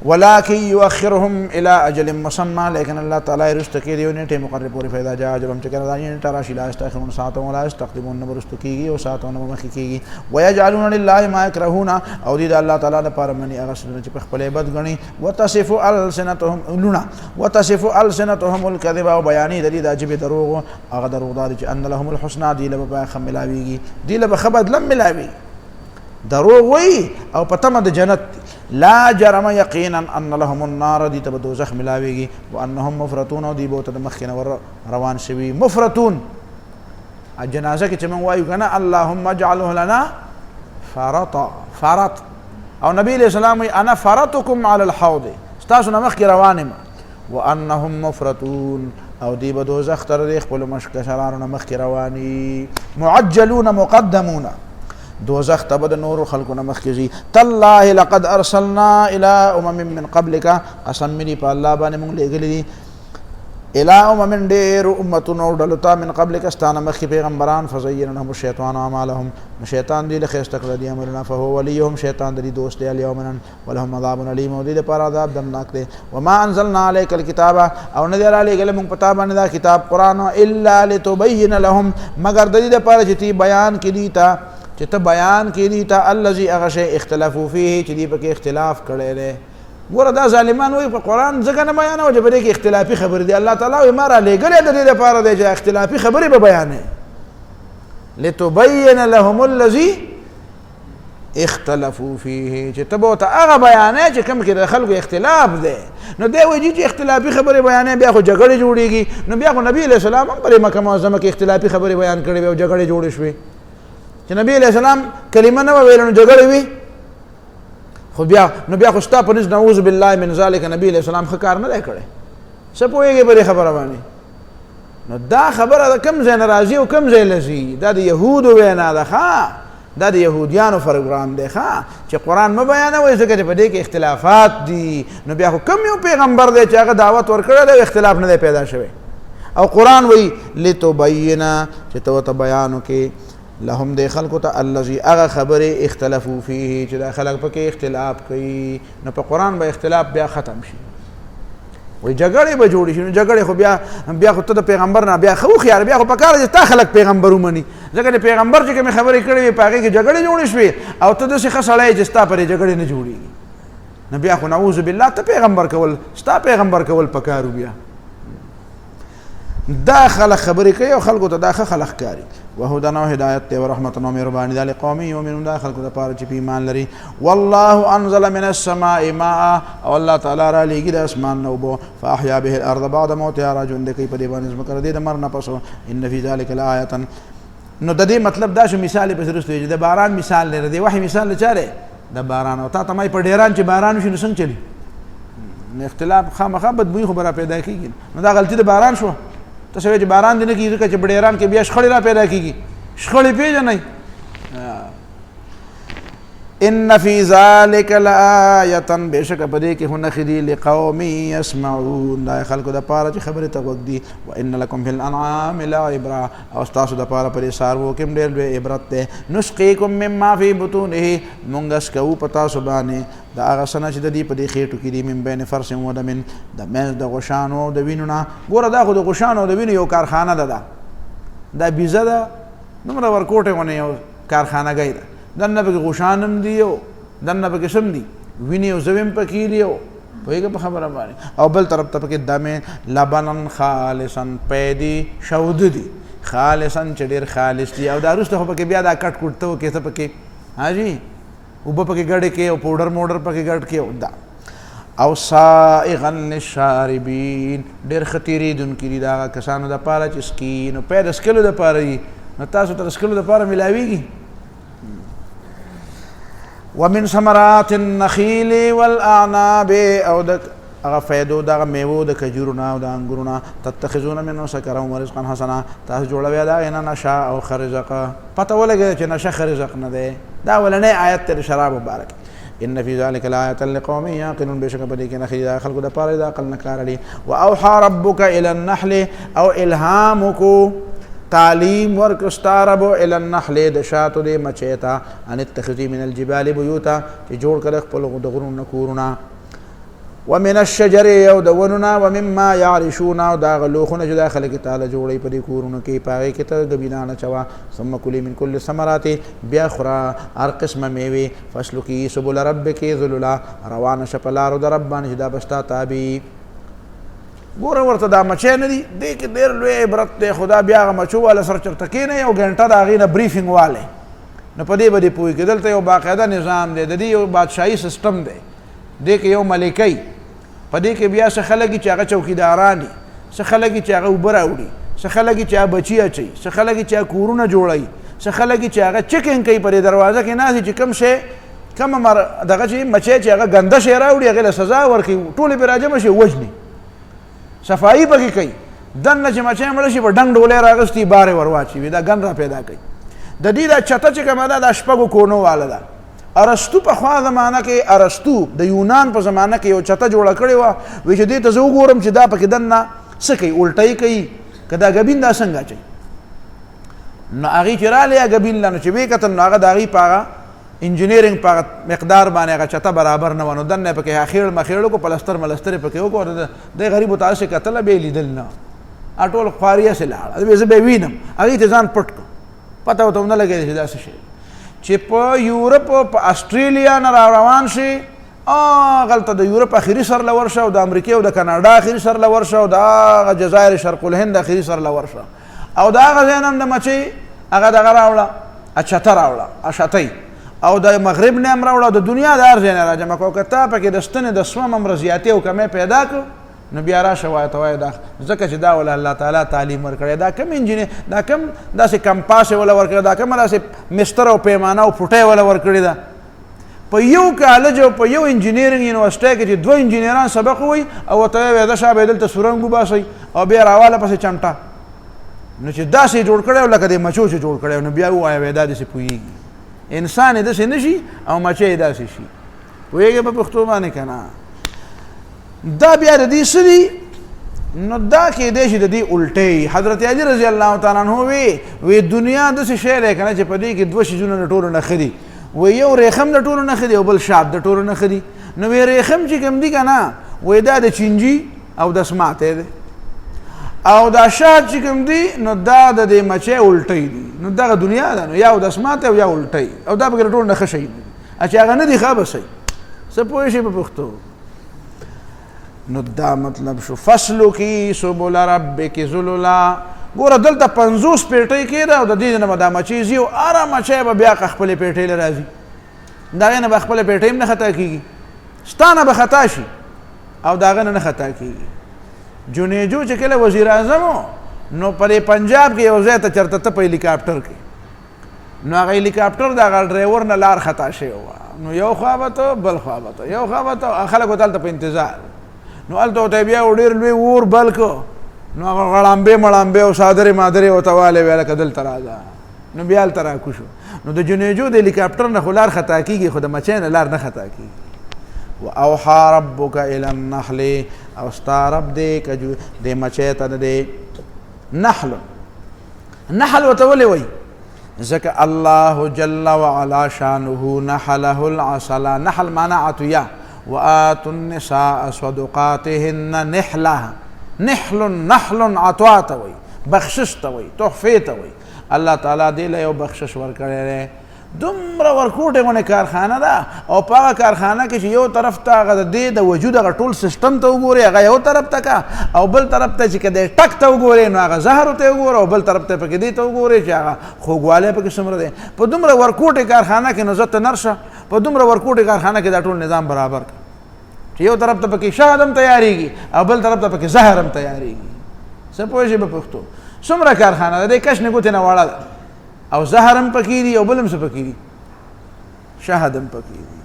ولكن يؤخرهم الى اجل مسمى لیکن الله تعالی رست کې دی نیټه مقرر پوری فائدہ جا اجلم چې کړه دا نیټه راشي لا استخرون ساعه ولا استقدمون نبرست کیږي او ساعه نو مخ کیږي ويجعلون لله ما يكرهون او دې الله تعالی لپاره منی هغه چې په خپل عبادت غني وتصف السنتهم لنا وتصف السنتهم الكذب او بیانې د دې د عجب دروغ هغه دروغ دار چې ان لهم الحسنى دې له به خملاويږي دې له به خبر لم ملاوي دروغ وي او پتمه د جنت. لا جرم یقینا ان لهم النار دي ته دوزخ ملاويږي وانهم مفرطون دي بوته د مخکنه روان شوي. مفرطون الجنازه کې چې موږ وایو کنه اللهم اجعله لنا فرطا فرط او نبی علیہ السلام انا فرطكم على الحوض تاسو نه مخکې روان یم. وانهم مفرطون او دي بدوزخ تر خپل مشکشرانو نه مخکې رواني. معجلون مقدمون دوزخ ته به د نورو خلکو نه مخکې ځي. تالله لقد ارسلنا الى من قبلک قسم مې په الله باندې موږ لېږلي دي الى ډېرو امتونو ډلو ته من قبلک ستا نه مخکې پیغمبران فزین لهم الشیطان اعمالهم شیطان دوی له ښایسته کړه دي عملونه فهو ولیهم شیطان د دې دوست دی الیوم نن ولهم عذاب علیم او دې دپاره عذاب دردناک دی. وما انزلنا علیک الکتاب او نه دی رالیږلی موږ په تا باندې دا کتاب قرآن الا لتبین لهم مګر د دې دپاره چې تی بیان کړي دي ته چې ته بیان کړي ته الذي هغه شی اختلافو فيه چې دوی پکې اختلاف کړی دی. ګوره دا ظالمان وایي په قرآن ځکه نه بیانوه چې په دې کې اختلافي خبرې دي. الله تعالی وایي ما رالیږلی د دې دپاره دی چې اختلافي خبرې به بیانوي لتبین لهم الذي اختلافو فيه چې ته به ورته هغه بیانوې چې کوم کې د خلکو اختلاف دی. نو دی وایي چې اختلافي خبرې بیانوي بیا خو جګړې جوړېږي. نو بیا خو نبي علیه السلام هم په مکه معظمه کې اختلافي خبرې بیان کړې وې او جګړې جوړې شوې چې نبی علیہ السلام کلمه نه ویل نو جګړې وي. خو بیا خو ستا په نس نعوذ بالله من ذلک نبی علیہ السلام ښه کار نه دی کړی. څه پوهېږې په دې خبره باندې؟ نو دا خبره د کوم ځای نه راځي او کوم ځای له ځي؟ دا د یهودو وینا ده ښه دا د یهودیانو پروګرام دی ښه چې قرآن مه بیانوئ ځکه چې په دې کې اختلافات دي. نو بیا خو کوم یو پیغمبر دی چې هغه دعوت ورکړی دی اختلاف نه دی پیدا شوی. او قرآن وایي لتبینه چې ته ورته بیان وکړې لهم د خلکو ته الذي هغه خبرې اختلافو فيه چې دا خلک پکې اختلاف کوي. نو په قرآن به اختلاف بیا ختم شي. وای جګړې به جوړې شي. نو جګړې خو بیا خو ته د پیغمبر نه بیا خو خیار بیا خو پکاره چې تا خلک پیغمبر ومني. ځکه د پیغمبر چې کومې خبرې کړې وي په هغې کې جګړې جوړې شوې او ته داسې ښه سړی چې ستا پرې جګړې نه جوړېږي. نو بیا خو نعوذ بالله ته پیغمبر کول ستا پیغمبر کول پکارو. بیا دا خلق خبرې کوي او خلکو ته دا ښه خلق ښکاري. وهدى او هدایت دی او رحمت او مهرباني ده لقوم یؤمنون دا خلکو لپاره چې په ایمان لري. والله انزل من السماء ماء او الله تعالی را لېږي د اسمان نه اوبه فاحیا به الارض بعد موتها را ژوندې کوي په دې باندې ځمکه د دې د مرګ نه پس. ان فی ذلک لآیة. نو د دې مطلب دا شو مثال یې پسې وروسته چې د باران مثال دی د وحي مثال د چا دی د باران. او تا ته مای په ډیران چې باران وشي نو څنګه چلي اختلاف خامخا بدبویي خو به را پیدا کېږي. نو دا غلطي د باران شوه. ته سوی چې باران دی نه کېږي ځکه چې په ډیران کې بیا شخړې را پیدا کېږي. شخړې پېژنئ. ان فی ذلک لآیة بېشکه په دې کې خو نښې دي لقوم یسمعون دا خلکو دپاره چې خبرې ته غوږ دي. وان لکم فی الانعام لعبرة او ستاسو دپاره په دې څاروو کې هم ډېر لوی عبرت دی. نسقیکم مما فی بطونه مونږ څکوو په تاسو باندې د هغه څه نه چې د دې په دې خېټو کې دي من بین فرس و دمن د منځ د غوښانو او د وینو نه. ګوره دا خو د غوښانو او د وینو یو کارخانه ده. دا بیزه ده دومره ورکوټې ونې یو کارخانهګۍ ده. دننه پکې غوښان هم دي او دننه پکې څه هم دي وینې او زوی هم پکې دي. او پوهېږه په خبره باندې. او بل طرف ته پکې دمې لبنن خالصا پیدي شوده دي خالصا چې ډېر خالص دي. او دا وروسته خو پکې بیا دا کټ کوټ ته وکړې څه پکې حاجي اوبه پکې ګډې کې او پوډر موډر پکې ګډ کې او دا. او سائغا للشاربین ډېر ښه تېرېدونکي دي د هغه کسانو دپاره چې سکي. نو پی د سکلو دپاره دي. نو تاسو ته د سکلو دپاره میلاویږي. ومن ثمرات النخیل والاعناب او د هغه فایدو دغه میوو د کجورو نه او د انګورو نه تتخذون منه سکرا ورزقا حسنا تاسو جوړوئ د هغې نه نشه او ښه رزق. پته ولګېده چې نشه ښه رزق نه دی. دا اولنی آیت دی د شراب مبارک. ان فی ذلک لآیة لقوم یعقلون بېشکه په دې کې نښې د خلکو دپاره د عقل نه کار اړي. واوحى ربک الی النحل او الهام وکړو تعلیم ورکستا ربو الی النحل د شاتو د مچۍ ته ان اتخذي من الجبال بیوتا چې جوړ کړه خپلو د غرونو نه کورونه. ومن الشجر او د ونو نه ومما یعرشون او د هغه لوښونه چې دا خلک یې تعالی جوړوي په دې کورونو کې په هغې کې ته ګبینان اچوه. ثم کلي من کل ثمرات بیا خوره هر قسمه میوې فاسلکي سبل ربک ذللا روانه شه په لارو د رب باندې چې دا به ستا تابع. ګوره ورته دا مچۍ نه دي دې کې ډېر لوی عبرت دی. خو دا بیا هغه مچو والا سر چېرته کښېنئ یو ګنټه د هغې نه بریفینګ والی نو په دې به دې پوهېږي. دلته یو باقاعده نظام دی د دې یو بادشاهي سیسټم دی. دې کې یو ملکۍ په دې کې بیا څه خلک چې هغه چوکیداران دي څه خلک چې هغه اوبه راوړي څه خلک چې هغه بچي اچوي څه خلک چې هغه کورونه جوړوي څه خلک چې هغه چیکینګ کوي په دې دروازه کې ناست چې کوم شی کومه دغه چې مچۍ چې هغه ګنده شی راوړي هغې له سزا ورکوي ټولې پرې راجمع شي وژني صفایي پکې کوي. دننه چې مچۍ مړه شي په ډنګ ډولۍ راغستي بارې ور واچوي دا ګن را پیدا کوي. د دې دا چته چې کومه ده دا شپږو کونو واله ده. ارسطو په خوا زمانه کې ارسطو د یونان په زمانه کې یو چته جوړه کړې وه. وایي چې دې ته زه وګورم چې دا پکې دننه څه کوي الټۍ کوي که دا ګبین دا څنګه اچوي. نو هغې چې رالی ګبین له نو چې ویې کتل نو هغه د هغې په هغه انجینیرنګ په مقدار باندې هغه چته برابر نه وه. نو دننه یې پکې خیړ مخیړ وکړو پلستر ملستر یې پکې وکړو. د غریبو ته هسې کتله بیا یې لیدل نه ټول خواري هسې لاړه. زه به یې وینم هغې ته ځان پټ کړو پته ورته ونه لګېده چې دا څه شی چې په یورپ په اسټرالیا نه را روان شي هغلته د یورپ اخري سر له ورشه او د امریکې او د کاناډا اخري سر له ورشه او د هغه جزایر شرق الهند اخري سر له ورشه او د هغه ځای نه هم د مچۍ هغه دغه راوړه چته راوړه اشتۍ او د مغرب نه هم راوړه د دنیا د هر ځای نه راجمع کړو. که تا پکې د ستنې د سوم هم زیاتې او کمې پیدا کړو نو بیا راشه وایه ته وایه دا ځکه چې دا وله الله تعالی تعلیم ورکړی. دا کم انجینر دا کم داسې کمپاس یې وله ورکړی دا کومه داسې مستر او پیمانه او پوټۍ وله ورکړې ده. په یو کالج او په یو انجینیرنګ یونیورسټۍ کې چې دوه انجینران سبق ووایي او ورته یې وایي دا شابه دلته سورنګ وباسئ او بیا راواله پسې چمټه نو چې داسې جوړ کړی او لکه د مچو چې جوړ کړی نو بیا ووایه وایي دا داسې پوهېږي. انسان یې داسې نه شي او مچۍ یې داسې شي. پوهېږې په پښتو باندې که نه. دا بیا د دې څه دي نو دا کېدای شي د دې الټی حضرت علی رضی الله تعالی عنہ وی دنیا داسې شی دی که نه چې په دې کې دوه شیزونه د ټولو نه ښه دي وی یو ریخم د ټولو نه ښه دی او بل شاب د ټولو نه ښه دي نو وی ریخم چې کوم دي که نه وی دا د چینجي او د سماتی دی او دا شاد چې کوم دی نو دا د دې مچۍ الټی دي نو دغه دنیا ده نو یا د سماتی او یا الټی او دا پکې د ټولو نه ښه شی دي چې هغه نه دي ښه به صحیح څه پوه شئ په پښتو نو دا مطلب شو فصلو کی سبل ربک ذللا ګوره دلته 50 پیټۍ کېده او د دې نه به دا مچۍ ځي او هره مچۍ به بیا خپلې پیټۍ له راځي د هغې نه به خپله پیټۍ هم نه خطا کېږي ستا نه به خطا شي او د هغه نه خطا کېږي جنیجو چې کله وزیر اعظم نو په پنجاب کې یو ځای ته چېرته ته په هلیکاپټر کې نو هغه هلیکاپټر د هغه ډرایور نه لار خطا شوې وه نو یو خوا به ته بل خوا به ته یو خوا به ته خلک به هلته په انتظار نو هلته ورته بیا ډېر لوی اور بل کړو نو هغه غړامبې مړامبې او صادرې مادرې ورته والی ویله که دلته راځه نو بیا هلته راکو شو نو د جنیجو د هلیکاپټر نه خو لار خطا کېږي خو د مچۍ نه لار نه خطا کېږي واوحى ربک الی النحل او ستا رب دی که دې مچۍ ته د نحل نحل ورته ولې وایي ځکه الله جل وعلا شانه نحله العسل نحل معنا عطیه وآتوا النساء صدقاتهن نحلها نحل نحل عطا ته وایي بخشش ته وایي تحفې ته وایي الله تعالی دې له یو بخشش ورکړی دی دومره ورکوټې غونې کارخانه ده او په هغه کارخانه کې چې یو طرف ته هغه د دې د وجود هغه ټول سیسټم ته وګورې هغه یو طرف ته که او بل طرف ته چې که د ټک ته وګورې نو هغه زهرو ته وګوره او بل طرف ته پکې دې ته وګورې چې هغه خوږوالی پکې څومره دی په دومره ورکوټې کارخانه کې نو زه ته نرشه په دومره ورکوټې کارخانه کې دا ټول نظام برابر کړه چې یو طرف ته پکې شهد هم تیارېږي او بل طرف ته پکې زهر هم تیارېږي څه پوه شئ په پښتو څومره کارخانه ده د کش نه ګوتې نه واړه ده او زهر هم پکې دي او بل هم څه پکې دي شهد هم پکې دي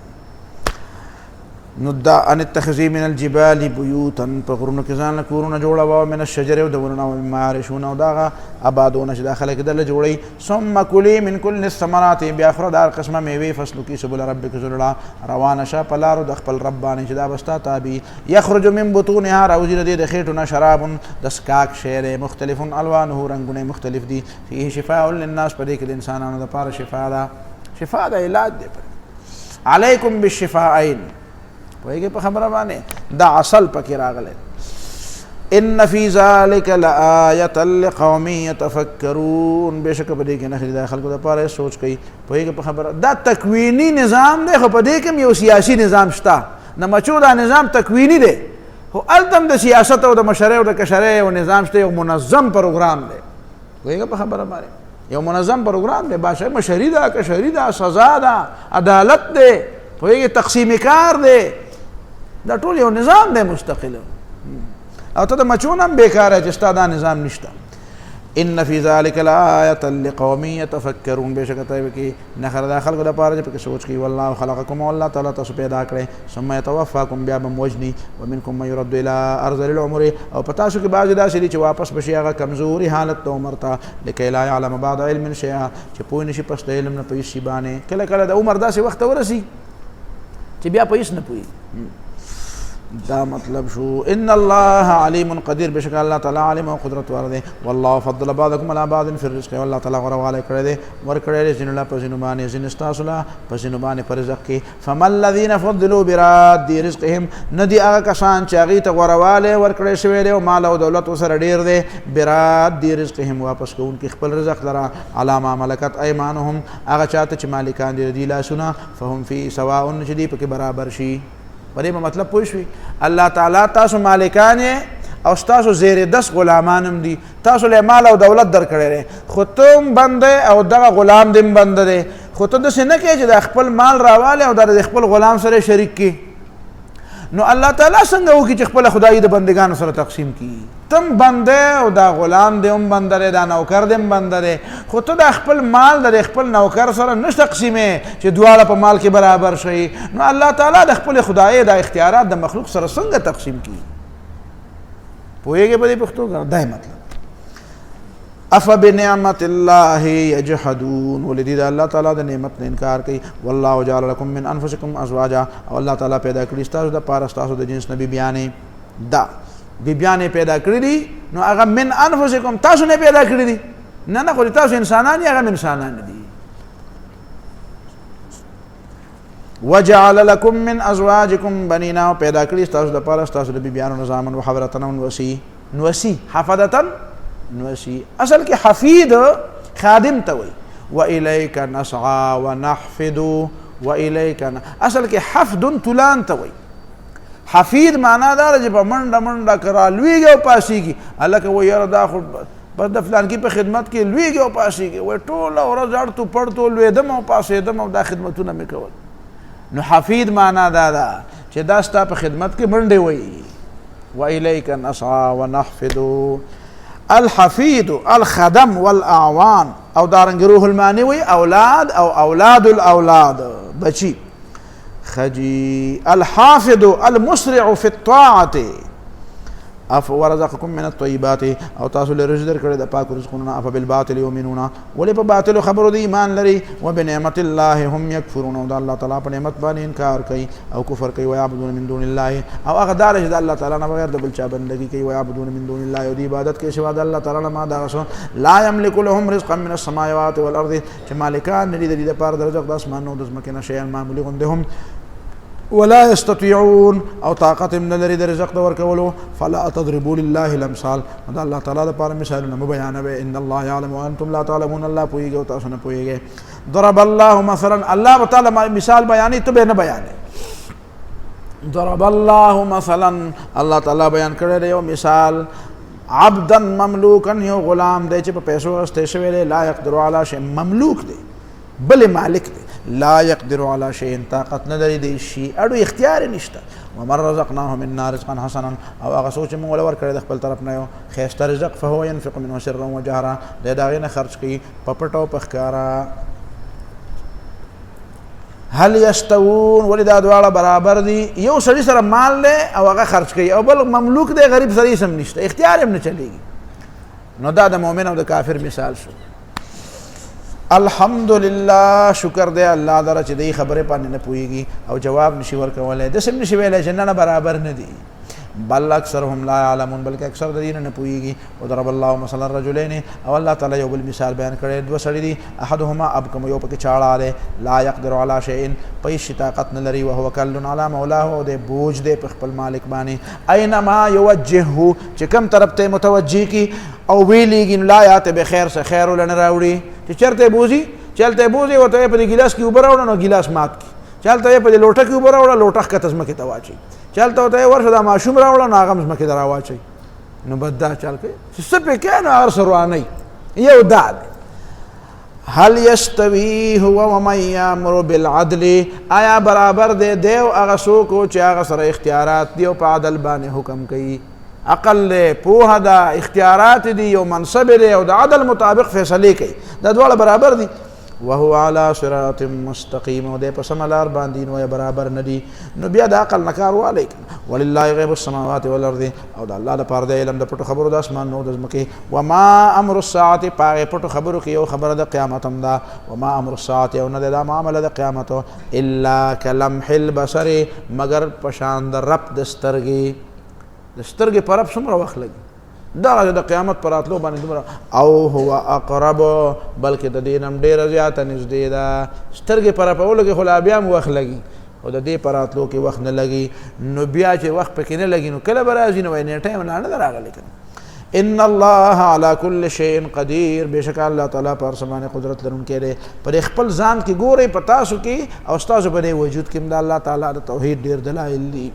نو دا ان اتخذي من الجبال بيوتا په غرونو کې ځان له کورونه جوړوه من الشجر او د ونو او مما یعرشون او دغه آبادونه چې دا خلک دله جوړوي ثم کلي من كل الثمرات بیا خورئ د هر قسمه میوې فصلو کې سبل ربک ذللا روانه شه په لارو د خپل رب باندې چې دا به ستا تابع یخرج من بطونها راوځي د دې د خېټو نه شراب د څښاک شی دی مختلف الوانه رنګونه مختلف دي فيه شفاء للناس په دې کې د انسانانو دپاره شفا ده شفا د علاج دی علیکم بالشفاءین پوهېږې په خبره باندې دا اصل پکې راغلی ان فی ذلک لآیة لقوم یتفکرون بېشکه په دې کې نښې د خلکو دپاره سوچ کوي پوهېږې په خبره دا تکویني نظام دی خو په دې کې هم یو سیاسي نظام شته د مچو دا نظام تکویني دی خو هلته هم د سیاست او د مشرۍ او د کشرۍ یو نظام شته یو منظم پروګرام دی پوهېږه په خبره باندې یو منظم پروګرام دی باشه مشري ده کشري ده سزا ده عدالت دی پوهېږې تقسیم کار دی دا ټول یو نظام دی مستقل او ته د مچون هم بیکاره چې ستا دا نظام نشته ان فی ذلک لآیة لقوم یتفکرون بېشکه ته کې نښه د خلکو دپاره چې پکې سوچ کوي والله خلقکم او الله تعالی تاسو پیدا کړی ثم یتوفاکم بیا به م وژني ومنکم من یرد الی ارذل العمر او په تاسو کې بعضې داسې دي چې واپس بشي هغه کمزوري حالت ته عمر ته لکۍ لا یعلم بعد علم شیئا چې پوه نه شي پس د علم نه په هېڅ شي باندې کله کله د عمر داسې وخت ته ورسي چې بیا په هېڅ نه پوهېږي دا مطلب شو ان الله علیم قدیر بشک الله تعالی عالم او قدرت ور دی والله فضل بعضکم علی بعض فی الرزق والله تعالی غرواله کړی دی ورکړی دی ځینو له په ځینو باندې ځینې ستاسو له په ځینو باندې په رزق کې فما الذین فضلوا براد رزقهم نه دي هغه کسان چې هغې ته غوروالی ورکړی شوی دی او مال او دولت ورسره ډېر دی براد رزقهم واپس کوونکي خپل رزق لره علی ما ملکت ایمانهم هغه چاته چې مالکان دي د دې لاسونه فهم فی سواء چې دي پکې برابر شي په دې مطلب پوه شوي الله تعالی تاسو مالکان او ستاسو زیر دس غلامان هم دي تاسو له مال او دولت درکړی دی خو ته هم بنده او دغه غلام دې هم بنده دی خو ته داسې نه کوې چې د خپل مال راوالی او د خپل غلام سره شریک کړي نو الله تعالی څنګه وکړي چې خپله خدایي د بندګانو سره تقسیم کړي تم بنده او دا غلام دی هم بنده دی دا نوکر دی هم بنده دی خو ته د خپل مال د خپل نوکر سره نه تقسیمې چې دواړه په مال کې برابر شي نو الله تعالی د خپل خدایي د اختیارات د مخلوق سره څنګه تقسیم کړي پوهېږې په دې پښتو دا مطلب افبنعمت الله یجحدون ولدی دا الله تعالی د نعمت نه انکار کوي والله جعل لكم من انفسکم ازواجا او الله تعالی پیدا کړي ستاسو د پاره ستاسو د جنس نه بیبیانې دا بیبیانې پیدا کړي دي نو هغه من انفسکم تاسو نه پیدا کړي دي نه خو تاسو انسانان هغه انسانان دي وجعل لكم من ازواجكم بنینا پیدا کړي تاسو د پاره تاسو د بیبیانو نظامن وحفرتن نوسی حفظتن نوسی اصل کې حفید خادم ته وي والیک نسعى ونحفد والیک اصل کې حفد تلان ته وي حفید معنا دا چې په منډه کرا لویږي او پاسيږي الله کې و یاره دا خو بس د فلان کې په خدمت کې لویږي او پاسيږي و ټول ورځ اړتو پړتو لویدم او پاسېدم او دا خدمتونه مې کول نو حفید معنا دا چې دا ستا په خدمت کې منډه وي والیک نسعى ونحفد الحفید الخدم والاعوان او دارنګ روح المانی وي اولاد او اولاد الاولاد بچی خجي الحافظ المسرع في الطاعة ورزقكم من الطيبات او تاسو له رزق درکړه د پاک رزقونه اف بالباطل يؤمنون ولې په باطل خبرو دی ایمان لري وبنعمت الله هم يكفرون او د الله تعالی په نعمت باندې انکار کوي او کفر کوي ويعبدون من دون الله او هغه دار چې د الله تعالی نه بغیر د بل چا بندگی کوي ويعبدون من دون الله او د عبادت کوي سوا د الله تعالی نه ما دا غسو لا يملك لهم رزقا من السماوات والارض چې مالکان لري د پاره د رزق د اسمانونو د ځمکې نه شي معمولی غندهم ولا يستطيعون او طاقت من لري د رزق د ورکولو فلا تضربوا لله الامثال دا الله تعالی لپاره مثالونه بیانوي ان الله يعلم وانتم لا تعلمون الله پويږي او تاسو نه پويږي ضرب الله مثلا الله تعالی مثال بیانې ته به نه بیانې ضرب الله مثلا الله تعالی بیان کړی دی یو مثال عبدا مملوکا یو غلام دی چې په پیسو واستې شوی دی لا يقدر على شيء مملوک دی بل مالک دی لا يقدر على شيء طاقت نه لري دی شي اړو اختیار نشته ومن رزقناه منا رزقا حسنا او هغه سوچ موږ ولور کړی د خپل طرف نه یو خیسته رزق فهو ينفق منه سرا وجهرا دا غینه خرج کوي په پټو په ښکارا هل يستوون ولدا دواړه برابر دي یو سړي سره مال له او هغه خرج کوي او بل مملوک دی غریب سړي سم نشته اختیار هم نه چلیږي نو دا د مؤمن او د کافر مثال شو الحمدلله شکر دی الله دره چې دی خبره باندې نه پويږي او جواب نشي ورکولای د سم نشي ویلای چې نه برابر نه دي بل اکثرهم لا يعلمون بلکې اکثر د دین نه پويږي او ضرب الله مثلا الرجلين او الله تعالی یو بل مثال بیان کړی دوه سړي دي احدهما ابکم یو پکې چاړه لا يقدر على شيء پیسې طاقت نه لري او هو کل على مولاه او د بوج دی په خپل مالک باندې اينما يوجهه چې کوم طرف ته متوجه کی او ویلیږي لا یات به خیر سره خیر ولن راوړي چې چرته بوزي چلته بوزي او ته په ګلاس کې وبراوړ نو ګلاس مات کی چلته په لوټه کې وبراوړ لوټه کتزمه کې تواچی چلته ته ورشه د ماشوم راوړ نو هغه مزمه کې دراواچی نو بدا چل کې څه په کې نه ار سروانی یو داد هل يستوي هو ومن يأمر بالعدل آیا برابر دی دیو هغه څوک چې هغه سره اختیارات دی او په عدل باندې حکم کوي عقل پوهه دا اختیارات دي یو منصب دی او د عدل مطابق فیصله کوي دا ډول برابر دي وهو على صراط مستقيم او د په سملار باندې نو برابر ندي نو بیا د عقل نکار والی ولله غیب السماوات والارض او د الله لپاره د علم د پټو خبرو د اسمان نو د ځمکې وما امر الساعه پاره پټو خبرو کې یو خبره د قیامت هم دا وما امر الساعه او نه د معامله د قیامت الا كلمح البصر مگر پشان د رب د سترګې پر رب څومره وخت لګي دا د قیامت پر راتلو باندې دومره او هو اقرب بلکې د دې نم ډېره زیاته نږدې ده سترګې پر رپولو کې خو لا بیا هم وخت لګي او د دې پر راتلو کې وخت نه لګي نو بیا چې وخت پکې نه لګي نو کله به راځي نو وایي ټایم نه ده راغلی کنه ان الله على كل شيء قدير بشک الله تعالی پر سمانه قدرت لرونکی دی پر خپل ځان کې ګوري پتا سو کې او تاسو په وجود کې د الله تعالی د توحید ډېر دلایل دي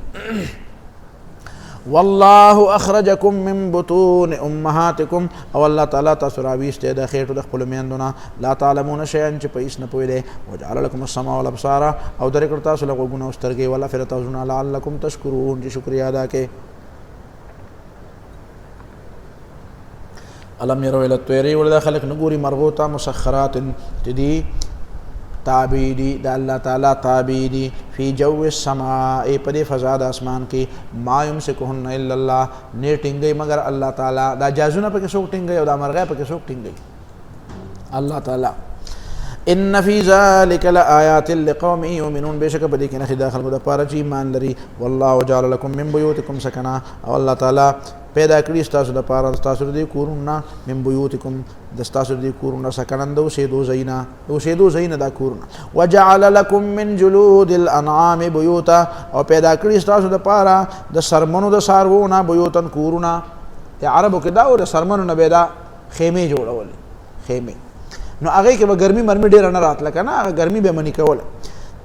والله اخرجكم من بطون امهاتكم او الله تعالی تاسو راويسته د خېټو د خپل میندونه لا تعلمون شيئا چې پیس نه پوي دي وجعل لكم السماء والابصار او درې کړ تاسو له غوونه واسترګي ولا فرتاوزنا لعلكم تشكرون چې شکریا ادا کړئ الم يروا الى الطير ولذا خلق نغوري مرغوتا مسخرات تدي تابیدی دا اللہ تعالی تابیدی فی جو السماء پدی فضا دا اسمان کی ما یمسکهن الا اللہ نی ٹنگئی مگر اللہ تعالی دا جازونا پا کسوک ٹنگئی او دا مرغی پا کسوک ٹنگئی اللہ تعالی ان فی ذلک لآیات لقوم یؤمنون بشک بدی کې نه داخل کو د پاره چې ایمان لري والله جعل لكم من بيوتكم سکنا او الله تعالی پیدا کړی تاسو د پاره تاسو د کورونه من بيوتكم د تاسو د کورونه سکنن دو شیدو زینا دا کورونه وجعل لكم من جلود الانعام بيوتا او پیدا کړی تاسو د پاره د سرمنو د سارونه بيوتن کورونه عربو کې دا او د سرمنو نه پیدا خیمه جوړول خیمه نو هغه کې به ګرمي مرمي ډیر نه راتله کنه هغه ګرمي به منی کوله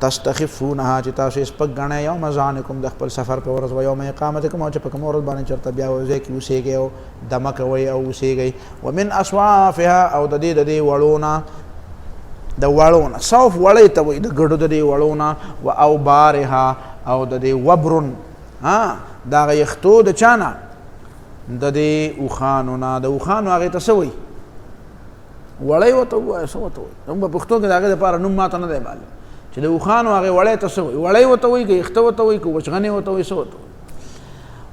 تستخفونها چې تاسو سپک غنه یوم ځانکم د خپل سفر په ورځ و یوم اقامتکم او چې په کوم ورځ باندې چرته بیا وځي کې اوسېږي او دمه کوي او اوسېږي ومن اصوافها او د دې وړونه صوف وړی ته وي د ګډو د دې وړونه و او بارها او د دې وبرن ها دا یختو د چانه د دې اوخانو نه د اوخانو هغه ته سوي وړی وته وای سو وته هم په پښتو کې داګه لپاره نوم ماته نه دی معلوم چې د اوخانو هغه وړی ته سوي وړی وته وای کې یخته وته وای کې وچغنی وته وای سو وته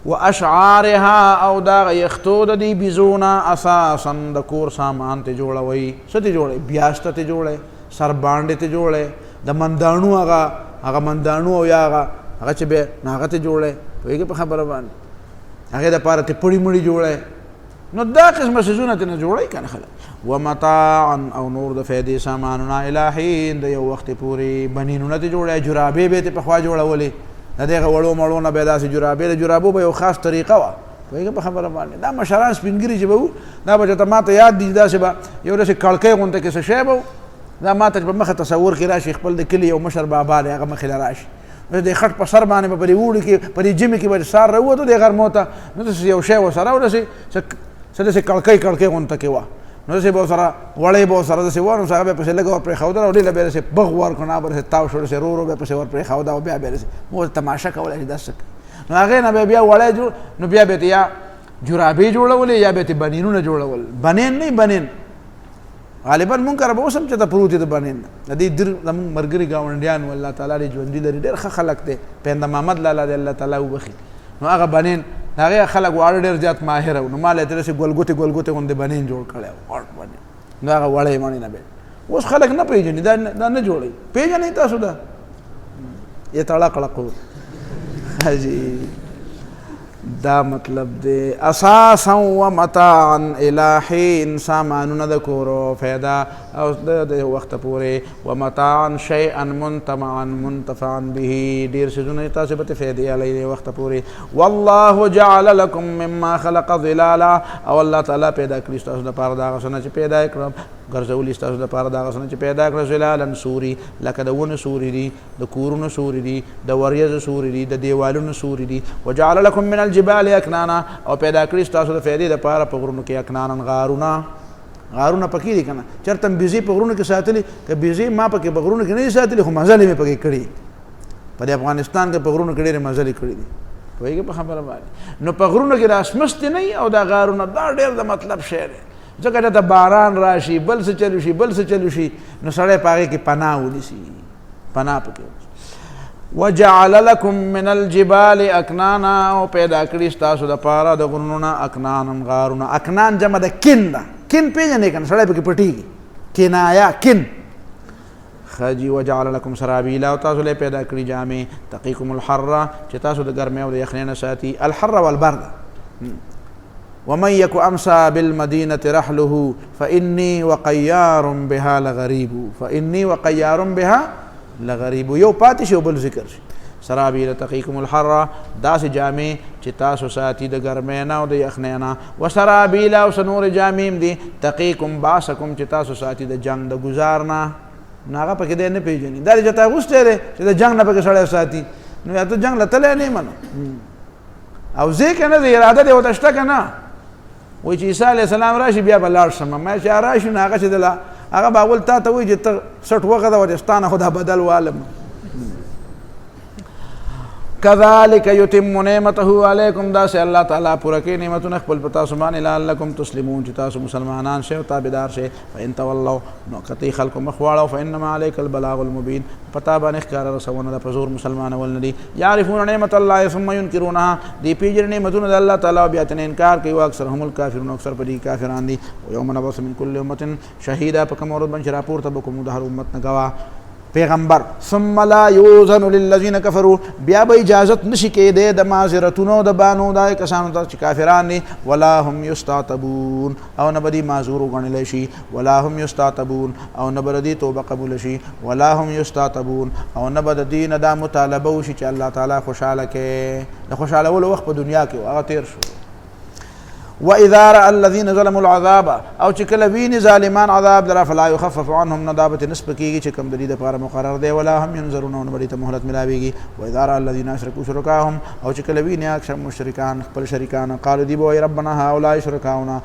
واشعارها او دا یختو د دې بيزونا اساسا د کور سامان ته جوړوي ستې جوړي بیاشته ته جوړي سر باندې ته جوړي د مندانو هغه مندانو او یا هغه چې به ناغه ته جوړي وایي په خبره باندې هغه د پاره ته پړی مړی جوړي نو دا قسمه سيزونه ته نه جوړي کنه خلک ومتاعا او نور د فائدې سامانونه الہین د یو وخت پوری بنینونه ته جوړي جرابې به ته په خوا جوړولې دغه وړو مړو نه به داسې جرابې د جرابو به یو خاص طریقه وا وایي په خبره باندې دا مشران سپینګری چې به دا به ته ماته یاد دي داسې به یو داسې کړکۍ غونته کې څه شی به دا ماته په مخه تصور کې راشي خپل د کلی یو مشر بابا دی هغه مخې راشي د خټ په سر باندې په وړي کې په جمی کې به سار راوته د غرمو ته نو یو شی وسره ورسې څه کړکۍ غونته کې وا نو سه به سره وړې به سره سه ورو سره به څه لګو پر خاوده او ډیله به سه بغ ور کنه به تاو شو سه رو به په ور پر خاوده او بیا به مو تماشا کولای داسه نو هغه نه بیا وړې جوړ نو بیا به یا جرابې جوړول یا به بنینونه جوړول بنین نه بنین غالبا مونږ کار به وسم چې ته پروت دي بنین د دې در مرګري گاونډیان والله تعالی ژوند لري ډېر خلک ته پیند محمد لاله دی الله تعالی وبخي نو هغه بنین هغه خلک واړ ډېر زیات ماهر نو مال تر سه ګلګوتې غونډه بنین جوړ کړو اور باندې نو هغه وړې مانی نه به اوس خلک نه پیژني دا نه جوړي پیژنې تاسو دا یې تاړه کړه حاجی دا مطلب دی اساسا و متاعا الہین سامانونه د کورو فیدا او د وخت پورې و متاعا شیئا منتمعا منتفعا به ډیر سيزونه تاسو به فیدې علی وخت پورې والله جعل لكم مما خلق ظلالا او الله تعالی پیدا کړی تاسو د پاره دا غسنه چې پیدا کړم ګرځولې تاسو د پاره دا غسنه چې پیدا کړل ظلالا سوري لکه د ونه سوري دي د کورونو سوري دي د وریځ سوري دي د دیوالونو سوري دي وجعل لكم من الجبال اكنانا او پیدا کړی تاسو د فائدې د پاره په غرونو کې اکنانا غارونه پکې دي کنه چرته بيزي په غرونو کې ساتلي ک بيزي ما پکې په غرونو کې نه ساتلي خو مزل می پکې کړی په افغانستان کې په غرونو کې ډېر مزل کړی دي وایي په خبره باندې نو په غرونو کې راسمست نه او دا غارونه دا ډېر د مطلب شی دی ځکه ته باران راشي بل څه چلو شي نو سړی پاره کې پناه ونیسي پناه پکې وجعل لكم من الجبال اكنانا او پیدا کړی تاسو د پاره د غرونو نه اکنان غارونه اکنان جمع د کین ده کین پیژنې کنه سړی پکې پټیږي کنایا کین خجی وجعل لكم سرابیل او تاسو له پیدا کړی جامې تقيكم الحر چې تاسو د ګرمۍ او د یخنۍ نه ساتي الحر والبرد ومن يك امسى بالمدينه رحله فاني وقيار بها لغریب یو پاتې شو بل ذکر شي سرابیل تقيكم الحر داس جامې چې تاسو ساتي د ګرمۍ نه او د یخنۍ نه وسرابیل او سنور جامې دي تقيكم باسكم چې تاسو ساتي د جنگ د گزار نه ناغه پکې دې نه پیژني دا چې تاسو غوښته چې د جنگ نه پکې سړی ساتي نو یا ته جنگ لته نه منو او ځکه نه دی اراده دی وتشته کنه وای چې عیسی علی السلام راشي بیا بلار سم ما چې راشي نه هغه چې دلا هغه باول تا ته وای چې ته 60 وخت د وجستانه خدا بدل والم کذالک یتم نعمته علیکم دا سے اللہ تعالیٰ پورا کے نعمتونه خپل پتا سبحان لعلکم تسلمون چې تاسو مسلمانان شئ او تابعدار شئ فإن تولوا نو کتی خلق مخواړه فإنما عليك البلاغ المبين پتا باندې ښکار رسونه د پزور مسلمان ولندي یعرفون نعمت الله ثم ينكرونها دی پیجر نعمتونه د الله تعالی او بیا تن انکار کوي او اکثرهم الکافرون اکثر پدی کافران دي یوم نبعث من كل امه شهیدا پکم اور بن شرا پور تبکم د هر امت نه گواه پیغمبر ثم لا یوزن للذین کفروا بیا به اجازت نشي کېدی د معذرتونو د بانو د کسانو ته چې کافران دي ولا هم یستعتبون او نه بدی معذور وګڼلی شي ولا هم یستعتبون او نه بدی توبه قبول شي ولا هم یستعتبون او نه بد دین دا مطالبه وشي چې الله تعالی خوشاله کې د خوشالولو وخت په دنیا کې هغه تیر شو وإذا رأى الذين ظلموا العذاب او چې کله ویني ظالمان عذاب لرا فلا يخفف عنهم ندابت نسب کیږي چې کم د دې لپاره مقرر دی ولا هم ينظرون نو بری ته مهلت ملاويږي وإذا رأى الذين اشركوا شركاهم او چې کله ویني اکثر مشرکان خپل شریکان قالوا دی بو ربنا هؤلاء شركاؤنا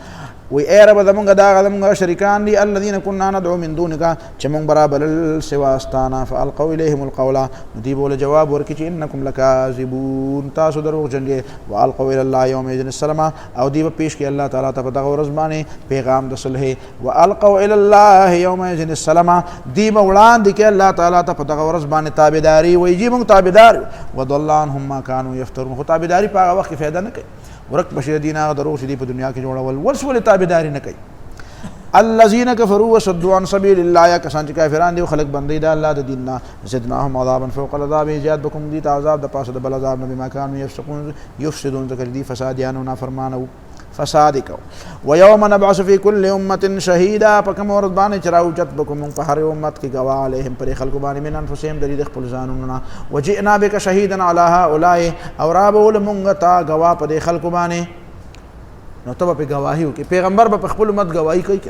وی اے رب زمونږ دا زمونږ شریکان دي الذين كنا ندعو من دونك چې مونږ برابر سوا استانا فالقوا اليهم القول دی بوله جواب ورکړي چې انکم لکاذبون تاسو دروغ جن والقوا الى الله يوم السلام او دی پیش کی اللہ تعالیٰ ته په دغه ورځ باندې پیغام د صلح والقوا الى الله يوم السلام دی وړاندې کې الله تعالیٰ ته په دغه ورځ باندې تابعداري وایي چې موږ تابعدار وضل عنهم ما كانوا يفترون خو تابعداري په هغه وخت کې فایده نه کوي ورک بشي دین هغه دروغ چې دی په دنیا کې جوړول ولسول تابعداري نه کوي الذين كفروا وصدوا عن سبيل الله یا کسان چې کافران دي خلق بندي د الله د دین نه زدناهم عذابا فوق العذاب ایجاد بكم دي عذاب د پاسه د بل عذاب نه بما كانوا يفسدون ذکر دي فساد یانو نافرمانه فساد کو ويوم نبعث في كل امه شهيدا پکم ورځ باندې چراوچت بكم په هر امت کې گواه عليهم پر خلق باندې من انفسهم د خپل ځانونو وجئنا بك شهيدا على هؤلاء او رابول مونږ تا گواه په خلق باندې نو ته په گواهی وکي پیغمبر په خپل امت گواہی کوي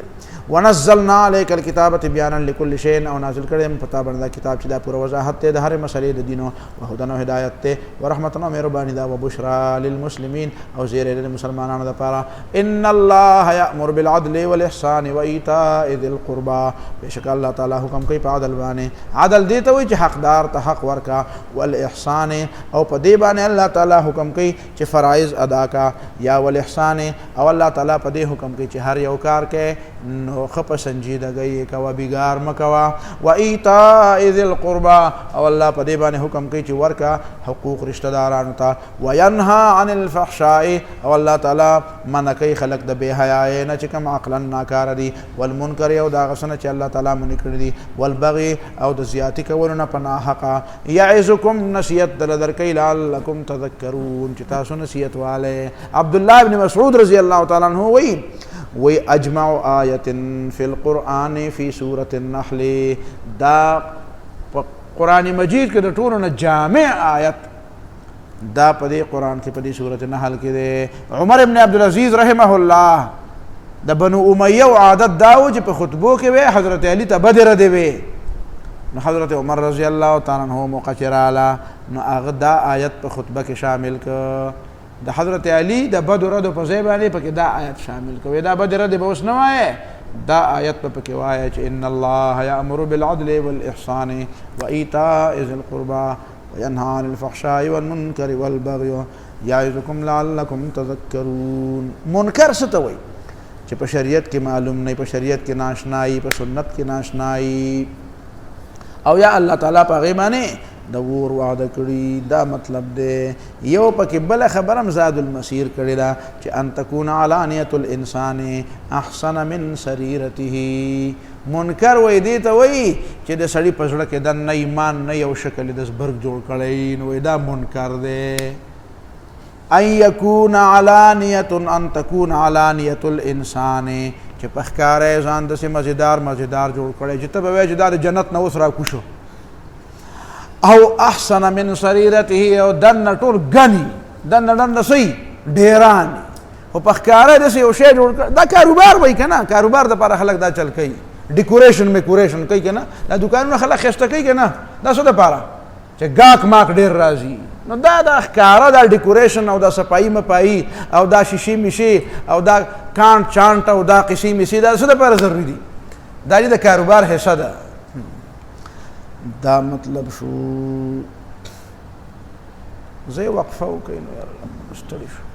ونزلنا عليك الكتاب تبيانا لكل شيء او نازل کړم پتا باندې کتاب چې دا پوره وضاحت ته د هر مسلې د دینو او هدن او هدایت ته ورحمت او مهرباني دا او بشرا للمسلمين او زیر للمسلمانانو لپاره ان الله يأمر بالعدل والاحسان وايتاء ذي القربى بشک الله تعالی حکم کوي په عدل باندې عدل دی ته وي چې حقدار ته حق ورکا والاحسان او په دې باندې الله تعالی حکم کوي چې فرایض ادا کا یا والاحسان او الله تعالی په دې حکم کوي چې هر یو کار کې نو خپ سنجیدګي کوا بیګار مکوا و ایتاء ذی القربى او الله په دې باندې حکم کوي چې ورکا حقوق رشتہ دارانو ته وینها عن الفحشاء او الله تعالی منع کوي خلق د بے حیاي نه چې کوم عقلا ناکار دي والمنکر او دا غسنه چې الله تعالی منع کړی دي والبغي او د زیاتی کولو نه پناه حق یعظکم نصیحت درکې لعلکم تذکرون چې تاسو نصیحت والے عبد الله ابن مسعود رضی الله تعالی عنہ وی اجمع آیت فی القرآن فی سورة النحل دا قرآن مجید کے دا ټولو نه جامع آیت دا پا دی قرآن کی پا دی سورة النحل کی دے عمر ابن عبدالعزیز رحمہ اللہ دا بنو امیہ و عادت داو جی پا خطبو کے وے حضرت علی تا بدر دے وے نو حضرت عمر رضی اللہ تعالیٰ عنہ موقع چرالا نو آغد دا آیت پا خطبہ کے شامل کا د حضرت علی د بدر د په ځای باندې پکې دا آیت شامل کوي دا بدر د اوس نه وایي دا آیت په پکې وایي چې ان الله یأمر بالعدل والاحسان وایتاء ذی القربى وینهى عن الفحشاء والمنکر والبغي یعظکم لعلکم تذکرون منکر څه ته وایي چې په شریعت کې معلوم نه په شریعت کې ناشنائی په سنت کې ناشنائی او یا الله تعالی په هغې باندې د ور وعده کړي دا مطلب دی یو پکې بله خبرم زاد المسیر کړې ده چې ان تکون علانیت الانسان احسن من سریرته منکر وای دی ته وای چې د سړي په زړه کې د نه ایمان نه یو شکل د زبرګ جوړ کړی نو دا منکر دی ان یکون علانیت ان تکون علانیت الانسان چې په ښکاره ځان داسې مزیدار جوړ کړی چې ته به وایې چې دا د جنت نه اوس راکوشو او احسن من سریرته او دن ټول غني دن سي ډیران او په ښکاره داسې یو شی جوړ کړ دا کاروبار وایي که نه کاروبار دپاره خلک دا چل کوي ډیکوریشن کوي که نه دا دوکانونه خلک ښایسته کوي که نه دا څه دپاره چې ګاک ماک ډېر راځي نو دا د ښکاره دا ډیکوریشن او دا صفایي مپایي او دا شیشې میشې او دا کانټ چانټ او دا قیسې میسې دا څه دپاره ضروري دي دا د کاروبار حصه ده دا مطلب شو زه وقفه وکړم یا الله ستړي شو